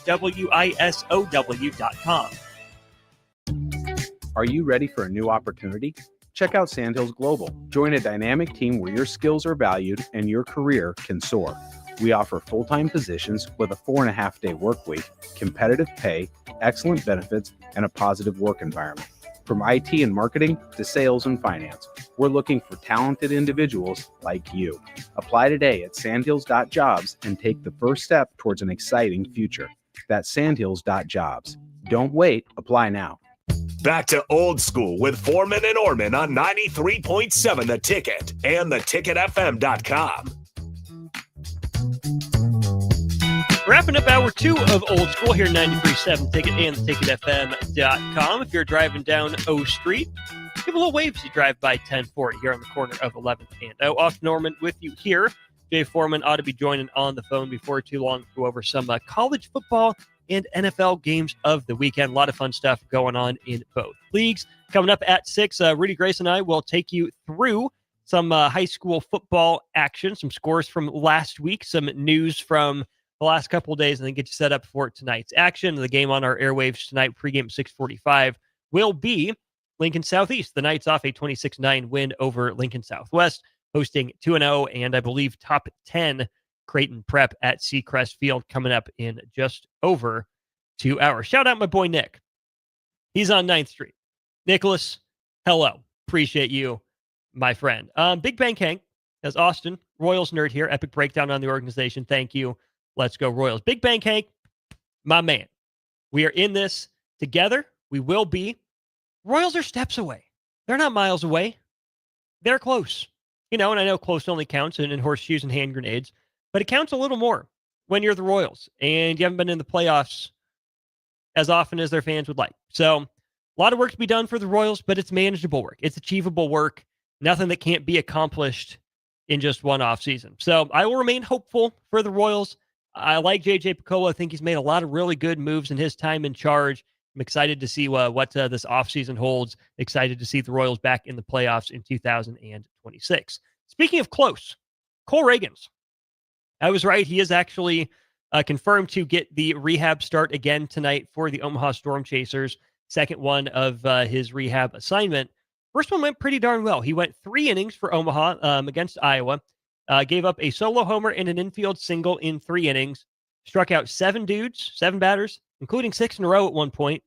Are you ready for a new opportunity? Check out Sandhills Global. Join a dynamic team where your skills are valued and your career can soar. We offer full-time positions with a 4.5-day work week, competitive pay, excellent benefits, and a positive work environment. From IT and marketing to sales and finance, we're looking for talented individuals like you. Apply today at sandhills.jobs and take the first step towards an exciting future. That's sandhills.jobs. Don't wait. Apply now. Back to old school with Foreman and Orman on 93.7 The Ticket and theticketfm.com. Wrapping up hour 2 of Old School here, 93.7 Ticket and theticketfm.com. If you're driving down O Street, give a little wave as you drive by 1040 here on the corner of 11th and O. Austin Norman with you here. Jay Foreman ought to be joining on the phone before too long to go over some college football and NFL games of the weekend. A lot of fun stuff going on in both leagues. Coming up at 6, Rudy Grace and I will take you through some high school football action, some scores from last week, some news from the last couple of days, and then get you set up for tonight's action. The game on our airwaves tonight, pregame 6:45, will be Lincoln Southeast. The Knights off a 26-9 win over Lincoln Southwest, hosting 2-0 and I believe top 10 Creighton Prep at Seacrest Field coming up in just over 2 hours. Shout out my boy Nick. He's on 9th Street. Nicholas, hello. Appreciate you, my friend. Big Bang Hank, as Austin, Royals nerd here. Epic breakdown on the organization. Thank you. Let's go Royals. Big Bang Hank, my man. We are in this together. We will be. Royals are steps away. They're not miles away. They're close. You know, and I know close only counts in horseshoes and hand grenades, but it counts a little more when you're the Royals and you haven't been in the playoffs as often as their fans would like. So a lot of work to be done for the Royals, but it's manageable work. It's achievable work. Nothing that can't be accomplished in just one offseason. So I will remain hopeful for the Royals. I like J.J. Picollo. I think he's made a lot of really good moves in his time in charge. I'm excited to see what this offseason holds. Excited to see the Royals back in the playoffs in 2026. Speaking of close, Cole Reagans. I was right. He is actually confirmed to get the rehab start again tonight for the Omaha Storm Chasers. Second one of his rehab assignment. First one went pretty darn well. He went 3 innings for Omaha against Iowa. Gave up a solo homer and an infield single in 3 innings. Struck out 7 batters, including 6 in a row at one point.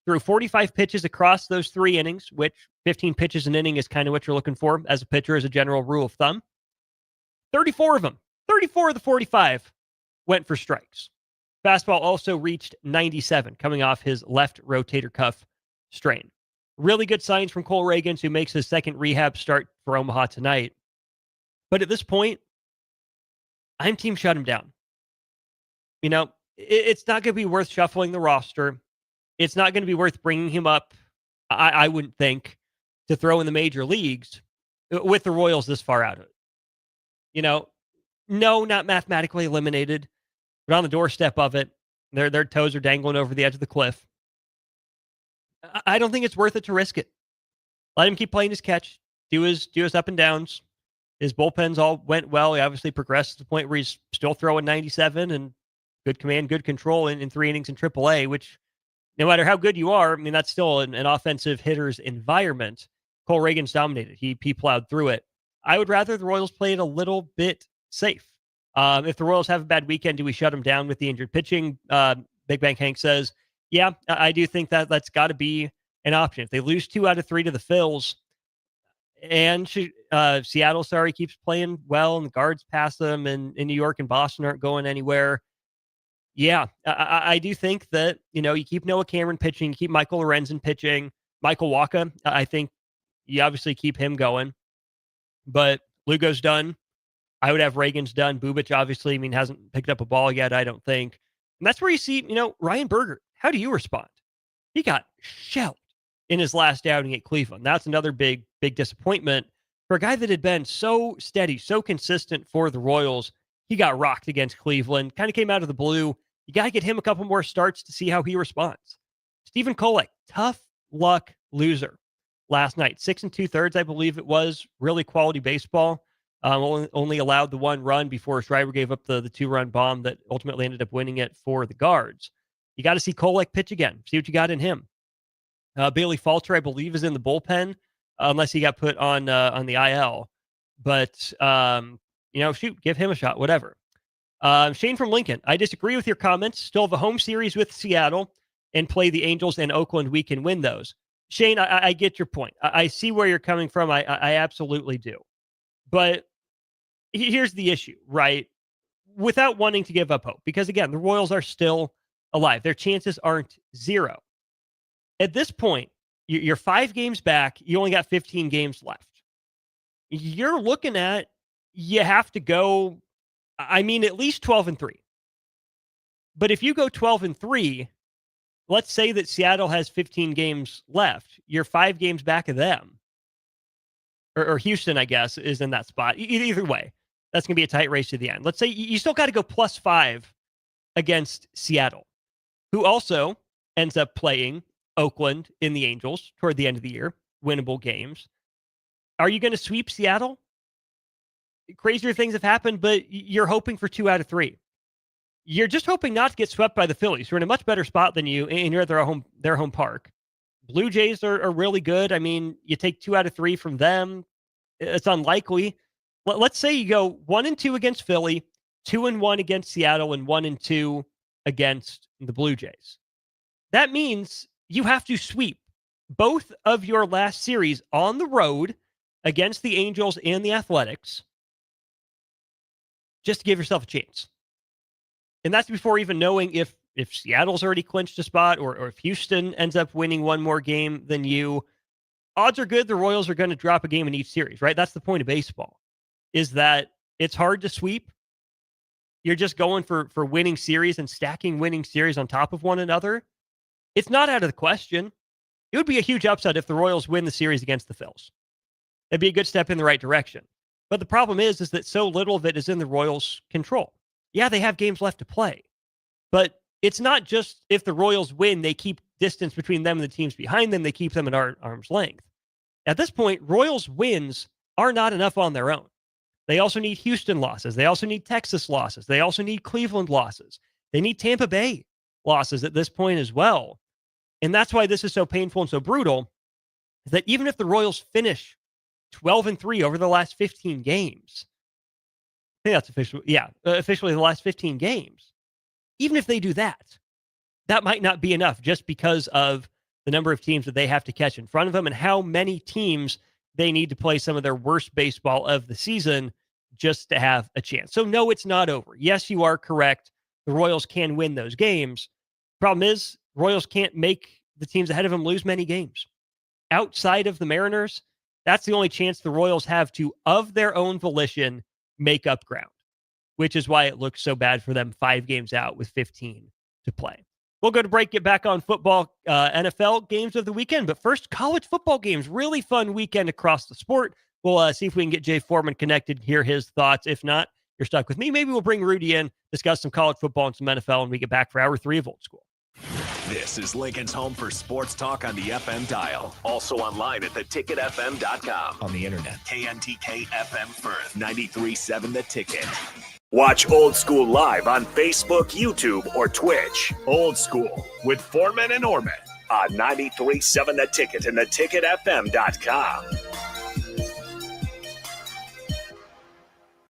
Threw 45 pitches across those 3 innings, which 15 pitches an inning is kind of what you're looking for as a pitcher, as a general rule of thumb. 34 of them, 34 of the 45 went for strikes. Fastball also reached 97, coming off his left rotator cuff strain. Really good signs from Cole Reagans, who makes his second rehab start for Omaha tonight. But at this point, I'm team shut him down. You know, it's not going to be worth shuffling the roster. It's not going to be worth bringing him up, I wouldn't think, to throw in the major leagues with the Royals this far out of it. You know, no, not mathematically eliminated, but on the doorstep of it. Their toes are dangling over the edge of the cliff. I don't think it's worth it to risk it. Let him keep playing his catch, do his up and downs. His bullpens all went well. He obviously progressed to the point where he's still throwing 97 and good command, good control in 3 innings in AAA, which no matter how good you are, I mean, that's still an offensive hitter's environment. Cole Reagans dominated. He plowed through it. I would rather the Royals play it a little bit safe. If the Royals have a bad weekend, do we shut them down with the injured pitching? Big Bang Hank says, yeah, I do think that's got to be an option. If they lose 2 out of 3 to the Phils, and Seattle, keeps playing well, and the guards pass them, and in New York and Boston aren't going anywhere. Yeah, I do think that, you keep Noah Cameron pitching, you keep Michael Lorenzen pitching, Michael Wacha, I think you obviously keep him going. But Lugo's done. I would have Reagans done. Bubic, obviously, hasn't picked up a ball yet, I don't think. And that's where you see, Ryan Berger. How do you respond? He got shelled in his last outing at Cleveland. That's another big disappointment for a guy that had been so steady, so consistent for the Royals. He got rocked against Cleveland, kind of came out of the blue. You got to get him a couple more starts to see how he responds. Stephen Kolek, tough luck loser. last night. 6 2/3, I believe it was. Really quality baseball. Only allowed the one run before Schreiber gave up the 2-run bomb that ultimately ended up winning it for the Guards. You got to see Kolek pitch again. See what you got in him. Bailey Falter, I believe, is in the bullpen, unless he got put on the IL. But, shoot, give him a shot, whatever. Shane from Lincoln, I disagree with your comments. Still have a home series with Seattle and play the Angels and Oakland. We can win those. Shane, I get your point. I see where you're coming from. I absolutely do. But here's the issue, right? Without wanting to give up hope, because again, the Royals are still alive. Their chances aren't zero. At this point, you're 5 games back. You only got 15 games left. You're looking at, you have to go, at least 12-3. But if you go 12-3, let's say that Seattle has 15 games left. You're 5 games back of them. Or Houston, I guess, is in that spot. Either way, that's going to be a tight race to the end. Let's say you still got to go +5 against Seattle, who also ends up playing Oakland in the Angels toward the end of the year, winnable games. Are you going to sweep Seattle? Crazier things have happened, but you're hoping for 2 out of 3. You're just hoping not to get swept by the Phillies, who are in a much better spot than you, and you're at their home park. Blue Jays are really good. You take 2 out of 3 from them. It's unlikely. Let's say you go 1-2 against Philly, 2-1 against Seattle, and 1-2 against the Blue Jays. That means you have to sweep both of your last series on the road against the Angels and the Athletics just to give yourself a chance. And that's before even knowing if Seattle's already clinched a spot or if Houston ends up winning one more game than you. Odds are good the Royals are going to drop a game in each series, right? That's the point of baseball, is that it's hard to sweep. You're just going for winning series and stacking winning series on top of one another. It's not out of the question. It would be a huge upset if the Royals win the series against the Phils. It'd be a good step in the right direction. But the problem is that so little of it is in the Royals' control. Yeah, they have games left to play, but it's not just if the Royals win, they keep distance between them and the teams behind them. They keep them at arm's length. At this point, Royals wins are not enough on their own. They also need Houston losses. They also need Texas losses. They also need Cleveland losses. They need Tampa Bay losses at this point as well. And that's why this is so painful and so brutal, that even if the Royals finish 12-3 over the last 15 games, I think that's official. Yeah, officially the last 15 games. Even if they do that, that might not be enough just because of the number of teams that they have to catch in front of them and how many teams they need to play some of their worst baseball of the season just to have a chance. So no, it's not over. Yes, you are correct. The Royals can win those games. Problem is, Royals can't make the teams ahead of them lose many games. Outside of the Mariners, that's the only chance the Royals have to, of their own volition, make up ground, which is why it looks so bad for them 5 games out with 15 to play. We'll go to break, get back on football, NFL games of the weekend. But first, college football games. Really fun weekend across the sport. We'll see if we can get Jay Foreman connected, hear his thoughts. If not, you're stuck with me. Maybe we'll bring Rudy in, discuss some college football and some NFL, and we get back for hour 3 of Old School. This is Lincoln's home for sports talk on the FM dial. Also online at theticketfm.com. On the internet. KNTK FM Firth, 93.7 The Ticket. Watch Old School live on Facebook, YouTube, or Twitch. Old School with Foreman and Orman on 93.7 The Ticket and theticketfm.com.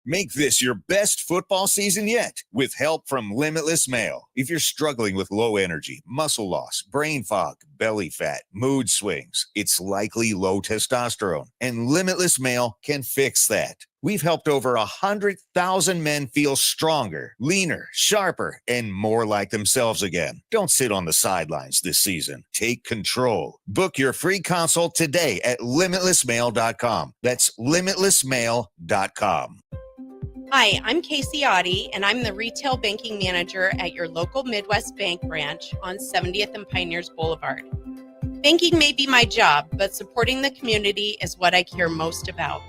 Make this your best football season yet with help from Limitless Mail. If you're struggling with low energy, muscle loss, brain fog, belly fat, mood swings, it's likely low testosterone, and Limitless Mail can fix that. We've helped over 100,000 men feel stronger, leaner, sharper, and more like themselves again. Don't sit on the sidelines this season. Take control. Book your free consult today at limitlessmail.com. That's limitlessmail.com. Hi, I'm Casey Oddie, and I'm the Retail Banking Manager at your local Midwest Bank branch on 70th and Pioneers Boulevard. Banking may be my job, but supporting the community is what I care most about.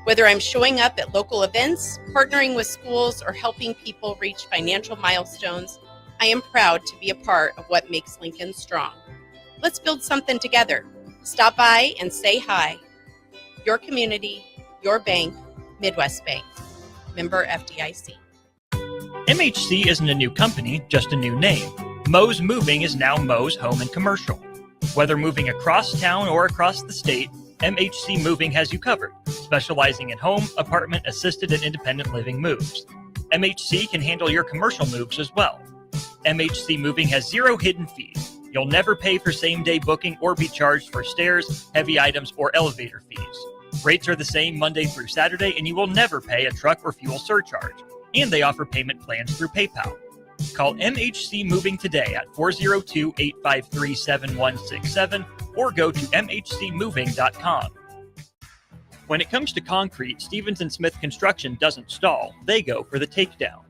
Whether I'm showing up at local events, partnering with schools, or helping people reach financial milestones, I am proud to be a part of what makes Lincoln strong. Let's build something together. Stop by and say hi. Your community, your bank, Midwest Bank. Member FDIC. MHC isn't a new company, just a new name. Moe's Moving is now Moe's Home and Commercial. Whether moving across town or across the state, MHC Moving has you covered, specializing in home, apartment, assisted, and independent living moves. MHC can handle your commercial moves as well. MHC Moving has 0 hidden fees. You'll never pay for same-day booking or be charged for stairs, heavy items, or elevator fees. Rates are the same Monday through Saturday, and you will never pay a truck or fuel surcharge. And they offer payment plans through PayPal. Call MHC Moving today at 402-853-7167 or go to mhcmoving.com. When it comes to concrete, Stevens & Smith Construction doesn't stall. They go for the takedown.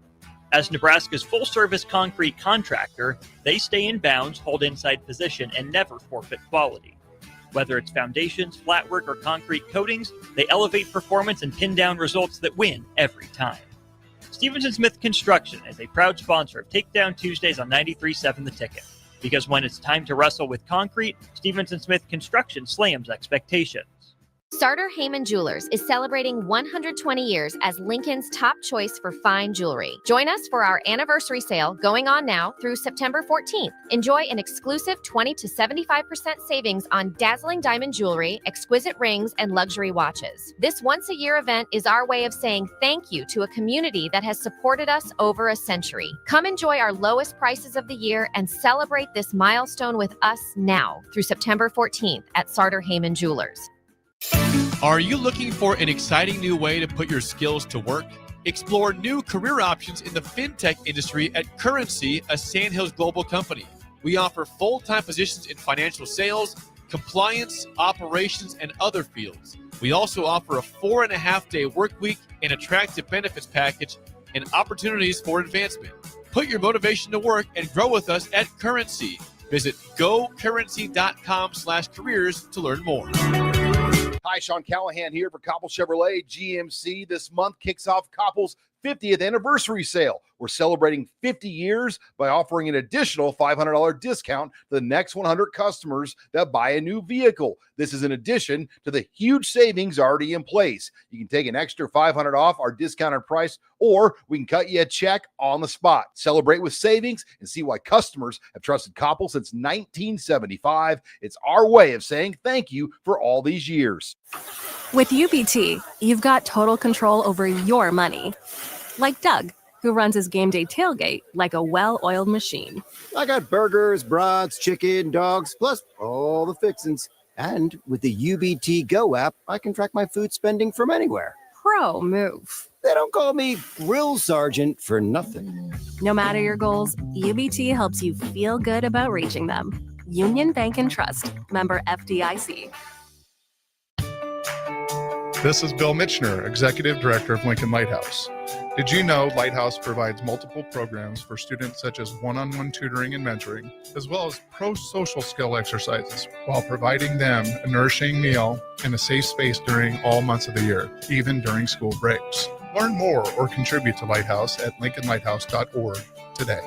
As Nebraska's full-service concrete contractor, they stay in bounds, hold inside position, and never forfeit quality. Whether it's foundations, flatwork, or concrete coatings, they elevate performance and pin down results that win every time. Stevens & Smith Construction is a proud sponsor of Takedown Tuesdays on 93.7 The Ticket. Because when it's time to wrestle with concrete, Stevens & Smith Construction slams expectations. Sartor Heyman Jewelers is celebrating 120 years as Lincoln's top choice for fine jewelry. Join us for our anniversary sale going on now through September 14th. Enjoy an exclusive 20 to 75% savings on dazzling diamond jewelry, exquisite rings, and luxury watches. This once-a-year event is our way of saying thank you to a community that has supported us over a century. Come enjoy our lowest prices of the year and celebrate this milestone with us now through September 14th at Sartor Heyman Jewelers. Are you looking for an exciting new way to put your skills to work? Explore new career options in the fintech industry at Currency, a Sandhills Global company. We offer full-time positions in financial sales, compliance, operations, and other fields. We also offer a 4.5-day work week, an attractive benefits package, and opportunities for advancement. Put your motivation to work and grow with us at Currency. Visit gocurrency.com/careers to learn more. Hi, Sean Callahan here for Koppel Chevrolet GMC. This month kicks off Koppel's 50th anniversary sale. We're celebrating 50 years by offering an additional $500 discount to the next 100 customers that buy a new vehicle. This is in addition to the huge savings already in place. You can take an extra $500 off our discounted price, or we can cut you a check on the spot. Celebrate with savings and see why customers have trusted Koppel since 1975. It's our way of saying thank you for all these years. With UBT, you've got total control over your money. Like Doug, who runs his game day tailgate like a well-oiled machine. I got burgers, brats, chicken, dogs, plus all the fixins. And with the UBT Go app, I can track my food spending from anywhere. Pro move. They don't call me Grill Sergeant for nothing. No matter your goals, UBT helps you feel good about reaching them. Union Bank and Trust. Member FDIC. This is Bill Mitchner, Executive Director of Lincoln Lighthouse. Did you know Lighthouse provides multiple programs for students such as one-on-one tutoring and mentoring, as well as pro-social skill exercises, while providing them a nourishing meal and a safe space during all months of the year, even during school breaks? Learn more or contribute to Lighthouse at lincolnlighthouse.org today.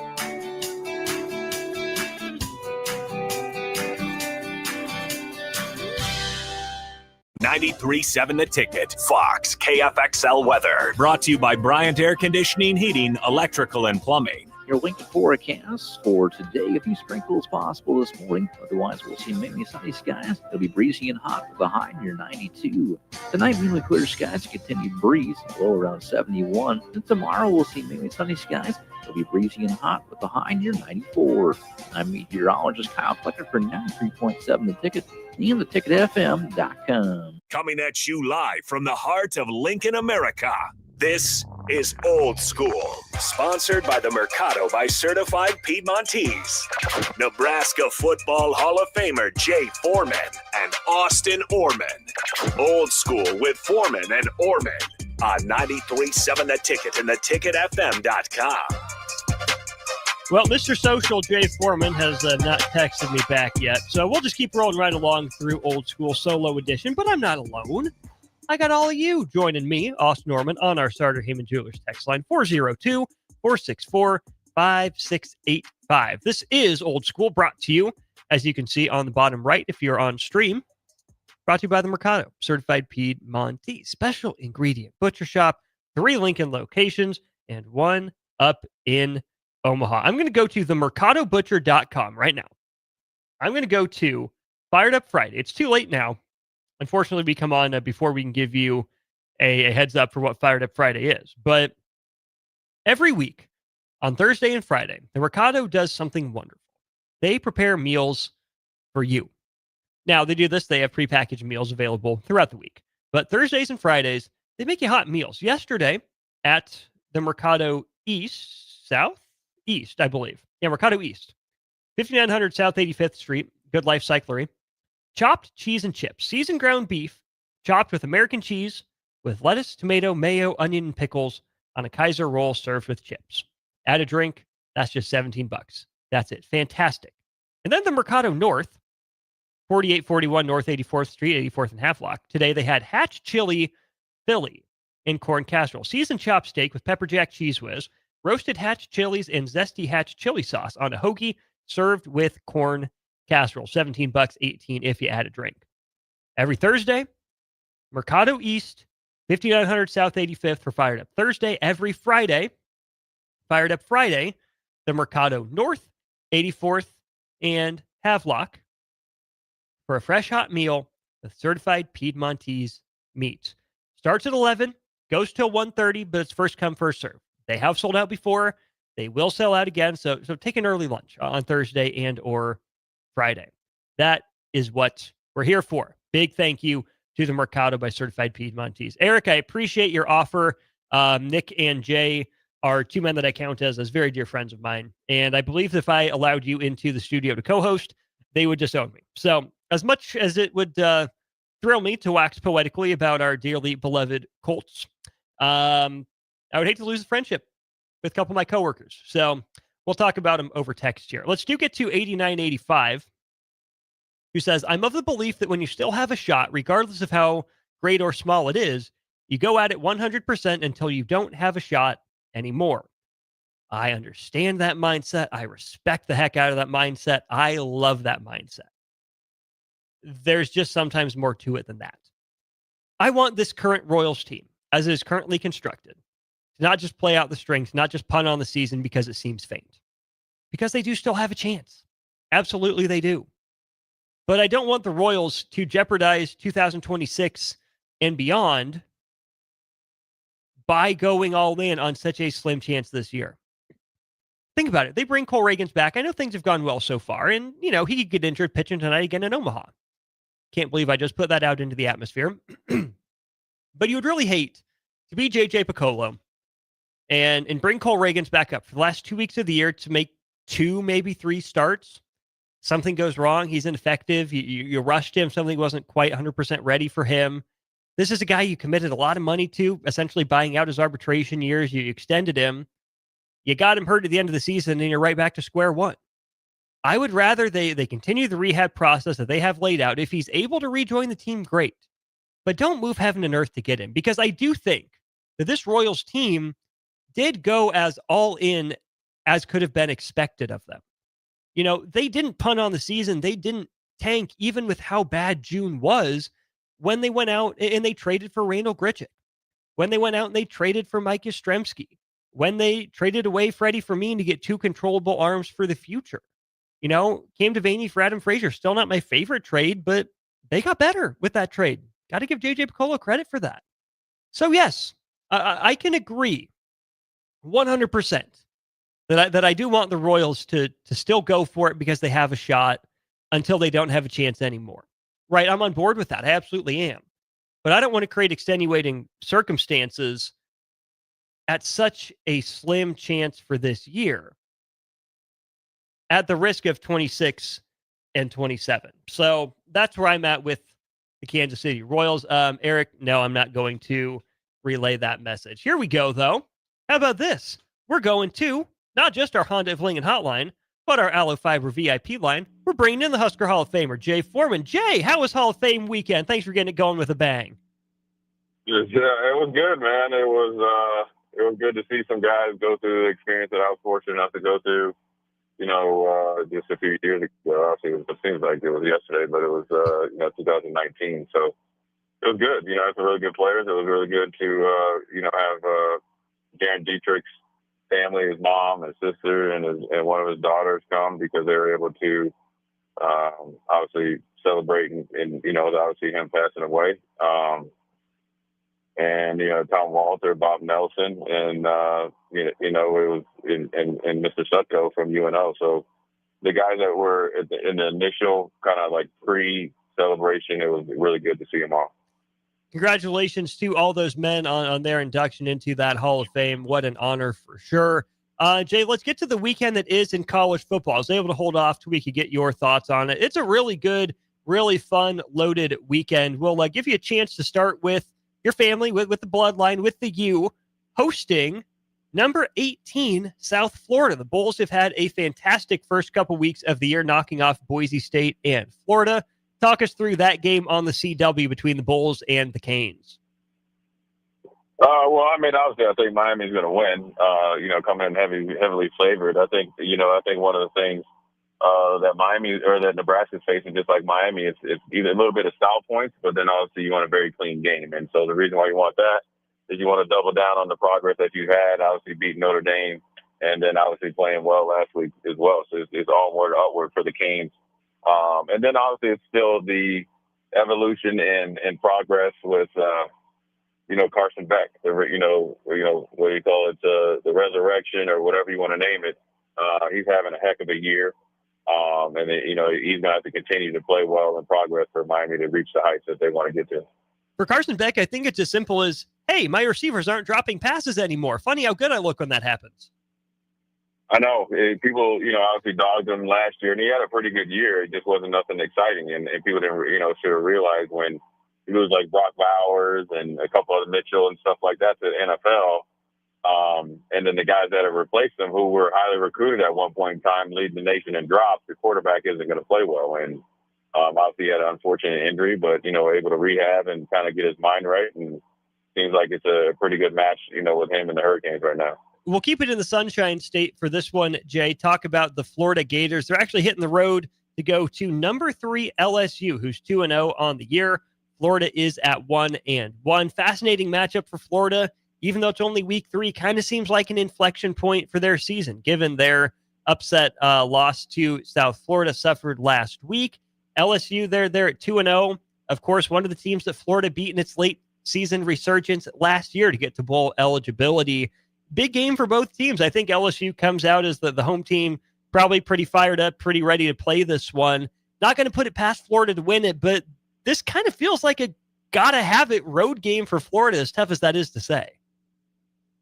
$93.7 The Ticket. Fox KFXL weather. Brought to you by Bryant Air Conditioning, Heating, Electrical, and Plumbing. Your Lincoln forecast for today, a few sprinkles possible this morning. Otherwise, we'll see mainly sunny skies. It'll be breezy and hot with a high near 92. Tonight, mainly clear skies, a continued breeze, low around 71. And tomorrow, we'll see mainly sunny skies. It'll be breezy and hot with a high near 94. I'm meteorologist Kyle Flecker for 93.7 The Ticket and theticketfm.com. Coming at you live from the heart of Lincoln, America. This is Old School, sponsored by the Mercado by Certified Piedmontese. Nebraska Football Hall of Famer Jay Foreman and Austin Orman. Old School with Foreman and Orman on 93.7 The Ticket and theticketfm.com. Well, Mr. Social Jay Foreman has not texted me back yet, so we'll just keep rolling right along through Old School Solo Edition, but I'm not alone. I got all of you joining me, Austin Norman, on our Sartor Heyman Jewelers text line, 402-464-5685. This is Old School, brought to you, as you can see on the bottom right if you're on stream, Brought to you by the Mercado, certified Piedmontese, special ingredient butcher shop, 3 Lincoln locations, and 1 up in Omaha. I'm going to go to themercadobutcher.com right now. I'm going to go to Fired Up Friday. It's too late now. Unfortunately, we come on before we can give you a heads up for what Fired Up Friday is. But every week on Thursday and Friday, the Mercado does something wonderful. They prepare meals for you. Now, they do this. They have prepackaged meals available throughout the week. But Thursdays and Fridays, they make you hot meals. Yesterday at the Mercado East, I believe. Yeah, Mercado East. 5900 South 85th Street, Good Life Cyclery. Chopped cheese and chips. Seasoned ground beef, chopped with American cheese, with lettuce, tomato, mayo, onion, and pickles on a Kaiser roll served with chips. Add a drink, that's just $17. That's it. Fantastic. And then the Mercado North, 4841 North 84th Street, 84th and Havelock. Today they had Hatch Chili Philly in corn casserole. Seasoned chopped steak with pepper jack cheese whiz, roasted Hatch chilies and zesty Hatch chili sauce on a hoagie served with corn casserole. $17, $18 if you add a drink. Every Thursday, Mercado East, 5900 South 85th for Fired Up Thursday. Every Friday, Fired Up Friday, the Mercado North, 84th and Havelock for a fresh hot meal with certified Piedmontese meats. Starts at 11, goes till 1:30, but it's first come, first serve. They have sold out before. They will sell out again. So take an early lunch on Thursday and or Friday. That is what we're here for. Big thank you to the Mercado by Certified Piedmontese. Eric, I appreciate your offer. Nick and Jay are 2 men that I count as very dear friends of mine. And I believe that if I allowed you into the studio to co-host, they would disown me. So as much as it would thrill me to wax poetically about our dearly beloved Colts, I would hate to lose a friendship with a couple of my coworkers. So we'll talk about them over text here. Let's get to 8985, who says, I'm of the belief that when you still have a shot, regardless of how great or small it is, you go at it 100% until you don't have a shot anymore. I understand that mindset. I respect the heck out of that mindset. I love that mindset. There's just sometimes more to it than that. I want this current Royals team, as it is currently constructed, to not just play out the strings, not just punt on the season because it seems faint. Because they do still have a chance. Absolutely they do. But I don't want the Royals to jeopardize 2026 and beyond by going all in on such a slim chance this year. Think about it. They bring Cole Reagans back. I know things have gone well so far, and, he could get injured pitching tonight again in Omaha. Can't believe I just put that out into the atmosphere. But you would really hate to be J.J. Piccolo and bring Cole Reagans back up for the last 2 weeks of the year to make 2, maybe 3 starts. Something goes wrong. He's ineffective. You rushed him. Something wasn't quite 100% ready for him. This is a guy you committed a lot of money to, essentially buying out his arbitration years. You extended him. You got him hurt at the end of the season, and you're right back to square one. I would rather they continue the rehab process that they have laid out. If he's able to rejoin the team, great. But don't move heaven and earth to get him, because I do think that this Royals team did go as all in as could have been expected of them. They didn't punt on the season. They didn't tank, even with how bad June was, when they went out and they traded for Randal Grichuk, when they went out and they traded for Mike Yastrzemski, when they traded away Freddie Fermin to get 2 controllable arms for the future. Cam Devaney for Adam Frazier. Still not my favorite trade, but they got better with that trade. Got to give J.J. Piccolo credit for that. So yes, I can agree 100% that I do want the Royals to still go for it because they have a shot until they don't have a chance anymore. Right? I'm on board with that. I absolutely am. But I don't want to create extenuating circumstances at such a slim chance for this year at the risk of 26 and 27. So that's where I'm at with the Kansas City Royals. Eric, no, I'm not going to relay that message. Here we go, though. How about this? We're going to not just our Honda of Lincoln hotline, but our Allo Fiber VIP line. We're bringing in the Husker Hall of Famer, Jay Foreman. Jay, how was Hall of Fame weekend? Thanks for getting it going with a bang. Yeah, it was good, man. It was good to see some guys go through the experience that I was fortunate enough to go through. just a few years ago. Obviously, it seems like it was yesterday, but it was 2019. So it was good. It's a really good players. It was really good to have Darren Dietrich's family, his mom, his sister, and one of his daughters come because they were able to obviously celebrate and obviously him passing away. And Tom Walter, Bob Nelson, and it was and Mr. Sutko from UNO. So the guys that were in the initial kind of like pre-celebration, it was really good to see them all. Congratulations to all those men on their induction into that Hall of Fame. What an honor for sure. Jay, let's get to the weekend that is in college football. I was able to hold off till we could get your thoughts on it. It's a really good, really fun, loaded weekend. We'll give you a chance to start with your family, with the bloodline, with the U, hosting number 18, South Florida. The Bulls have had a fantastic first couple weeks of the year, knocking off Boise State and Florida. Talk us through that game on the CW between the Bulls and the Canes. Obviously, I think Miami's going to win. Coming in heavily favored. I think one of the things that Miami or that Nebraska's facing, just like Miami, it's either a little bit of style points, but then obviously you want a very clean game. And so the reason why you want that is you want to double down on the progress that you had, obviously beating Notre Dame, and then obviously playing well last week as well. So it's onward, upward for the Canes. And then obviously it's still the evolution and progress with Carson Beck. What do you call it? The resurrection or whatever you want to name it. He's having a heck of a year. And he's going to have to continue to play well and progress for Miami to reach the heights that they want to get to. For Carson Beck, I think it's as simple as, hey, my receivers aren't dropping passes anymore. Funny how good I look when that happens. I know. People, obviously dogged him last year, and he had a pretty good year. It just wasn't nothing exciting. And people didn't, should have realized when he was like Brock Bowers and a couple of Mitchell and stuff like that to the NFL. And then the guys that have replaced them, who were highly recruited at one point in time, leading the nation in drops, the quarterback isn't going to play well. And obviously he had an unfortunate injury, but, able to rehab and kind of get his mind right. And seems like it's a pretty good match, with him and the Hurricanes right now. We'll keep it in the Sunshine State for this one, Jay. Talk about the Florida Gators. They're actually hitting the road to go to number 3 LSU, who's 2-0 on the year. Florida is at 1-1. Fascinating matchup for Florida, even though it's only week 3. Kind of seems like an inflection point for their season, given their upset loss to South Florida suffered last week. LSU, they're at 2-0. Of course, one of the teams that Florida beat in its late season resurgence last year to get to bowl eligibility. Big game for both teams. I think LSU comes out as the home team, probably pretty fired up, pretty ready to play this one. Not going to put it past Florida to win it, but this kind of feels like a gotta-have-it road game for Florida, as tough as that is to say.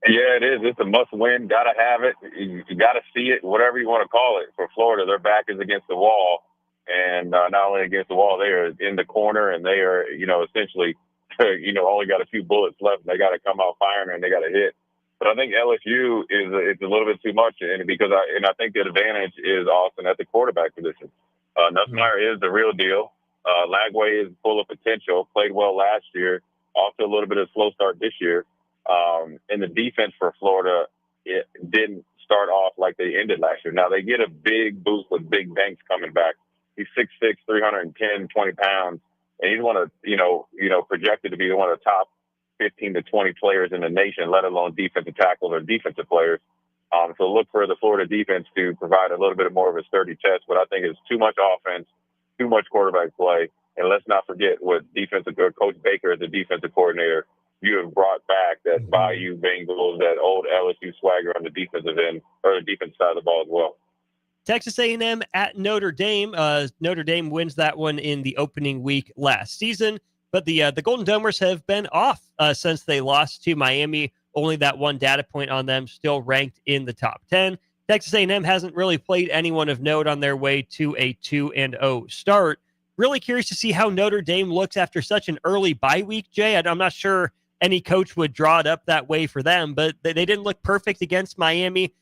Yeah, it is. It's a must-win. Gotta have it. You gotta see it, whatever you want to call it. For Florida, their back is against the wall. And not only against the wall, they are in the corner, and they are, essentially, only got a few bullets left. And they got to come out firing, and they got to hit. But I think LSU it's a little bit too much, and because I think the advantage is Austin at the quarterback position. Nussmeier is the real deal. Lagway is full of potential. Played well last year. Off to a little bit of a slow start this year. And the defense for Florida, it didn't start off like they ended last year. Now they get a big boost with Big Banks coming back. He's 6'6", 310, 20 pounds, and he's one of projected to be one of the top 15 to 20 players in the nation, let alone defensive tackles or defensive players. So look for the Florida defense to provide a little bit more of a sturdy test, but I think it's too much offense, too much quarterback play. And let's not forget what Coach Baker as the defensive coordinator, you have brought back that Bayou Bengals, that old LSU swagger on the defensive end or the defense side of the ball as well. Texas A&M at Notre Dame. Notre Dame wins that one in the opening week last season, but the Golden Domers have been off since they lost to Miami. Only that one data point on them, still ranked in the top 10. Texas A&M hasn't really played anyone of note on their way to a 2-0 start. Really curious to see how Notre Dame looks after such an early bye week, Jay. I'm not sure any coach would draw it up that way for them, but they didn't look perfect against Miami.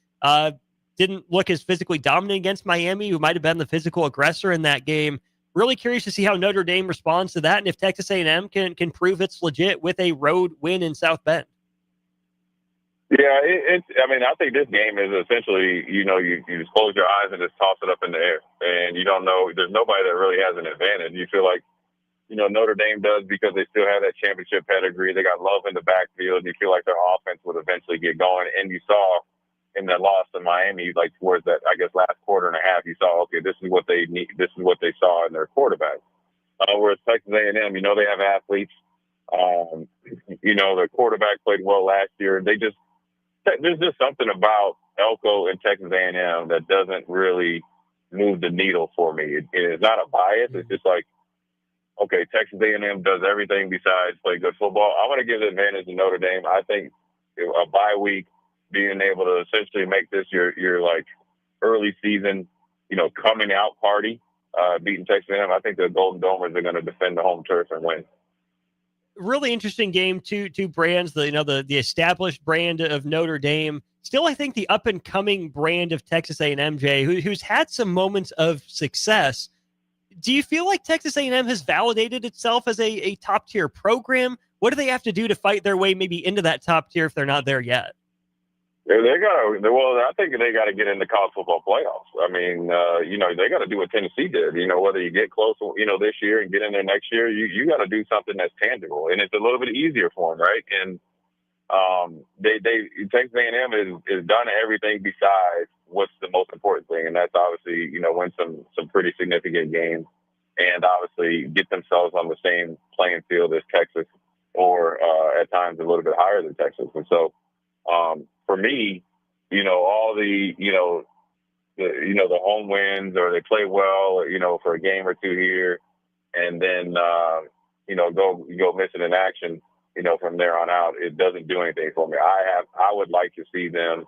Didn't look as physically dominant against Miami, who might have been the physical aggressor in that game. Really curious to see how Notre Dame responds to that, and if Texas A&M can prove it's legit with a road win in South Bend. Yeah, I mean, I think this game is essentially, you just close your eyes and just toss it up in the air, and you don't know. There's nobody that really has an advantage. You feel like, Notre Dame does because they still have that championship pedigree. They got Love in the backfield, and you feel like their offense would eventually get going. And you saw in that loss to Miami, like towards that, I guess, last quarter and a half, you saw, okay, this is what they need. This is what they saw in their quarterback. Whereas Texas A&M, they have athletes. The quarterback played well last year. There's just something about Elko and Texas A&M that doesn't really move the needle for me. It's not a bias. It's just like, okay, Texas A&M does everything besides play good football. I want to give the advantage to Notre Dame. I think a bye week, being able to essentially make this your like early season, coming out party, beating Texas A&M. I think the Golden Domers are going to defend the home turf and win. Really interesting game. Two brands. The established brand of Notre Dame. Still, I think the up and coming brand of Texas A&M, Jay, who's had some moments of success. Do you feel like Texas A&M has validated itself as a top tier program? What do they have to do to fight their way maybe into that top tier if they're not there yet? I think they got to get in the college football playoffs. I mean, they got to do what Tennessee did. Whether you get close, this year and get in there next year, you got to do something that's tangible, and it's a little bit easier for them, right? And Texas A&M is done everything besides what's the most important thing, and that's obviously win some pretty significant games, and obviously get themselves on the same playing field as Texas, or at times a little bit higher than Texas, and so. For me, all the home wins, or they play well, for a game or two here, and then go missing in action, from there on out, it doesn't do anything for me. I would like to see them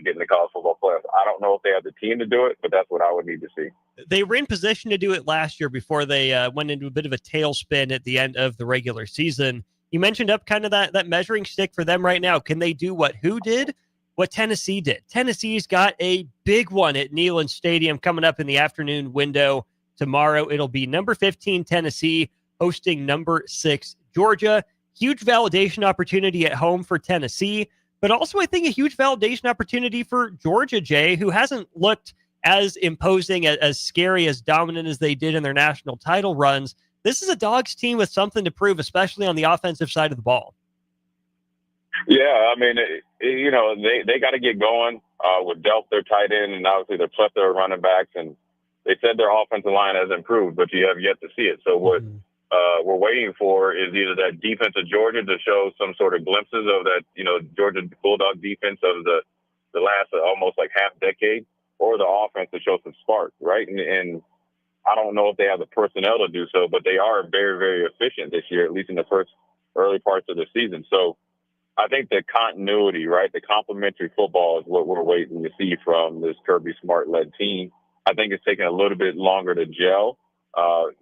get in the college football playoffs. I don't know if they have the team to do it, but that's what I would need to see. They were in position to do it last year before they went into a bit of a tailspin at the end of the regular season. You mentioned up kind of that measuring stick for them right now. Can they do what Tennessee did? Tennessee's got a big one at Neyland Stadium coming up in the afternoon window tomorrow. It'll be number 15 Tennessee hosting number 6 Georgia. Huge validation opportunity at home for Tennessee, but also I think a huge validation opportunity for Georgia, Jay, who hasn't looked as imposing, as scary, as dominant as they did in their national title runs. This is a Dogs team with something to prove, especially on the offensive side of the ball. Yeah, I mean, they got to get going with Delp, their tight end, and obviously their plethora of running backs. And they said their offensive line has improved, but you have yet to see it. So what we're waiting for is either that defense of Georgia to show some sort of glimpses of that, Georgia Bulldog defense of the last almost like half decade, or the offense to show some spark, right? And I don't know if they have the personnel to do so, but they are very, very efficient this year, at least in the first early parts of the season. So I think the continuity, right, the complementary football is what we're waiting to see from this Kirby Smart-led team. I think it's taking a little bit longer to gel.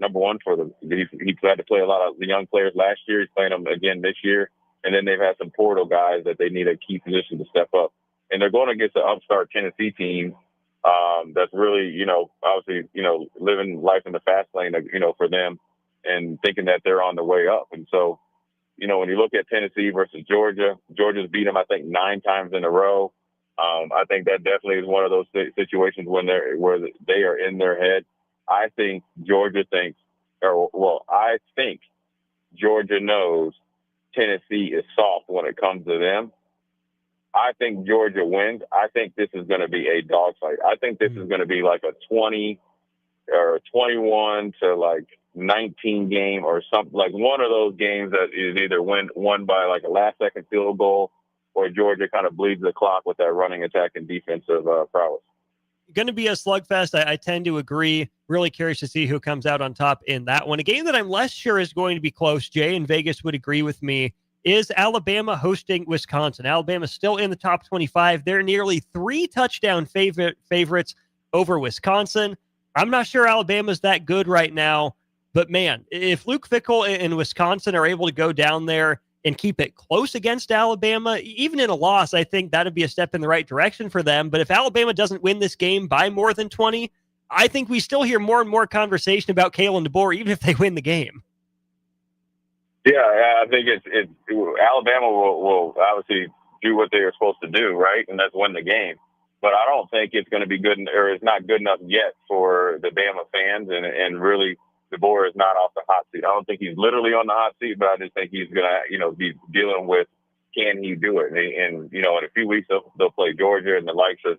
Number one, he had to play a lot of the young players last year. He's playing them again this year. And then they've had some portal guys that they need a key position to step up. And they're going against the upstart Tennessee team. That's really, obviously, living life in the fast lane, for them, and thinking that they're on the way up. And so, when you look at Tennessee versus Georgia's beat them, I think 9 times in a row. I think that definitely is one of those situations where they are in their head. I think Georgia I think Georgia knows Tennessee is soft when it comes to them. I think Georgia wins. I think this is going to be a dogfight. I think this is going to be like a 20 or 21 to like 19 game, or something, like one of those games that is either won by like a last second field goal, or Georgia kind of bleeds the clock with that running attack and defensive prowess. Going to be a slugfest. I tend to agree. Really curious to see who comes out on top in that one. A game that I'm less sure is going to be close, Jay, and Vegas would agree with me, is Alabama hosting Wisconsin. Alabama's still in the top 25. They're nearly 3 touchdown favorites over Wisconsin. I'm not sure Alabama's that good right now, but man, if Luke Fickell and Wisconsin are able to go down there and keep it close against Alabama, even in a loss, I think that'd be a step in the right direction for them. But if Alabama doesn't win this game by more than 20, I think we still hear more and more conversation about Kalen DeBoer, even if they win the game. Yeah, I think it's Alabama will obviously do what they are supposed to do, right? And that's win the game. But I don't think it's going to be good, or it's not good enough yet for the Bama fans. And really, DeBoer is not off the hot seat. I don't think he's literally on the hot seat, but I just think he's going to, be dealing with, can he do it? And in a few weeks, they'll play Georgia and the likes of,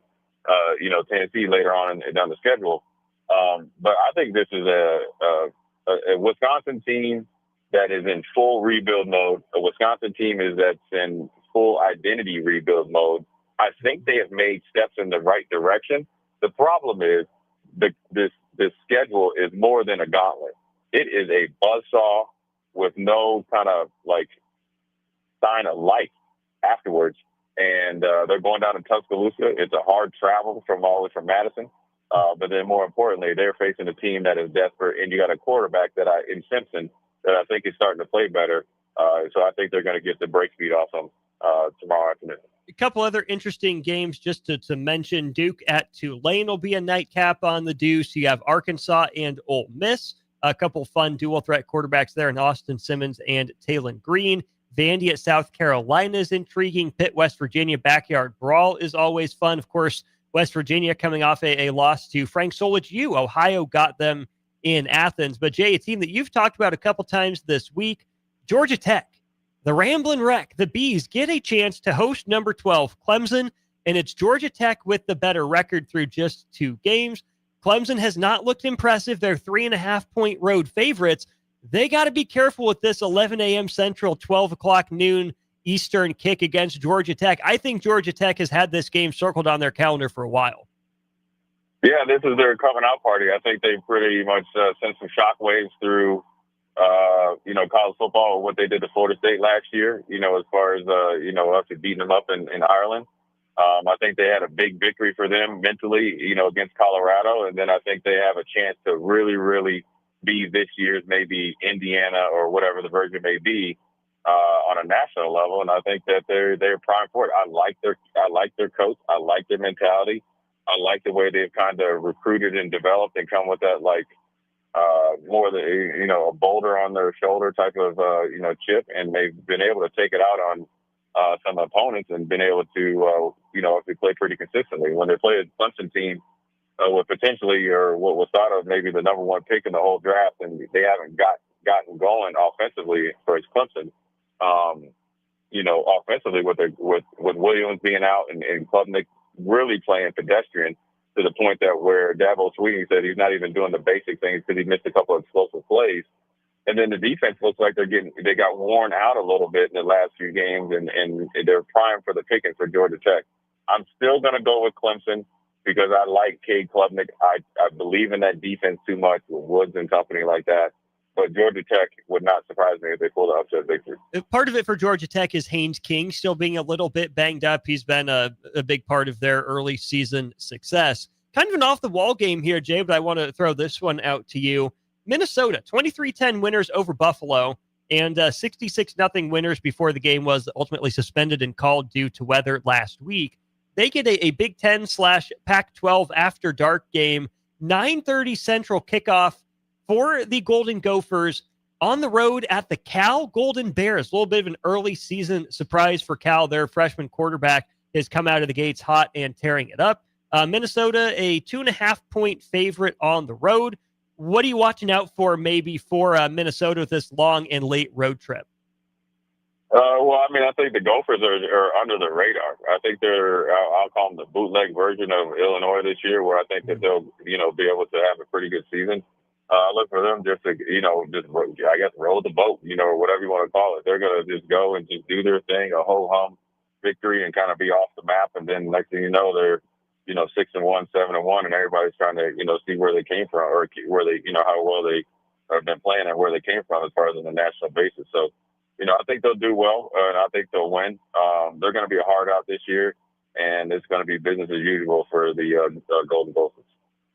Tennessee later on down the schedule. But I think this is a Wisconsin team that is in full rebuild mode. A Wisconsin team that's in full identity rebuild mode. I think they have made steps in the right direction. The problem is this schedule is more than a gauntlet. It is a buzzsaw with no kind of sign of life afterwards. And they're going down to Tuscaloosa. It's a hard travel all the way from Madison. But then more importantly, they're facing a team that is desperate, and you got a quarterback in Simpson that I think is starting to play better. So I think they're going to get the break speed off them tomorrow afternoon. A couple other interesting games just to mention. Duke at Tulane will be a nightcap on the Deuce. You have Arkansas and Ole Miss. A couple fun dual threat quarterbacks there in Austin Simmons and Talon Green. Vandy at South Carolina is intriguing. Pitt, West Virginia, backyard brawl is always fun. Of course, West Virginia coming off a loss to Frank Solich U. Ohio got them in Athens. But, Jay, a team that you've talked about a couple times this week, Georgia Tech. The Ramblin' Wreck, the Bees, get a chance to host number 12, Clemson, and it's Georgia Tech with the better record through just 2 games. Clemson has not looked impressive. They're 3.5-point road favorites. They got to be careful with this 11 a.m. Central, 12 o'clock noon Eastern kick against Georgia Tech. I think Georgia Tech has had this game circled on their calendar for a while. Yeah, this is their coming out party. I think they pretty much sent some shockwaves through college football, what they did to Florida State last year, as far as, actually beating them up in Ireland. I think they had a big victory for them mentally, against Colorado. And then I think they have a chance to really, really be this year's maybe Indiana or whatever the version may be on a national level. And I think that they're primed for it. I like their coach. I like their mentality. I like the way they've kind of recruited and developed and come with that, more than, a boulder on their shoulder type of, chip. And they've been able to take it out on some opponents and been able to, if they play pretty consistently. When they play a Clemson team with potentially, or what was thought of maybe the number 1 pick in the whole draft, and they haven't gotten going offensively for Clemson, offensively with Williams being out and Klubnik really playing pedestrian, to the point that where Dabo Swinney said he's not even doing the basic things because he missed a couple of explosive plays. And then the defense looks like they got worn out a little bit in the last few games, and they're primed for the picking for Georgia Tech. I'm still going to go with Clemson because I like Cade Klubnik. I believe in that defense too much with Woods and company like that. But Georgia Tech would not surprise me if they pull the upset victory. Part of it for Georgia Tech is Haynes King still being a little bit banged up. He's been a big part of their early season success. Kind of an off-the-wall game here, Jay, but I want to throw this one out to you. Minnesota, 23-10 winners over Buffalo, and 66-0 winners before the game was ultimately suspended and called due to weather last week. They get a Big Ten/Pac-12 after dark game, 9:30 Central kickoff for the Golden Gophers on the road at the Cal Golden Bears. A little bit of an early season surprise for Cal. Their freshman quarterback has come out of the gates hot and tearing it up. Minnesota, a 2.5-point favorite on the road. What are you watching out for maybe for Minnesota with this long and late road trip? I think the Gophers are under the radar. I think I'll call them the bootleg version of Illinois this year, where I think that they'll, be able to have a pretty good season. I look for them just to, roll the boat, or whatever you want to call it. They're going to just go and just do their thing, a ho-hum victory, and kind of be off the map. And then next thing you know, they're, 6-1, 7-1, and everybody's trying to, see where they came from, or where they, how well they have been playing and where they came from as far as on the national basis. So, I think they'll do well, and I think they'll win. They're going to be a hard out this year, and it's going to be business as usual for the Golden Gophers.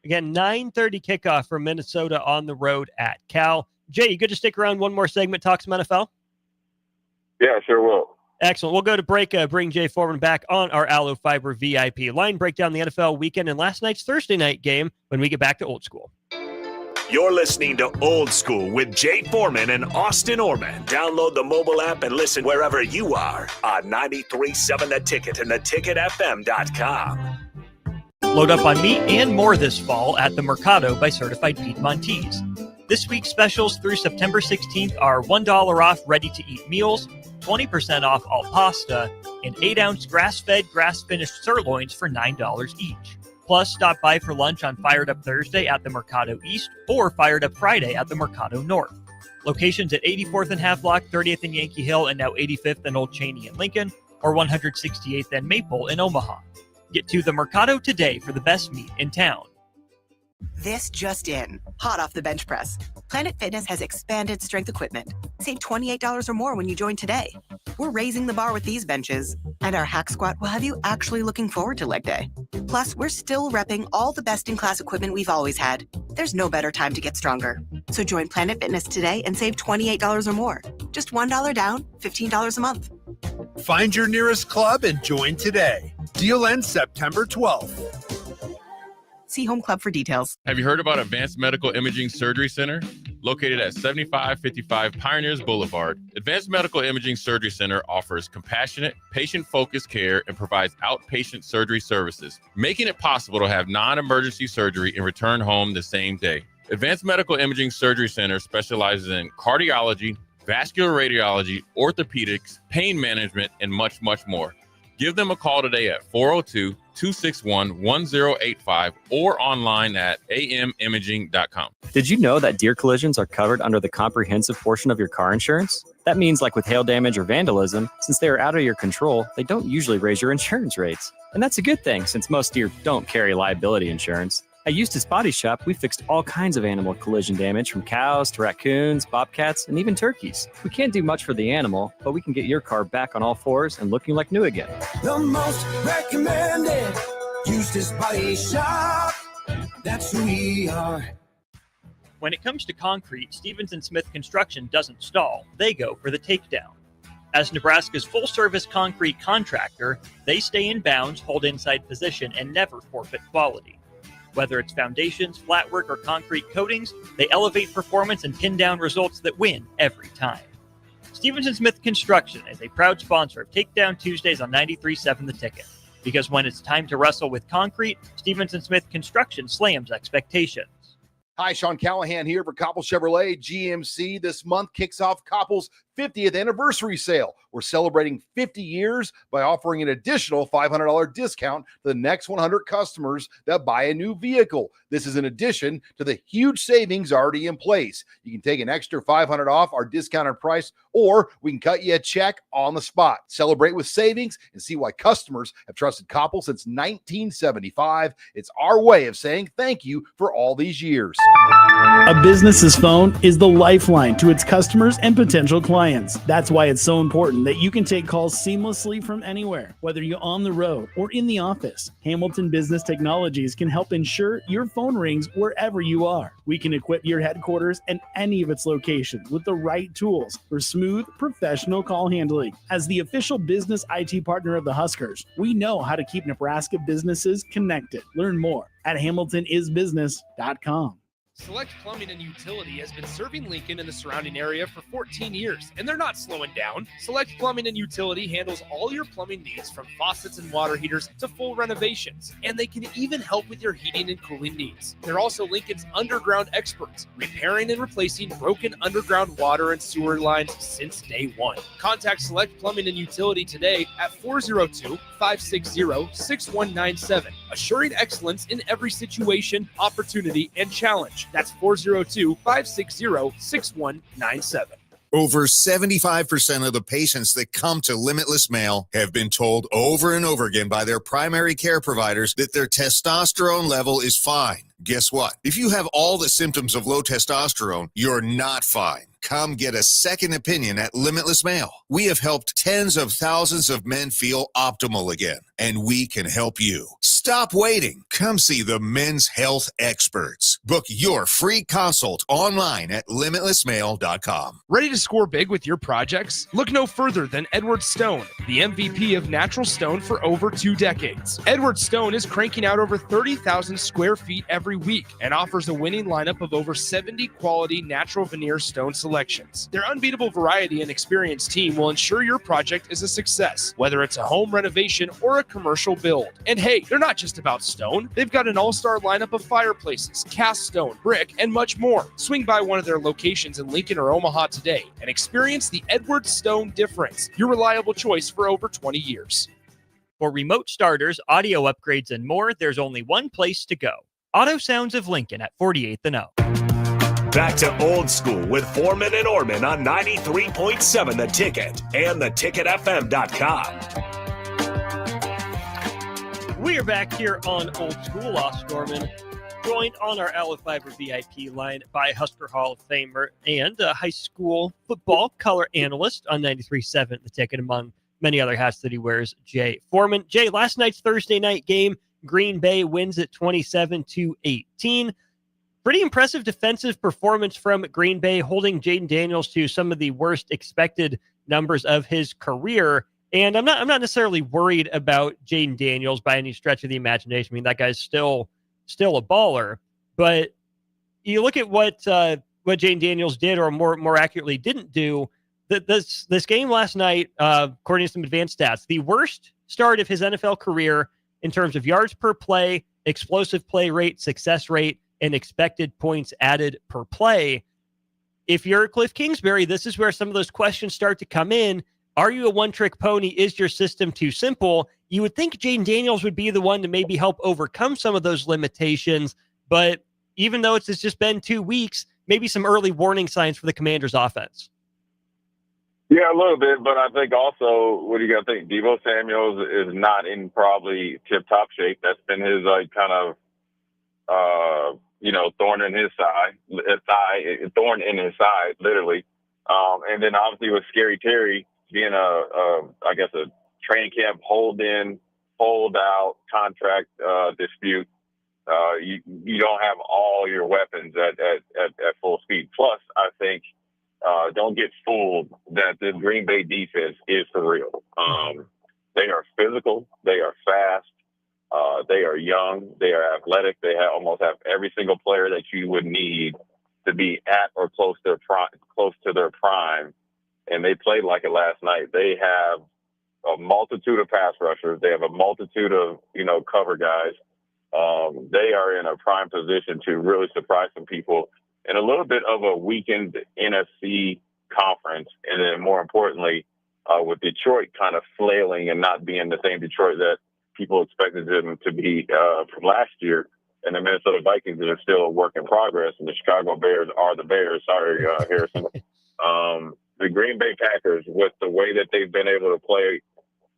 Again, 9:30 kickoff for Minnesota on the road at Cal. Jay, you good to stick around one more segment, talk some NFL? Yeah, sure will. Excellent. We'll go to break, bring Jay Foreman back on our Allo Fiber VIP line, break down the NFL weekend and last night's Thursday night game when we get back to Old School. You're listening to Old School with Jay Foreman and Austin Orman. Download the mobile app and listen wherever you are on 93.7 The Ticket and theticketfm.com. Load up on meat and more this fall at the Mercado by Certified Piedmontese. This week's specials through September 16th are $1 off ready-to-eat meals, 20% off all pasta, and 8-ounce grass-fed, grass-finished sirloins for $9 each. Plus, stop by for lunch on Fired Up Thursday at the Mercado East or Fired Up Friday at the Mercado North. Locations at 84th and Havelock, 30th and Yankee Hill, and now 85th and Old Cheney in Lincoln, or 168th and Maple in Omaha. Get to the Mercado today for the best meat in town. This just in, hot off the bench press. Planet Fitness has expanded strength equipment. Save $28 or more when you join today. We're raising the bar with these benches, and our hack squat will have you actually looking forward to leg day. Plus, we're still repping all the best-in-class equipment we've always had. There's no better time to get stronger. So join Planet Fitness today and save $28 or more. Just $1 down, $15 a month. Find your nearest club and join today. Deal ends September 12th. See Home Club for details. Have you heard about Advanced Medical Imaging Surgery Center? Located at 7555 Pioneers Boulevard, Advanced Medical Imaging Surgery Center offers compassionate, patient-focused care and provides outpatient surgery services, making it possible to have non-emergency surgery and return home the same day. Advanced Medical Imaging Surgery Center specializes in cardiology, vascular radiology, orthopedics, pain management, and much, much more. Give them a call today at 402-261-1085 or online at amimaging.com. Did you know that deer collisions are covered under the comprehensive portion of your car insurance? That means, like with hail damage or vandalism, since they are out of your control, they don't usually raise your insurance rates. And that's a good thing, since most deer don't carry liability insurance. At Eustace Body Shop, we fixed all kinds of animal collision damage, from cows to raccoons, bobcats, and even turkeys. We can't do much for the animal, but we can get your car back on all fours and looking like new again. The most recommended Eustace Body Shop. That's who we are. When it comes to concrete, Stevens & Smith Construction doesn't stall. They go for the takedown. As Nebraska's full-service concrete contractor, they stay in bounds, hold inside position, and never forfeit quality. Whether it's foundations, flatwork, or concrete coatings, they elevate performance and pin down results that win every time. Stevens & Smith Construction is a proud sponsor of Takedown Tuesdays on 93.7 The Ticket. Because when it's time to wrestle with concrete, Stevens & Smith Construction slams expectations. Hi, Sean Callahan here for Koppel Chevrolet GMC. This month kicks off Koppel's 50th anniversary sale. We're celebrating 50 years by offering an additional $500 discount to the next 100 customers that buy a new vehicle. This is in addition to the huge savings already in place. You can take an extra $500 off our discounted price, or we can cut you a check on the spot. Celebrate with savings and see why customers have trusted Koppel since 1975. It's our way of saying thank you for all these years. A business's phone is the lifeline to its customers and potential clients. That's why it's so important that you can take calls seamlessly from anywhere, whether you're on the road or in the office. Hamilton Business Technologies can help ensure your phone rings wherever you are. We can equip your headquarters and any of its locations with the right tools for smooth, professional call handling. As the official business IT partner of the Huskers, we know how to keep Nebraska businesses connected. Learn more at hamiltonisbusiness.com. Select Plumbing and Utility has been serving Lincoln and the surrounding area for 14 years, and they're not slowing down. Select Plumbing and Utility handles all your plumbing needs, from faucets and water heaters to full renovations, and they can even help with your heating and cooling needs. They're also Lincoln's underground experts, repairing and replacing broken underground water and sewer lines since day one. Contact Select Plumbing and Utility today at 402-560-6197, assuring excellence in every situation, opportunity, and challenge. That's 402-560-6197. Over 75% of the patients that come to Limitless Male have been told over and over again by their primary care providers that their testosterone level is fine. Guess what? If you have all the symptoms of low testosterone, you're not fine. Come get a second opinion at Limitless Male. We have helped tens of thousands of men feel optimal again, and we can help you. Stop waiting. Come see the men's health experts. Book your free consult online at limitlessmale.com. Ready to score big with your projects? Look no further than Edward Stone, the MVP of natural stone for over 2 decades. Edward Stone is cranking out over 30,000 square feet every week and offers a winning lineup of over 70 quality natural veneer stone selections. Their unbeatable variety and experienced team will ensure your project is a success, whether it's a home renovation or a commercial build. And hey, they're not just about stone. They've got an all-star lineup of fireplaces, cast stone, brick, and much more. Swing by one of their locations in Lincoln or Omaha today and experience the Edward Stone difference, your reliable choice for over 20 years. For remote starters, audio upgrades, and more, there's only one place to go. Auto Sounds of Lincoln at 48th and O. Back to old school with Foreman and Orman on 93.7 The Ticket and theticketfm.com. We are back here on Old School. Oscar Norman, joined on our Outlet Fiber VIP line by Husker Hall of Famer and high school football color analyst on 93.7 The Ticket, among many other hats that he wears, Jay Foreman. Jay, last night's Thursday night game, Green Bay wins it 27-18. Pretty impressive defensive performance from Green Bay, holding Jaden Daniels to some of the worst expected numbers of his career. And I'm not necessarily worried about Jaden Daniels by any stretch of the imagination. I mean, that guy's still a baller. But you look at what Jaden Daniels did, or more accurately didn't do. This game last night, according to some advanced stats, the worst start of his NFL career in terms of yards per play, explosive play rate, success rate, and expected points added per play. If you're Cliff Kingsbury, this is where some of those questions start to come in. Are you a one-trick pony? Is your system too simple? You would think Jaden Daniels would be the one to maybe help overcome some of those limitations, but even though it's just been 2 weeks, maybe some early warning signs for the Commanders' offense. Yeah, a little bit, but I think also, what do you got to think? Deebo Samuels is not in probably tip-top shape. That's been his kind of thorn in his side, literally. And then obviously with Scary Terry being a training camp hold-out contract dispute, you don't have all your weapons at full speed. Plus, I think don't get fooled that the Green Bay defense is for real. They are physical. They are fast. They are young. They are athletic. They almost have every single player that you would need to be at or close to their prime. And they played like it last night. They have a multitude of pass rushers. They have a multitude of, cover guys. They are in a prime position to really surprise some people in a little bit of a weakened NFC conference. And then more importantly, with Detroit kind of flailing and not being the same Detroit that people expected them to be from last year. And the Minnesota Vikings are still a work in progress. And the Chicago Bears are the Bears. Sorry, Harrison. The Green Bay Packers, with the way that they've been able to play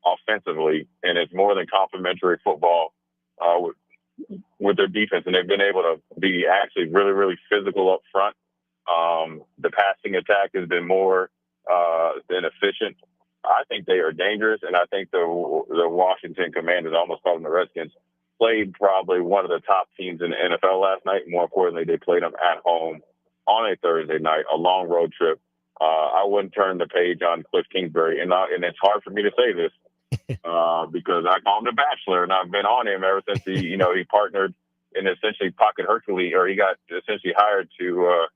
offensively, and it's more than complimentary football with their defense, and they've been able to be actually really, really physical up front. The passing attack has been more than efficient. I think they are dangerous, and I think the Washington Commanders, I almost called them the Redskins, played probably one of the top teams in the NFL last night. More importantly, they played them at home on a Thursday night, a long road trip. I wouldn't turn the page on Cliff Kingsbury, and it's hard for me to say this because I call him the Bachelor, and I've been on him ever since he partnered in essentially Pocket Hercules, or he got essentially hired to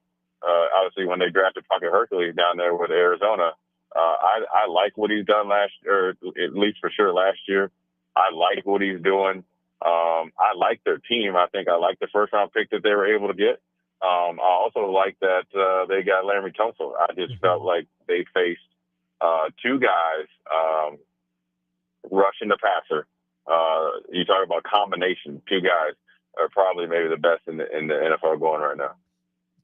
obviously when they drafted Pocket Hercules down there with Arizona. I like what he's done last year, at least for sure last year. I like what he's doing. I like their team. I think I like the first round pick that they were able to get. I also like that they got Laremy Tunsil. I just felt like they faced two guys rushing the passer. You talk about combination. Two guys are probably maybe the best in the NFL going right now.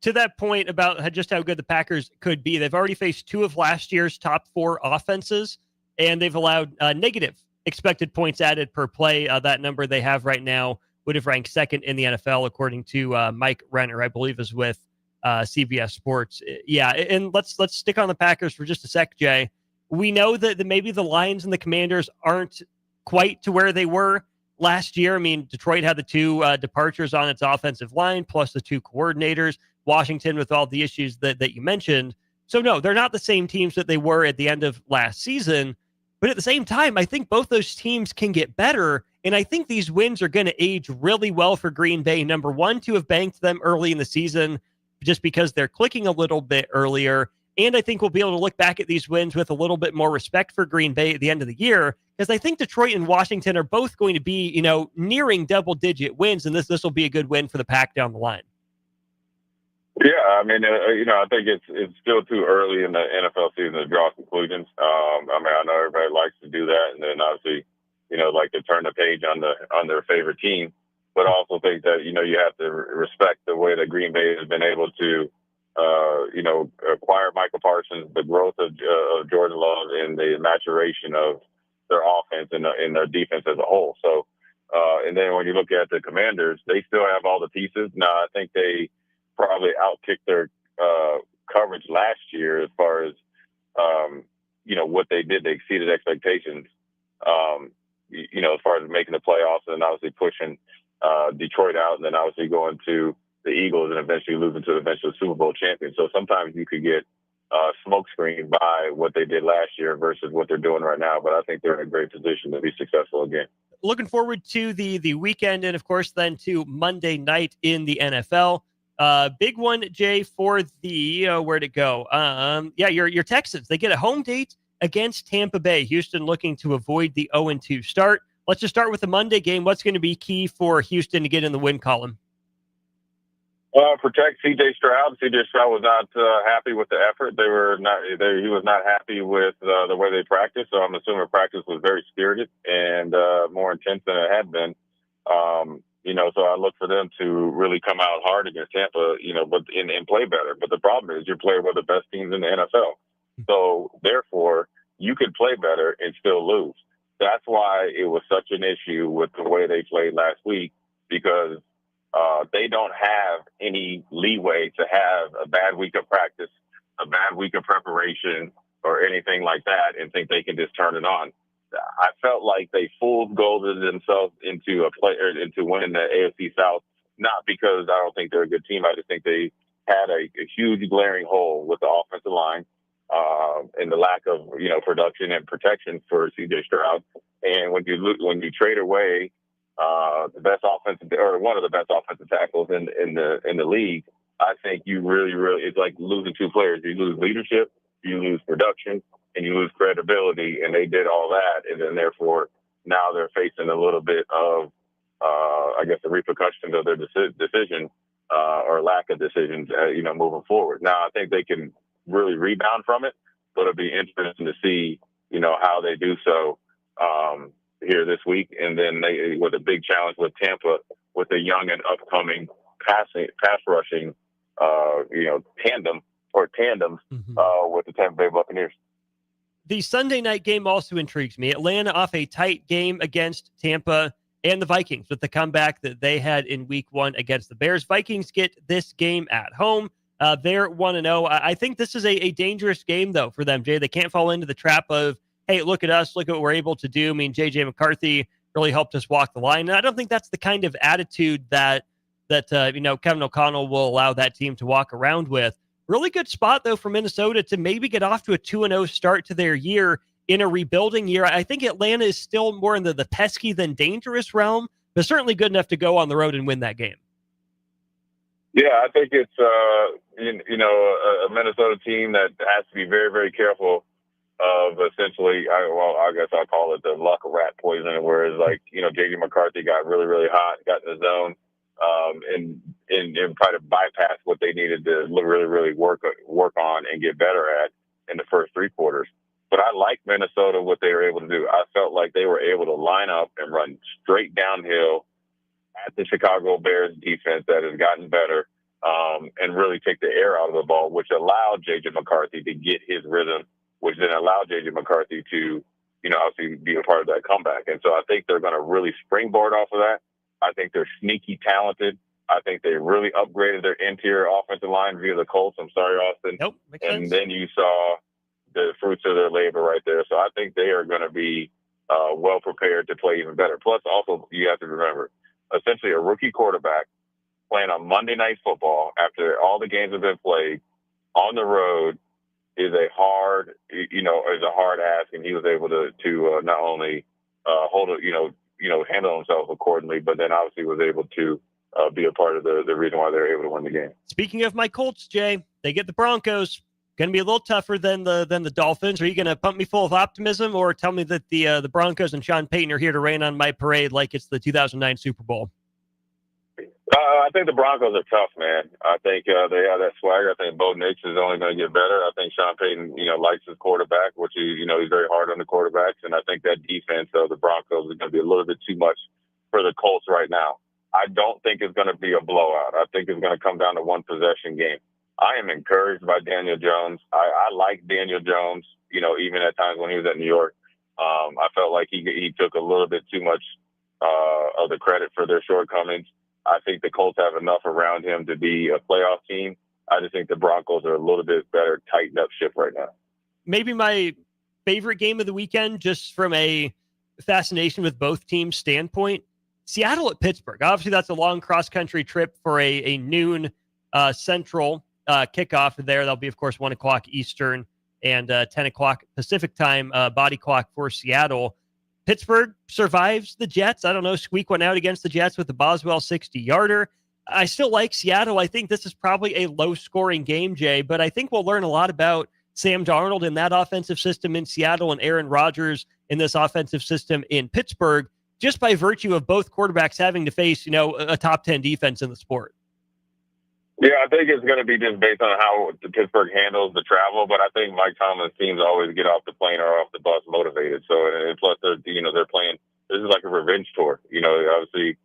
To that point about just how good the Packers could be, they've already faced two of last year's top four offenses, and they've allowed negative expected points added per play. That number they have right now would have ranked second in the NFL, according to Mike Renner, I believe is with CBS Sports. Yeah, and let's stick on the Packers for just a sec, Jay. We know that maybe the Lions and the Commanders aren't quite to where they were last year. I mean, Detroit had the 2 departures on its offensive line, plus the 2 coordinators. Washington with all the issues that you mentioned. So, no, they're not the same teams that they were at the end of last season. But at the same time, I think both those teams can get better. And I think these wins are going to age really well for Green Bay. Number one, to have banked them early in the season just because they're clicking a little bit earlier. And I think we'll be able to look back at these wins with a little bit more respect for Green Bay at the end of the year, because I think Detroit and Washington are both going to be, nearing double-digit wins, and this will be a good win for the Pack down the line. Yeah, I mean, I think it's still too early in the NFL season to draw conclusions. I know everybody likes to do that, and then obviously, like to turn the page on their favorite team. But I also think that you have to respect the way that Green Bay has been able to, acquire Michael Parsons, the growth of Jordan Love, and the maturation of their offense and their defense as a whole. So, and then when you look at the Commanders, they still have all the pieces. Now, I think they probably outkicked their coverage last year as far as, what they did. They exceeded expectations, as far as making the playoffs and obviously pushing Detroit out, and then obviously going to the Eagles and eventually losing to the eventual Super Bowl champion. So sometimes you could get smoke screened by what they did last year versus what they're doing right now. But I think they're in a great position to be successful again. Looking forward to the weekend and, of course, then to Monday night in the NFL. Big one, Jay, for the where'd it go? Your Texans. They get a home date against Tampa Bay. Houston looking to avoid the 0-2 start. Let's just start with the Monday game. What's going to be key for Houston to get in the win column? Protect C.J. Stroud. C.J. Stroud was not happy with the effort. He was not happy with the way they practiced. So I'm assuming practice was very spirited and more intense than it had been. So I look for them to really come out hard against Tampa, but and play better. But the problem is you're playing with the best teams in the NFL. So therefore, you could play better and still lose. That's why it was such an issue with the way they played last week, because they don't have any leeway to have a bad week of practice, a bad week of preparation, or anything like that and think they can just turn it on. I felt like they golded themselves into winning the AFC South, not because I don't think they're a good team. I just think they had a huge glaring hole with the offensive line and the lack of production and protection for C.J. Stroud. And when you trade away the best offensive or one of the best offensive tackles in the league, I think you really it's like losing 2 players. You lose leadership, you lose production, and you lose credibility, and they did all that, and then therefore now they're facing a little bit of, the repercussions of their decision or lack of decisions, moving forward. Now I think they can really rebound from it, but it'll be interesting to see, how they do so here this week, and then they with a big challenge with Tampa with a young and upcoming pass rushing, tandems with the Tampa Bay Buccaneers. The Sunday night game also intrigues me. Atlanta off a tight game against Tampa, and the Vikings with the comeback that they had in week 1 against the Bears. Vikings get this game at home. They're 1-0. I think this is a dangerous game, though, for them, Jay. They can't fall into the trap of, hey, look at us, look at what we're able to do. I mean, J.J. McCarthy really helped us walk the line. And I don't think that's the kind of attitude that Kevin O'Connell will allow that team to walk around with. Really good spot, though, for Minnesota to maybe get off to a 2-0 start to their year in a rebuilding year. I think Atlanta is still more in the pesky than dangerous realm, but certainly good enough to go on the road and win that game. Yeah, I think it's, a Minnesota team that has to be very, very careful of essentially, I guess I'll call it the luck rat poison, whereas J.J. McCarthy got really, really hot, got in the zone, and try to bypass what they needed to really, really work on and get better at in the first 3 quarters. But I like Minnesota, what they were able to do. I felt like they were able to line up and run straight downhill at the Chicago Bears defense that has gotten better, and really take the air out of the ball, which allowed J.J. McCarthy to get his rhythm, which then allowed J.J. McCarthy to, obviously be a part of that comeback. And so I think they're going to really springboard off of that. I think they're sneaky talented. I think they really upgraded their interior offensive line via the Colts. I'm sorry, Austin. Nope. And then you saw the fruits of their labor right there. So I think they are going to be well prepared to play even better. Plus, also, you have to remember, essentially a rookie quarterback playing on Monday Night Football after all the games have been played on the road is a hard ask, and he was able to not only hold it, handle himself accordingly, but then obviously was able to be a part of the reason why they're able to win the game. Speaking of my Colts, Jay, they get the Broncos. Going to be a little tougher than the Dolphins. Are you going to pump me full of optimism, or tell me that the Broncos and Sean Payton are here to rain on my parade like it's the 2009 Super Bowl? I think the Broncos are tough, man. I think they have that swagger. I think Bo Nix is only going to get better. I think Sean Payton, likes his quarterback, which he's very hard on the quarterbacks. And I think that defense of the Broncos is going to be a little bit too much for the Colts right now. I don't think it's going to be a blowout. I think it's going to come down to one possession game. I am encouraged by Daniel Jones. I like Daniel Jones, even at times when he was at New York. I felt like he took a little bit too much of the credit for their shortcomings. I think the Colts have enough around him to be a playoff team. I just think the Broncos are a little bit better tightened up ship right now. Maybe my favorite game of the weekend, just from a fascination with both teams standpoint, Seattle at Pittsburgh. Obviously, that's a long cross-country trip for a noon Central kickoff there. That'll be, of course, 1 o'clock Eastern and 10 o'clock Pacific time body clock for Seattle. Pittsburgh survives the Jets. I don't know, squeak one out against the Jets with the Boswell 60-yarder. I still like Seattle. I think this is probably a low-scoring game, Jay, but I think we'll learn a lot about Sam Darnold in that offensive system in Seattle and Aaron Rodgers in this offensive system in Pittsburgh, just by virtue of both quarterbacks having to face, a top 10 defense in the sport. Yeah, I think it's going to be just based on how Pittsburgh handles the travel, but I think Mike Tomlin's teams always get off the plane or off the bus motivated. So, and plus, they're playing. This is like a revenge tour. Obviously,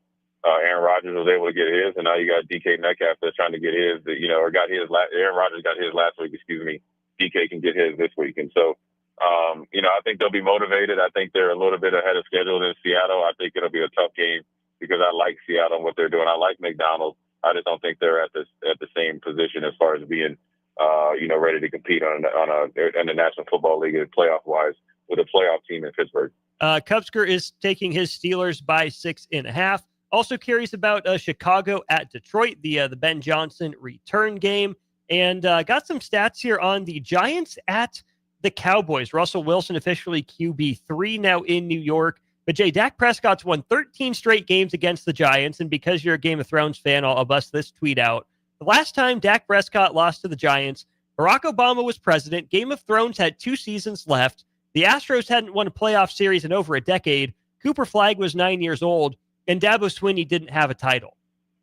Aaron Rodgers was able to get his, and now you got DK Metcalf that's trying to get his. Or got his. Aaron Rodgers got his last week. Excuse me. DK can get his this week, and so, I think they'll be motivated. I think they're a little bit ahead of schedule in Seattle. I think it'll be a tough game because I like Seattle and what they're doing. I like McDonald. I just don't think they're at the same position as far as being, ready to compete in the National Football League playoff wise with a playoff team in Pittsburgh. Cubsker is taking his Steelers by 6.5. Also curious about Chicago at Detroit, the Ben Johnson return game, and got some stats here on the Giants at the Cowboys. Russell Wilson officially QB3 now in New York. But Jay, Dak Prescott's won 13 straight games against the Giants, and because you're a Game of Thrones fan, I'll bust this tweet out. The last time Dak Prescott lost to the Giants, Barack Obama was president, Game of Thrones had 2 seasons left, the Astros hadn't won a playoff series in over a decade, Cooper Flagg was 9 years old, and Dabo Swinney didn't have a title.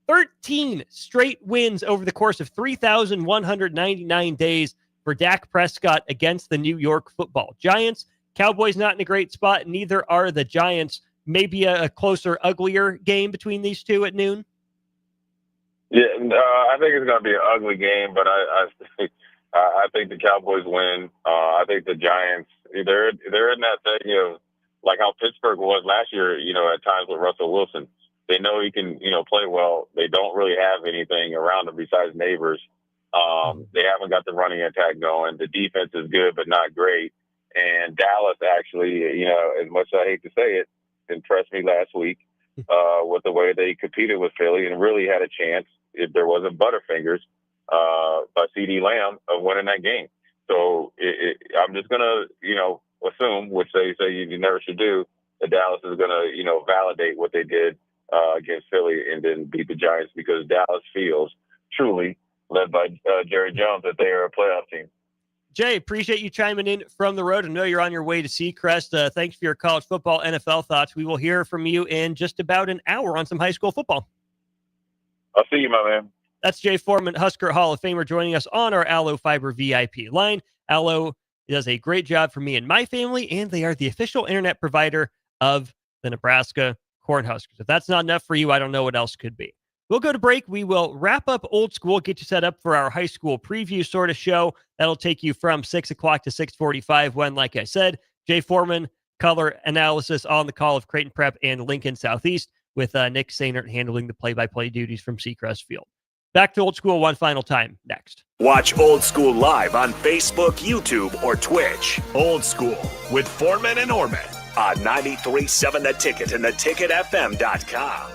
13 straight wins over the course of 3,199 days for Dak Prescott against the New York Football Giants. Cowboys not in a great spot. Neither are the Giants. Maybe a closer, uglier game between these two at noon. Yeah, I think it's going to be an ugly game, but I think the Cowboys win. I think the Giants, they're in that thing of like how Pittsburgh was last year. At times with Russell Wilson, they know he can play well. They don't really have anything around them besides neighbors. They haven't got the running attack going. The defense is good, but not great. And Dallas actually, as much as I hate to say it, impressed me last week with the way they competed with Philly and really had a chance, if there wasn't Butterfingers, by CeeDee Lamb of winning that game. So I'm just going to, assume, which they say you never should do, that Dallas is going to, validate what they did against Philly and then beat the Giants because Dallas feels truly, led by Jerry Jones, that they are a playoff team. Jay, appreciate you chiming in from the road. I know you're on your way to Seacrest. Thanks for your college football NFL thoughts. We will hear from you in just about an hour on some high school football. I'll see you, my man. That's Jay Foreman, Husker Hall of Famer, joining us on our Allo Fiber VIP line. Allo does a great job for me and my family, and they are the official internet provider of the Nebraska Cornhuskers. If that's not enough for you, I don't know what else could be. We'll go to break. We will wrap up old school, get you set up for our high school preview sort of show. That'll take you from 6 o'clock to 6:45 when, like I said, Jay Foreman, color analysis on the call of Creighton Prep and Lincoln Southeast with Nick Sainert handling the play-by-play duties from Seacrest Field. Back to Old School one final time next. Watch Old School live on Facebook, YouTube, or Twitch. Old School with Foreman and Orman on 93.7 The Ticket and theticketfm.com.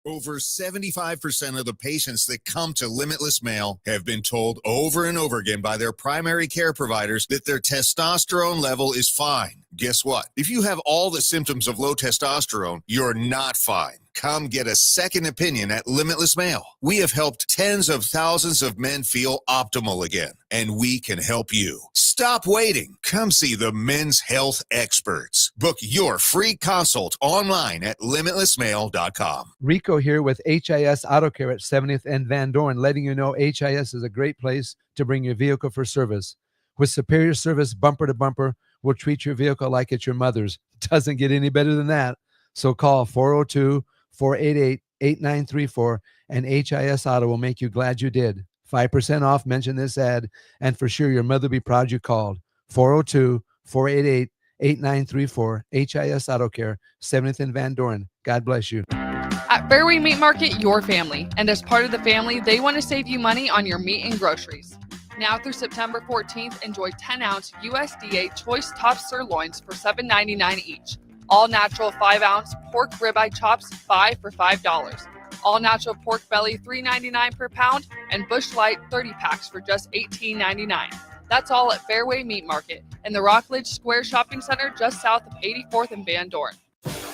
Over 75% of the patients that come to Limitless Male have been told over and over again by their primary care providers that their testosterone level is fine. Guess what? If you have all the symptoms of low testosterone, you're not fine. Come get a second opinion at Limitless Male. We have helped tens of thousands of men feel optimal again, and we can help you. Stop waiting. Come see the men's health experts. Book your free consult online at limitlessmale.com. Rico here with HIS Auto Care at 70th and Van Dorn, letting you know HIS is a great place to bring your vehicle for service. With superior service bumper to bumper, we'll treat your vehicle like it's your mother's. It doesn't get any better than that. So call 402-488-8934 and HIS Auto will make you glad you did. 5% off, mention this ad, and for sure your mother will be proud you called. 402-488-8934, HIS Auto Care, 7th and Van Dorn. God bless you. At Fairway Meat Market, your family. And as part of the family, they want to save you money on your meat and groceries. Now through September 14th, enjoy 10-ounce USDA Choice Top Sirloins for $7.99 each. All natural 5-ounce pork ribeye chops, 5 for $5. All natural pork belly, $3.99 per pound, and Bush Light 30 packs for just $18.99. That's all at Fairway Meat Market in the Rockledge Square Shopping Center just south of 84th and Van Dorn.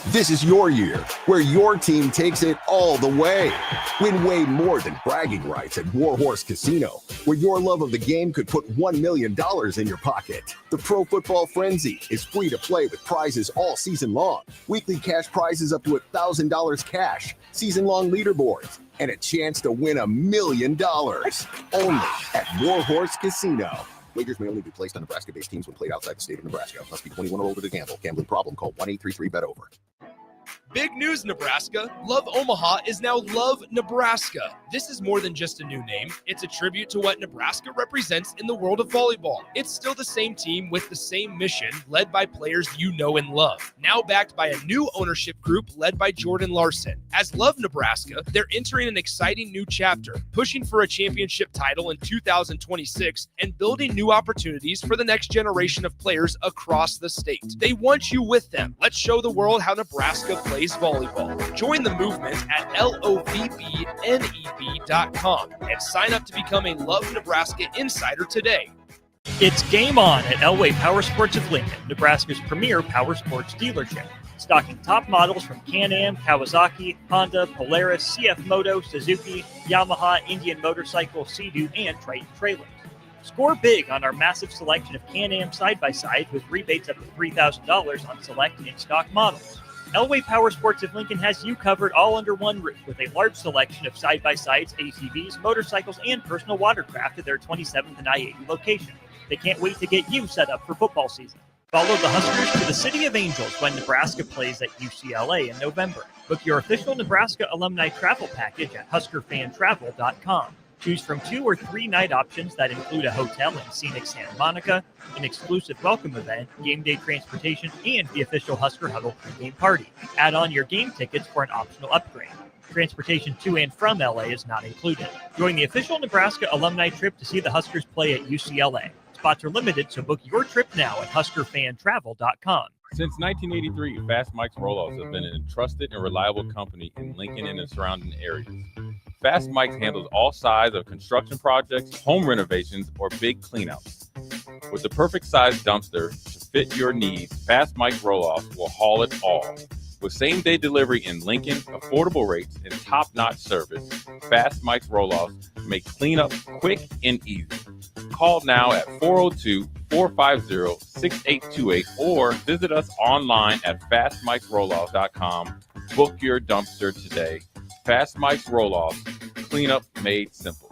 This is your year, where your team takes it all the way. Win way more than bragging rights at Warhorse Casino, where your love of the game could put $1 million in your pocket. The Pro Football Frenzy is free to play with prizes all season long. Weekly cash prizes up to $1,000 cash, season-long leaderboards, and a chance to win $1 million. Only at Warhorse Casino. Wagers may only be placed on Nebraska-based teams when played outside the state of Nebraska. Must be 21 or older to gamble. Gambling problem? Call 1-833-BET-OVER. Big news, Nebraska. Love Omaha is now Love Nebraska. This is more than just a new name. It's a tribute to what Nebraska represents in the world of volleyball. It's still the same team with the same mission, led by players you know and love. Now backed by a new ownership group led by Jordan Larson. As Love Nebraska, they're entering an exciting new chapter, pushing for a championship title in 2026 and building new opportunities for the next generation of players across the state. They want you with them. Let's show the world how Nebraska plays volleyball. Join the movement at lovneb.com and sign up to become a Love Nebraska insider today. It's game on at Elway Power Sports of Lincoln, Nebraska's premier power sports dealership. Stocking top models from Can-Am, Kawasaki, Honda, Polaris, CF Moto, Suzuki, Yamaha, Indian Motorcycle, Sea-Doo, and Triton trailers. Score big on our massive selection of Can-Am side-by-sides with rebates up to $3,000 on select in-stock models. Elway Power Sports of Lincoln has you covered all under one roof with a large selection of side-by-sides, ATVs, motorcycles, and personal watercraft at their 27th and I-80 location. They can't wait to get you set up for football season. Follow the Huskers to the City of Angels when Nebraska plays at UCLA in November. Book your official Nebraska alumni travel package at HuskerFanTravel.com. Choose from 2 or 3 night options that include a hotel in scenic Santa Monica, an exclusive welcome event, game day transportation, and the official Husker Huddle pregame party. Add on your game tickets for an optional upgrade. Transportation to and from LA is not included. Join the official Nebraska alumni trip to see the Huskers play at UCLA. Spots are limited, so book your trip now at HuskerFanTravel.com. Since 1983, Fast Mike's Roll-Offs have been a trusted and reliable company in Lincoln and the surrounding areas. Fast Mike's handles all sides of construction projects, home renovations, or big cleanouts. With the perfect size dumpster to fit your needs, Fast Mike's Roll-Offs will haul it all. With same-day delivery in Lincoln, affordable rates, and top-notch service, Fast Mike's Roll-Offs make cleanup quick and easy. Call now at 402-450-6828 or visit us online at fastmikesrolloffs.com. Book your dumpster today. Fast Mike's Roll-Offs, cleanup made simple.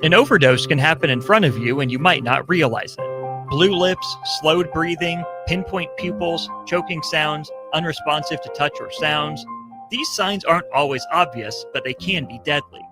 An overdose can happen in front of you and you might not realize it. Blue lips, slowed breathing, pinpoint pupils, choking sounds, unresponsive to touch or sounds. These signs aren't always obvious, but they can be deadly.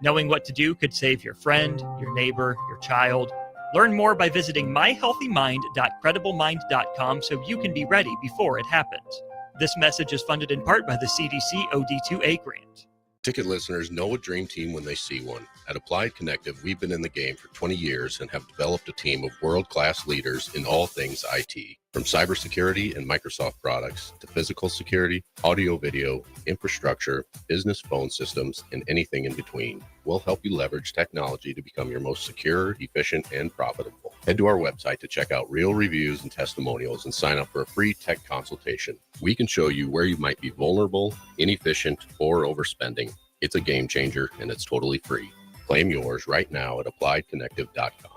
Knowing what to do could save your friend, your neighbor, your child. Learn more by visiting myhealthymind.crediblemmind.com so you can be ready before it happens. This message is funded in part by the CDC OD2A grant. Ticket listeners know a dream team when they see one. At Applied Connective, we've been in the game for 20 years and have developed a team of world-class leaders in all things IT. From cybersecurity and Microsoft products to physical security, audio-video, infrastructure, business phone systems, and anything in between. We'll help you leverage technology to become your most secure, efficient, and profitable. Head to our website to check out real reviews and testimonials and sign up for a free tech consultation. We can show you where you might be vulnerable, inefficient, or overspending. It's a game changer, and it's totally free. Claim yours right now at appliedconnective.com.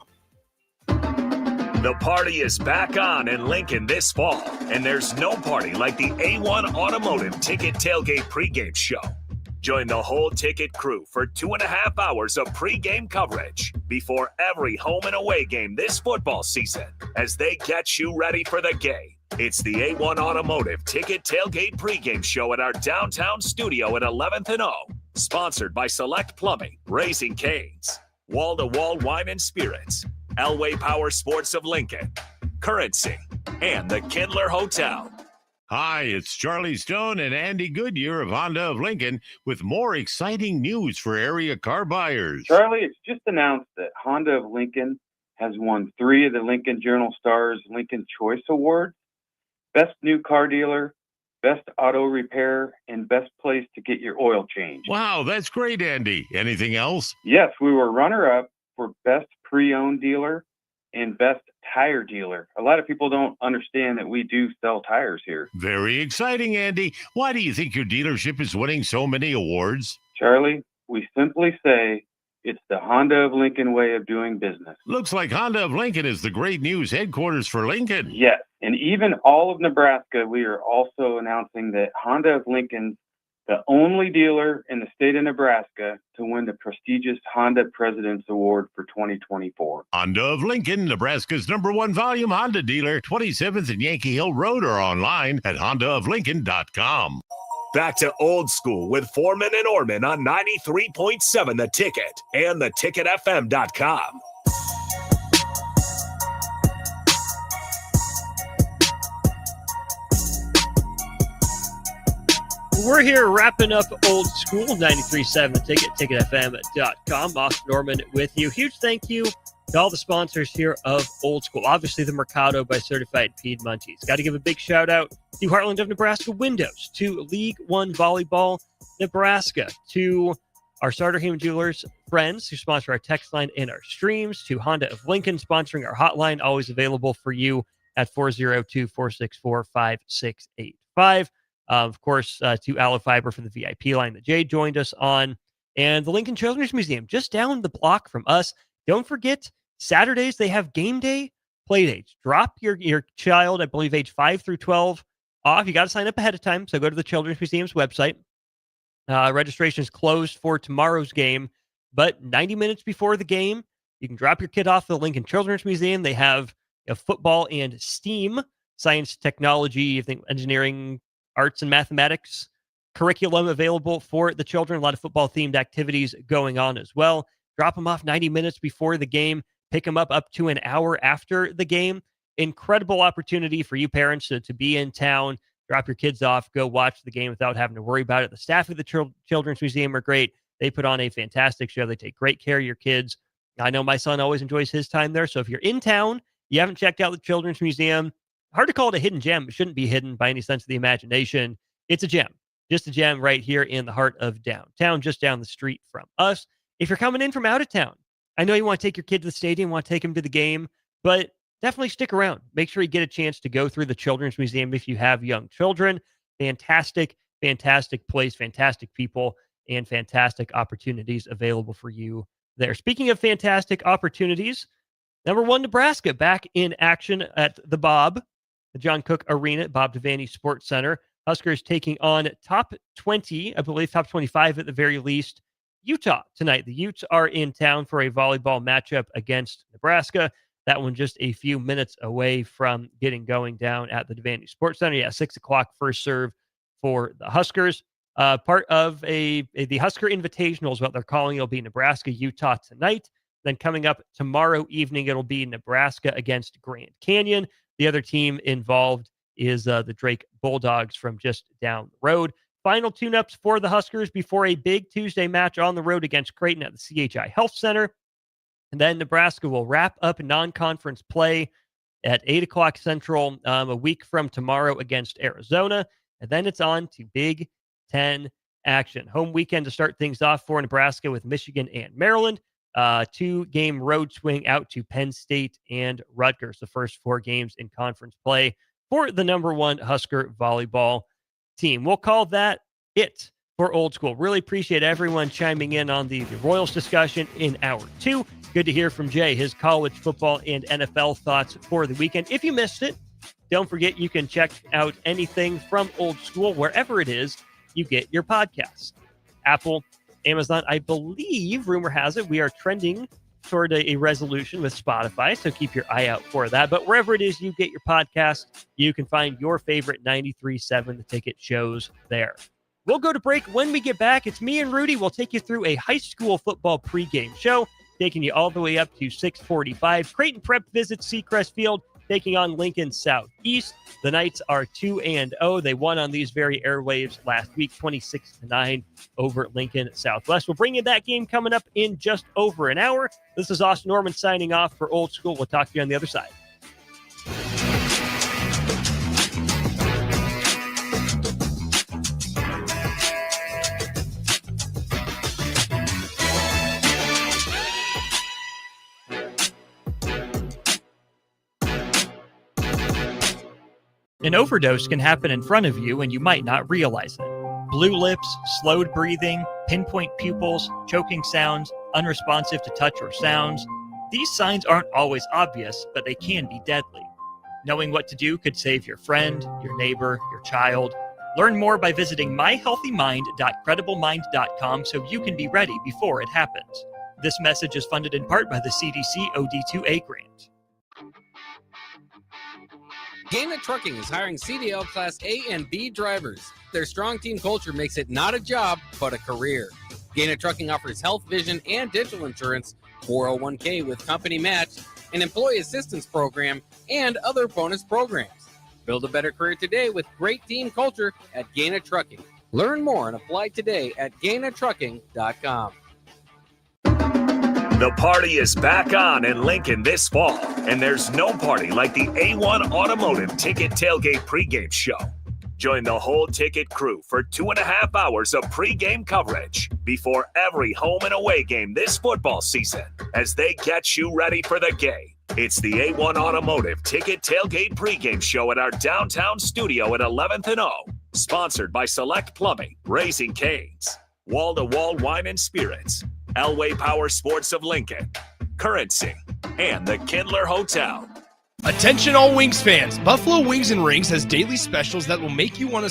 The party is back on in Lincoln this fall, and there's no party like the A1 Automotive Ticket Tailgate pregame show. Join the whole ticket crew for 2.5 hours of pregame coverage before every home and away game this football season as they get you ready for the game. It's the A1 Automotive Ticket Tailgate pregame show at our downtown studio at 11th and O. Sponsored by Select Plumbing, Raising Cane's, Wall to Wall Wine and Spirits, Elway Power Sports of Lincoln, Currency, and the Kindler Hotel. Hi, it's Charlie Stone and Andy Goodyear of Honda of Lincoln with more exciting news for area car buyers. Charlie, it's just announced that Honda of Lincoln has won 3 of the Lincoln Journal-Star's Lincoln Choice Awards: Best New Car Dealer, Best Auto Repair, and Best Place to Get Your Oil Changed. Wow, that's great, Andy. Anything else? Yes, we were runner-up for Best Pre-Owned Dealer and Best Tire Dealer. A lot of people don't understand that we do sell tires here. Very exciting, Andy. Why do you think your dealership is winning so many awards? Charlie, we simply say it's the Honda of Lincoln way of doing business. Looks like Honda of Lincoln is the great news headquarters for Lincoln. Yes, and even all of Nebraska, we are also announcing that Honda of Lincoln's the only dealer in the state of Nebraska to win the prestigious Honda President's Award for 2024. Honda of Lincoln, Nebraska's #1 volume Honda dealer, 27th and Yankee Hill Road, or online at hondaoflincoln.com. Back to old school with Foreman and Orman on 93.7 The Ticket and theticketfm.com. We're here wrapping up old school 93.7 The Ticket, ticketfm.com. Austin Norman with you. Huge thank you to all the sponsors here of Old School. Obviously, the Mercado by Certified Piedmontese. Got to give a big shout out to Heartland of Nebraska Windows, to League One Volleyball Nebraska, to our Sarderheim Jewelers friends who sponsor our text line and our streams, to Honda of Lincoln sponsoring our hotline, always available for you at 402-464-5685. Of course, to Aloe Fiber for the VIP line that Jay joined us on, and the Lincoln Children's Museum just down the block from us. Don't forget, Saturdays they have game day play dates. Drop your child, I believe age 5 through 12, off. You got to sign up ahead of time, so go to the Children's Museum's website. Registration is closed for tomorrow's game, but 90 minutes before the game, you can drop your kid off at the Lincoln Children's Museum. They have a football and STEAM, science, technology, I think engineering, arts and mathematics curriculum available for the children. A lot of football-themed activities going on as well. Drop them off 90 minutes before the game. Pick them up to an hour after the game. Incredible opportunity for you parents to be in town, drop your kids off, go watch the game without having to worry about it. The staff of the Children's Museum are great. They put on a fantastic show. They take great care of your kids. I know my son always enjoys his time there. So if you're in town, you haven't checked out the Children's Museum, hard to call it a hidden gem. It shouldn't be hidden by any sense of the imagination. It's a gem. Just a gem right here in the heart of downtown, just down the street from us. If you're coming in from out of town, I know you want to take your kid to the stadium, want to take him to the game, but definitely stick around. Make sure you get a chance to go through the Children's Museum if you have young children. Fantastic, fantastic place, fantastic people, and fantastic opportunities available for you there. Speaking of fantastic opportunities, #1 Nebraska back in action at the Bob, the John Cook Arena at Bob Devaney Sports Center. Huskers taking on top 20, I believe top 25 at the very least, Utah tonight. The Utes are in town for a volleyball matchup against Nebraska. That one just a few minutes away from getting going down at the Devaney Sports Center. Yeah, 6 o'clock first serve for the Huskers. Part of the Husker Invitational is what they're calling. It'll be Nebraska, Utah tonight. Then coming up tomorrow evening, it'll be Nebraska against Grand Canyon. The other team involved is the Drake Bulldogs from just down the road. Final tune-ups for the Huskers before a big Tuesday match on the road against Creighton at the CHI Health Center. And then Nebraska will wrap up non-conference play at 8 o'clock Central a week from tomorrow against Arizona. And then it's on to Big Ten action. Home weekend to start things off for Nebraska with Michigan and Maryland. 2-game road swing out to Penn State and Rutgers, the first 4 games in conference play for the number 1 Husker volleyball team. We'll call that it for Old School. Really appreciate everyone chiming in on the Royals discussion in hour 2. Good to hear from Jay, his college football and NFL thoughts for the weekend. If you missed it, don't forget you can check out anything from Old School wherever it is you get your podcasts. Apple, Amazon, I believe, rumor has it, we are trending toward a resolution with Spotify, so keep your eye out for that. But wherever it is you get your podcast, you can find your favorite 93.7 The Ticket shows there. We'll go to break. When we get back, it's me and Rudy. We'll take you through a high school football pregame show, taking you all the way up to 6:45. Creighton Prep visits Seacrest Field, taking on Lincoln Southeast. The Knights are 2-0. They won on these very airwaves last week, 26-9 over Lincoln Southwest. We'll bring you that game coming up in just over an hour. This is Austin Norman signing off for Old School. We'll talk to you on the other side. An overdose can happen in front of you and you might not realize it. Blue lips, slowed breathing, pinpoint pupils, choking sounds, unresponsive to touch or sounds. These signs aren't always obvious, but they can be deadly. Knowing what to do could save your friend, your neighbor, your child. Learn more by visiting myhealthymind.crediblemmind.com so you can be ready before it happens. This message is funded in part by the CDC OD2A grant. Gaina Trucking is hiring CDL Class A and B drivers. Their strong team culture makes it not a job, but a career. Gaina Trucking offers health, vision, and dental insurance, 401k with company match, an employee assistance program, and other bonus programs. Build a better career today with great team culture at Gaina Trucking. Learn more and apply today at GainaTrucking.com. The party is back on in Lincoln this fall, and there's no party like the A1 Automotive Ticket Tailgate pregame show. Join the whole Ticket crew for 2.5 hours of pregame coverage before every home and away game this football season as they get you ready for the game. It's the A1 Automotive Ticket Tailgate pregame show at our downtown studio at 11th and O. Sponsored by Select Plumbing, Raising Cane's, Wall to Wall Wine and Spirits, Elway Power Sports of Lincoln, Currency, and the Kindler Hotel. Attention all Wings fans. Buffalo Wings and Rings has daily specials that will make you want to